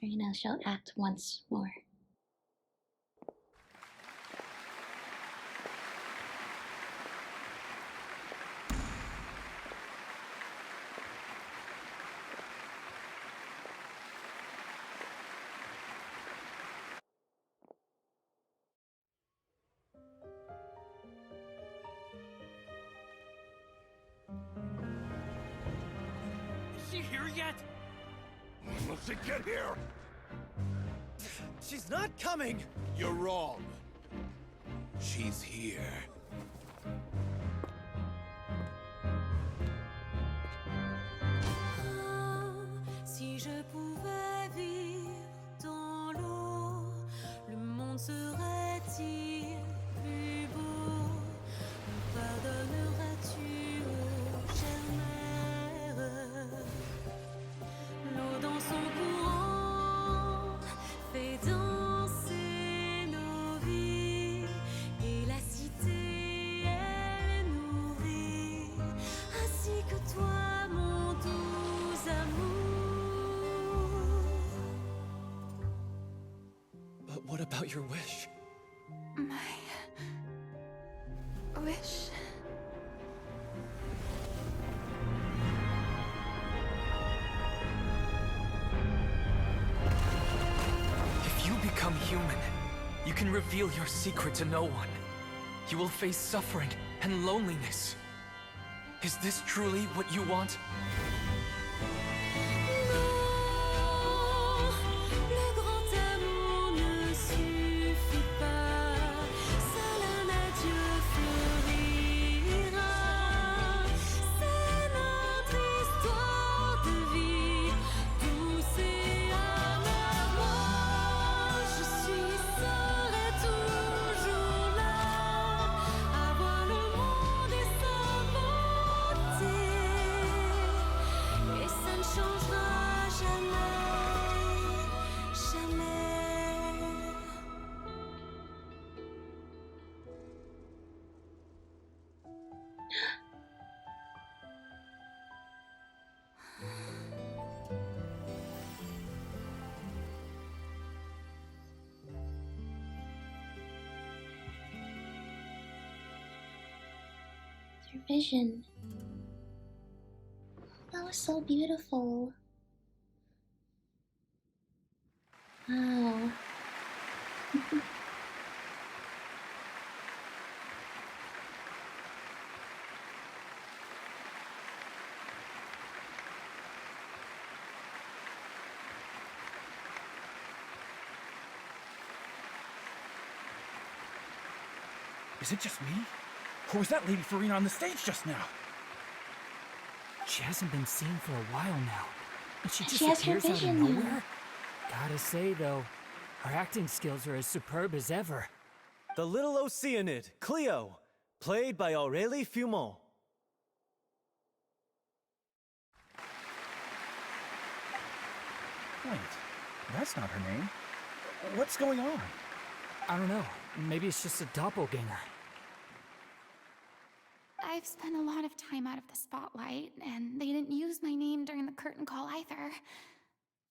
Furina shall act once more. Is she here yet? Will she get here? She's not coming! You're wrong. She's here. Si je pouvais vivre dans l'eau, le monde serait-il plus beau? Me pardonneras-tu, ô chère mère? L'eau dans son courant fait danser nos vies, et la cité elle nourrit, ainsi que toi, mon doux amour. But what about your wish? My wish. If you become human, you can reveal your secret to no one. You will face suffering and loneliness. Is this truly what you want? Le grand amour ne suffit pas, seul un adieu fleurira. C'est notre histoire de vie, douce et amère. Moi, je serai toujours là, à voir le monde et sa beauté, et ça ne changera jamais, jamais. Your vision. That was so beautiful. Wow. Is it just me? Or was that Lady Furina on the stage just now? She hasn't been seen for a while now. And she She has her disappears out of vision now. nowhere? Gotta say though, Her acting skills are as superb as ever. The little Oceanid, Cleo, played by Aurelie Fumont. Wait, that's not her name. What's going on? I don't know. Maybe it's just a doppelganger. I've spent a lot of time out of the spotlight, and they didn't use my name during the curtain call either.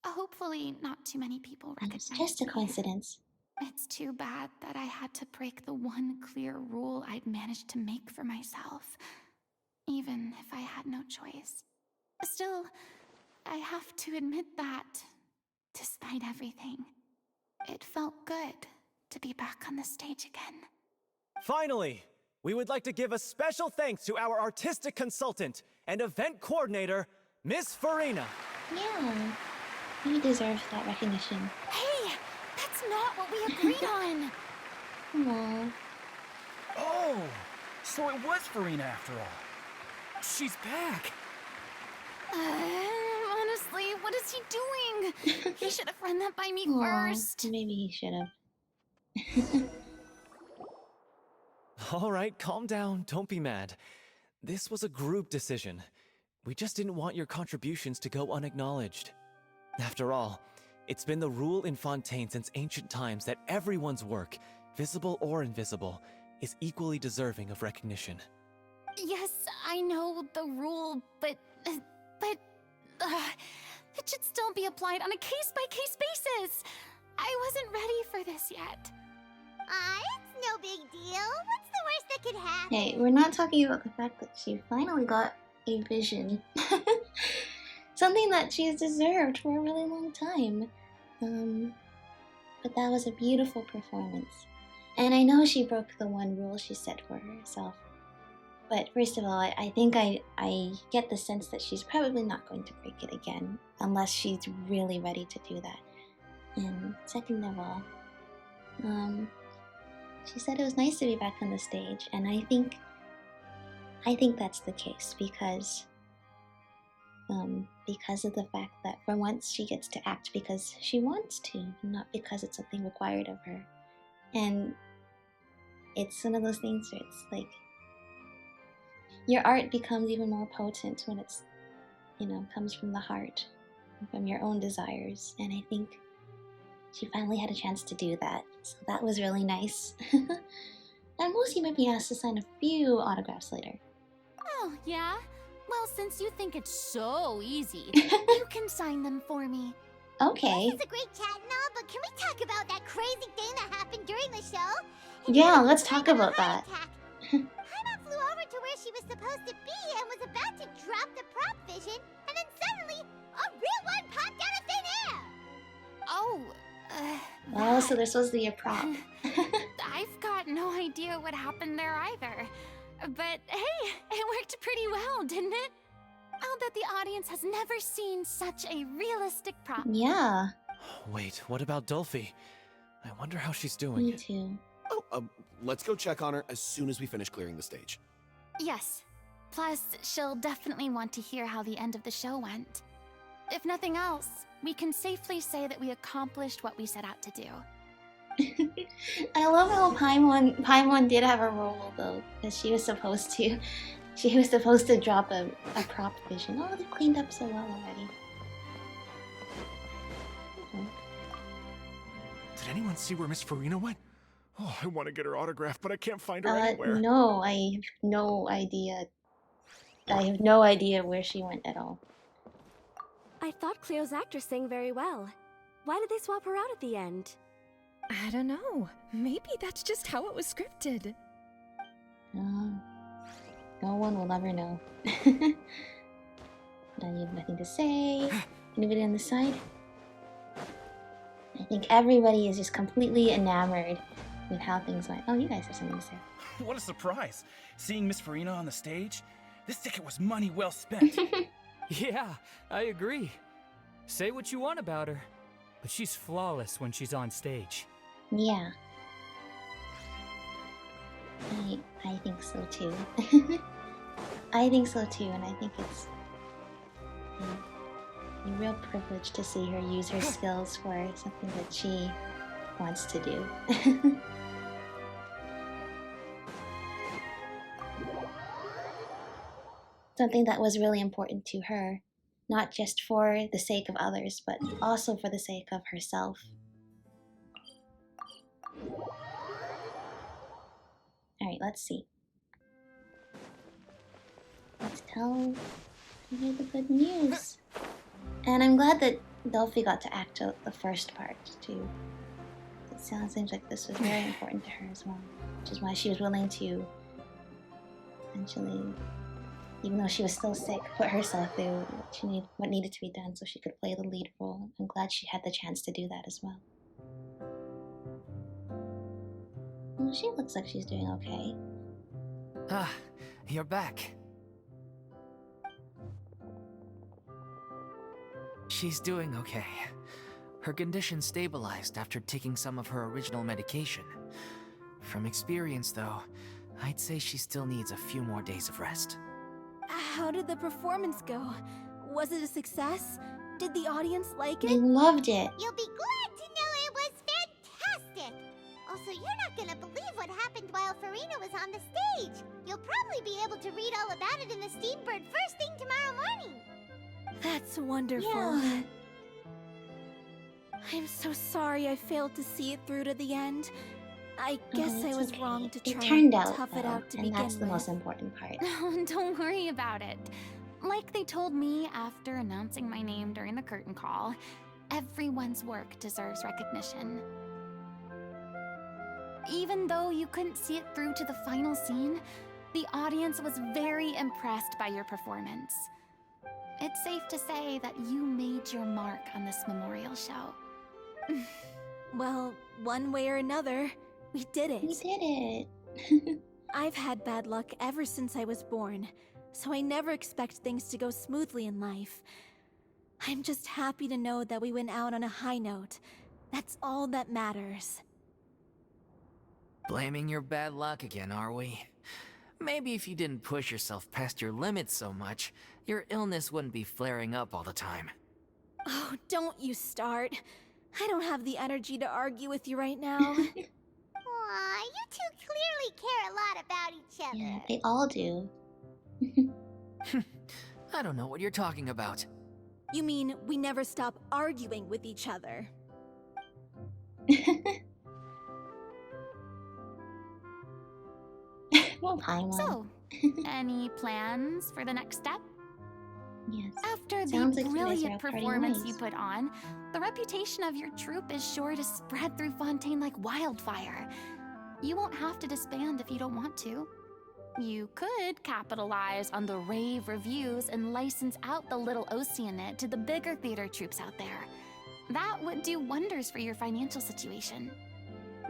Hopefully, not too many people recognize It's just a coincidence. It's too bad that I had to break the one clear rule I'd managed to make for myself, even if I had no choice. Still, I have to admit that, despite everything, it felt good to be back on the stage again. Finally, we would like to give a special thanks to our artistic consultant and event coordinator, Miss Furina. Yeah, he deserves that recognition. Hey, that's not what we agreed on. Aww. Oh, so it was Furina after all. She's back. Honestly, what is he doing? He should have run that by me first. Maybe he should have. All right, calm down. Don't be mad. This was a group decision. We just didn't want your contributions to go unacknowledged. After all, it's been the rule in Fontaine since ancient times that everyone's work, visible or invisible, is equally deserving of recognition. Yes, I know the rule, but it should still be applied on a case-by-case basis. I wasn't ready for this yet. It's no big deal. What's the worst that could happen? Hey, we're not talking about the fact that she finally got a vision. Something that she's deserved for a really long time. But that was a beautiful performance. And I know she broke the one rule she set for herself. But first of all, I think I get the sense that she's probably not going to break it again, unless she's really ready to do that. And second of all, she said it was nice to be back on the stage, and I think that's the case because of the fact that for once she gets to act because she wants to, and not because it's something required of her. And it's one of those things where it's like your art becomes even more potent when it's, comes from the heart, from your own desires. And I think she finally had a chance to do that. So that was really nice. And Moosey might be asked to sign a few autographs later. Oh, yeah? Well, since you think it's so easy, you can sign them for me. Okay. This is a great chat and all, but can we talk about that crazy thing that happened during the show? Yeah, let's talk about that. Paimon flew over to where she was supposed to be and was about to drop the prop vision, and then suddenly, a real one popped out of thin air! Oh, so they're supposed to be a prop. I've got no idea what happened there either. But hey, it worked pretty well, didn't it? I'll bet the audience has never seen such a realistic prop. Yeah. Wait, what about Dolphy? I wonder how she's doing. Me too. Oh, let's go check on her as soon as we finish clearing the stage. Yes. Plus, she'll definitely want to hear how the end of the show went. If nothing else, we can safely say that we accomplished what we set out to do. I love how Paimon did have a role though, because she was supposed to drop a prop vision. Oh, they've cleaned up so well already. Did anyone see where Miss Furina went? Oh, I want to get her autograph, but I can't find her anywhere. No, I have no idea. I have no idea where she went at all. I thought Cleo's actress sang very well. Why did they swap her out at the end? I don't know. Maybe that's just how it was scripted. No one will ever know. Now you have nothing to say. Anybody on the side? I think everybody is just completely enamored with how things went. Oh, you guys have something to say. What a surprise! Seeing Miss Furina on the stage? This ticket was money well spent. Yeah, I agree. Say what you want about her, but she's flawless when she's on stage. Yeah. I think so too. I think so too, and I think it's a real privilege to see her use her skills for something that she wants to do. Something that was really important to her, not just for the sake of others, but also for the sake of herself. Alright, let's see. Let's tell her the good news. And I'm glad that Delphi got to act out the first part, too. It seems like this was very important to her as well, which is why she was willing to essentially, even though she was still sick, put herself through what needed to be done so she could play the lead role. I'm glad she had the chance to do that as well. Well, she looks like she's doing okay. Ah, you're back. She's doing okay. Her condition stabilized after taking some of her original medication. From experience, though, I'd say she still needs a few more days of rest. How did the performance go? Was it a success? Did the audience like it? They loved it. You'll be glad to know it was fantastic! Also, you're not gonna believe what happened while Furina was on the stage. You'll probably be able to read all about it in the Steambird first thing tomorrow morning. That's wonderful. Yeah. I'm so sorry I failed to see it through to the end. I guess I was wrong to try It turned and out, tough it though, out to and begin that's the with. most important part. Don't worry about it. Like they told me after announcing my name during the curtain call, everyone's work deserves recognition. Even though you couldn't see it through to the final scene, the audience was very impressed by your performance. It's safe to say that you made your mark on this memorial show. Well, one way or another, we did it. We did it. I've had bad luck ever since I was born, so I never expect things to go smoothly in life. I'm just happy to know that we went out on a high note. That's all that matters. Blaming your bad luck again, are we? Maybe if you didn't push yourself past your limits so much, your illness wouldn't be flaring up all the time. Oh, don't you start. I don't have the energy to argue with you right now. Aw, you two clearly care a lot about each other. Yeah, they all do. I don't know what you're talking about. You mean we never stop arguing with each other? Well, Paimon. So, any plans for the next step? Yes. After Sounds the like you guys are brilliant parting performance ways. you put on, the reputation of your troupe is sure to spread through Fontaine like wildfire. You won't have to disband if you don't want to. You could capitalize on the rave reviews and license out the Little Oceanate to the bigger theater troupes out there. That would do wonders for your financial situation.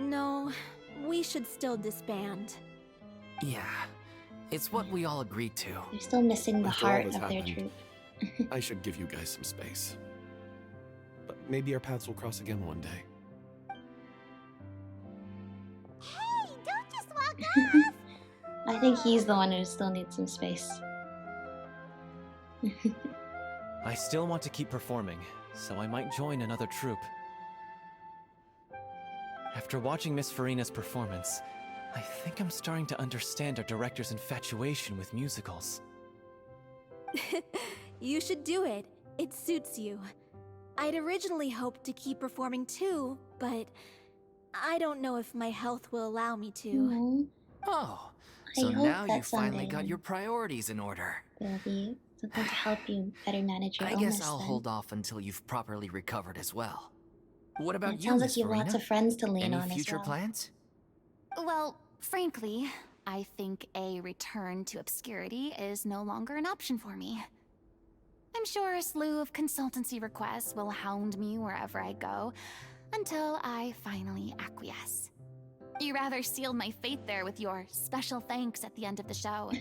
No, we should still disband. Yeah, it's what we all agreed to. They're still missing the After all heart that's of their happened, troop. I should give you guys some space. But maybe our paths will cross again one day. Hey, don't just walk off! I think he's the one who still needs some space. I still want to keep performing, so I might join another troupe. After watching Miss Furina's performance, I think I'm starting to understand our director's infatuation with musicals. You should do it. It suits you. I'd originally hoped to keep performing too, but I don't know if my health will allow me to. No, Oh, I so hope now that you finally someday got your priorities in order. there'll be something to help you better manage your I illness. guess I'll then. hold off until you've properly recovered as well. What about It you, sounds like Miss you have lots Furina? of friends to lean Any on future as well. plans? Well, frankly, I think a return to obscurity is no longer an option for me. I'm sure a slew of consultancy requests will hound me wherever I go, until I finally acquiesce. You rather sealed my fate there with your special thanks at the end of the show.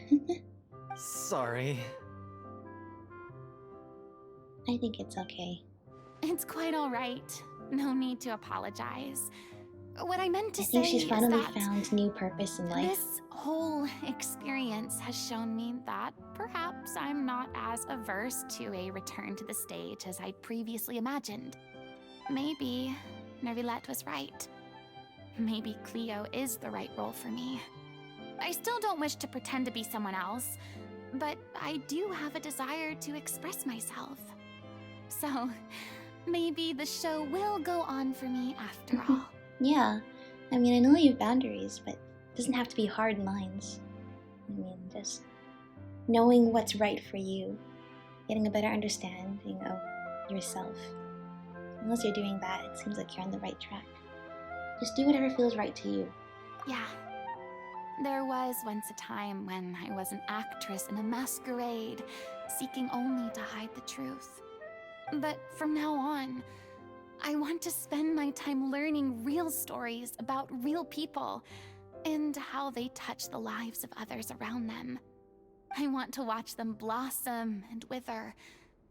Sorry. I think it's okay. It's quite all right. No need to apologize. What I meant to I think say she's is finally that found new purpose in life. this whole experience has shown me that perhaps I'm not as averse to a return to the stage as I previously imagined. Maybe Nervilette was right. maybe Cleo is the right role for me. I still don't wish to pretend to be someone else, but I do have a desire to express myself. So, maybe the show will go on for me after all. Yeah, I mean, I know you have boundaries, but it doesn't have to be hard lines. I mean, just knowing what's right for you, getting a better understanding of yourself. Unless you're doing that, it seems like you're on the right track. Just do whatever feels right to you. Yeah. There was once a time when I was an actress in a masquerade, seeking only to hide the truth. But from now on, I want to spend my time learning real stories about real people and how they touch the lives of others around them. I want to watch them blossom and wither,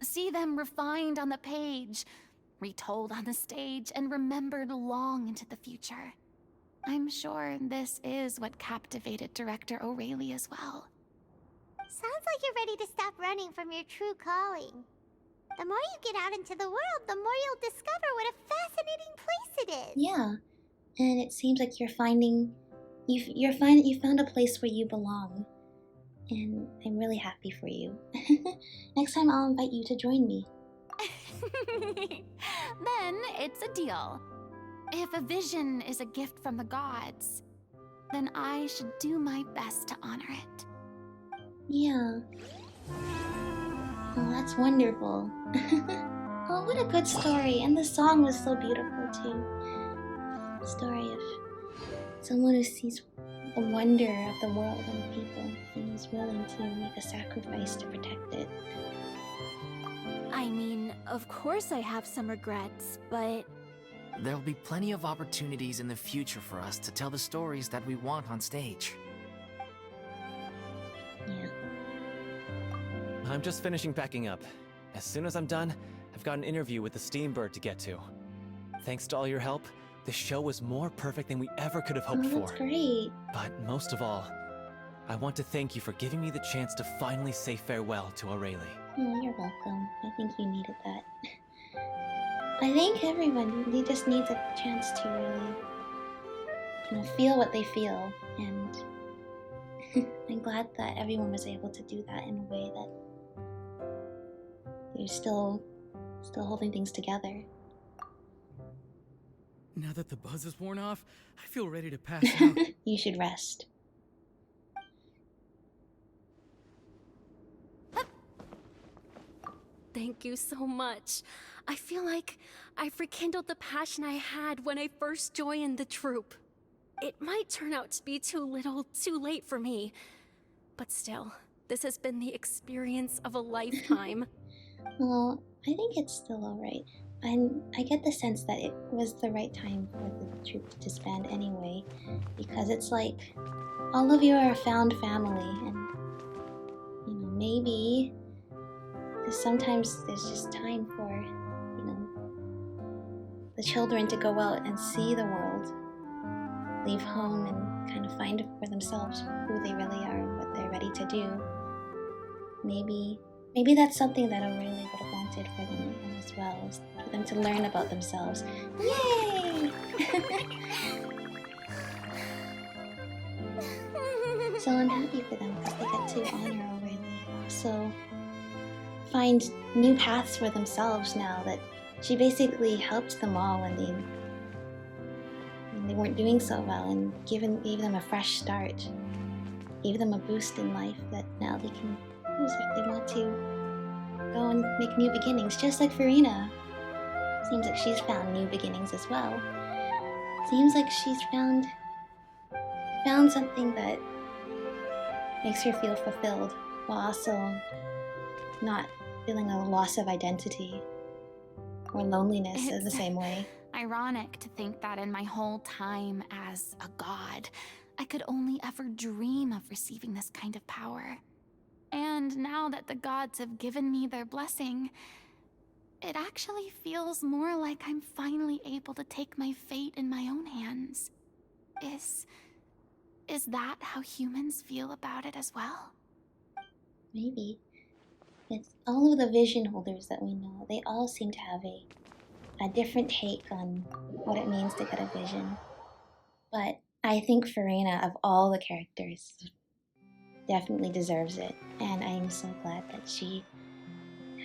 see them refined on the page, retold on the stage, and remembered long into the future. I'm sure this is what captivated Director Aurelie as well. Sounds like you're ready to stop running from your true calling. The more you get out into the world, the more you'll discover what a fascinating place it is. Yeah, and it seems like you found a place where you belong, and I'm really happy for you. Next time I'll invite you to join me. Then it's a deal. If a vision is a gift from the gods, then I should do my best to honor it. Yeah. Oh, that's wonderful. Oh, what a good story. And the song was so beautiful, too. The story of someone who sees the wonder of the world and people and is willing to make a sacrifice to protect it. I mean, of course I have some regrets, but... There'll be plenty of opportunities in the future for us to tell the stories that we want on stage. Yeah. I'm just finishing packing up. As soon as I'm done, I've got an interview with the Steambird to get to. Thanks to all your help, this show was more perfect than we ever could have hoped Oh, that's for. great. But most of all, I want to thank you for giving me the chance to finally say farewell to Aurelie. Oh, you're welcome. I think you needed that. I think everyone just needs a chance to really, feel what they feel, and I'm glad that everyone was able to do that in a way that you're still holding things together. Now that the buzz is worn off, I feel ready to pass out. You should rest. Thank you so much. I feel like I've rekindled the passion I had when I first joined the troupe. It might turn out to be too little, too late for me. But still, this has been the experience of a lifetime. Well, I think it's still alright. And I get the sense that it was the right time for the troupe to disband anyway, because it's like all of you are a found family, and maybe sometimes there's just time for the children to go out and see the world, leave home and kind of find for themselves who they really are and what they're ready to do. Maybe that's something that Aurelie would have wanted for them as well, is for them to learn about themselves. Yay! So I'm happy for them because they get to honor Aurelie and also find new paths for themselves now that she basically helped them all when they weren't doing so well, and gave them a fresh start, gave them a boost in life that now they can use if they want to go and make new beginnings, just like Furina. Seems like she's found new beginnings as well. Seems like she's found something that makes her feel fulfilled while also not feeling a loss of identity or loneliness in the same way. Ironic to think that in my whole time as a god, I could only ever dream of receiving this kind of power. And now that the gods have given me their blessing, it actually feels more like I'm finally able to take my fate in my own hands. Is that how humans feel about it as well? Maybe. It's all of the vision holders that we know, they all seem to have a different take on what it means to get a vision. But I think Furina, of all the characters, definitely deserves it. And I'm so glad that she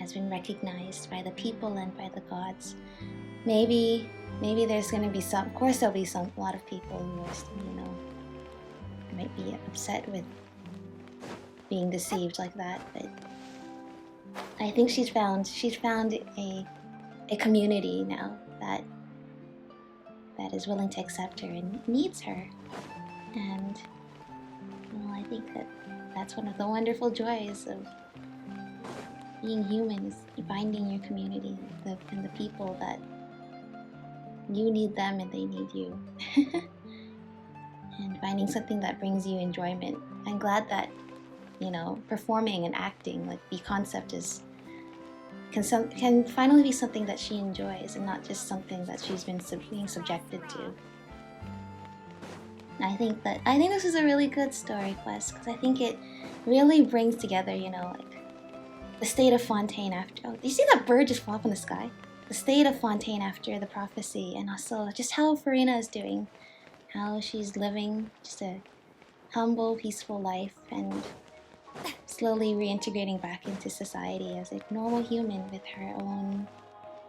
has been recognized by the people and by the gods. Maybe there's gonna be some, of course there'll be a lot of people who are still, might be upset with being deceived like that, but I think she's found a community now that is willing to accept her and needs her. And I think that's one of the wonderful joys of being human, is finding your community and the people that you need them and they need you. And finding something that brings you enjoyment. I'm glad that, performing and acting, like the concept can finally be something that she enjoys and not just something that she's been being subjected to. I think this is a really good story quest, because I think it really brings together, the state of Fontaine after. Oh, do you see that bird just fall up in the sky? The state of Fontaine after the prophecy, and also just how Furina is doing, how she's living just a humble, peaceful life, and slowly reintegrating back into society as a normal human with her own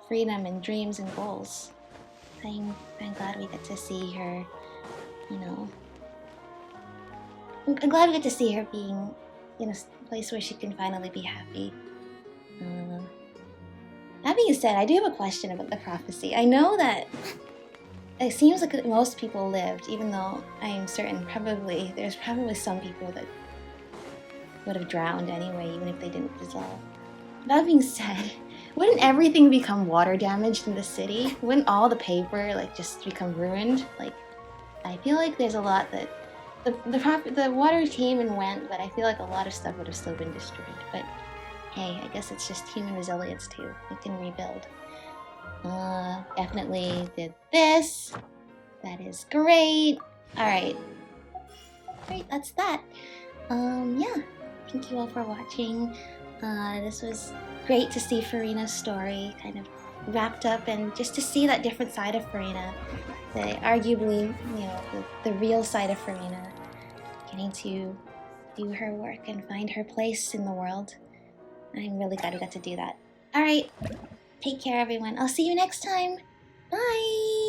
freedom and dreams and goals. I'm glad we get to see her, I'm glad we get to see her being in a place where she can finally be happy. That being said, I do have a question about the prophecy. I know that it seems like most people lived, even though I am certain there's probably some people that would have drowned anyway, even if they didn't dissolve. That being said, wouldn't everything become water damaged in the city? Wouldn't all the paper just become ruined? I feel like there's a lot that the water came and went, but I feel like a lot of stuff would have still been destroyed. But hey, I guess it's just human resilience too. We can rebuild. Definitely did this. That is great. Alright. Great, that's that. Yeah. Thank you all for watching. This was great to see Furina's story kind of wrapped up, and just to see that different side of Furina. Arguably, the real side of Furina. Getting to do her work and find her place in the world. I'm really glad we got to do that. Alright. Take care, everyone. I'll see you next time. Bye!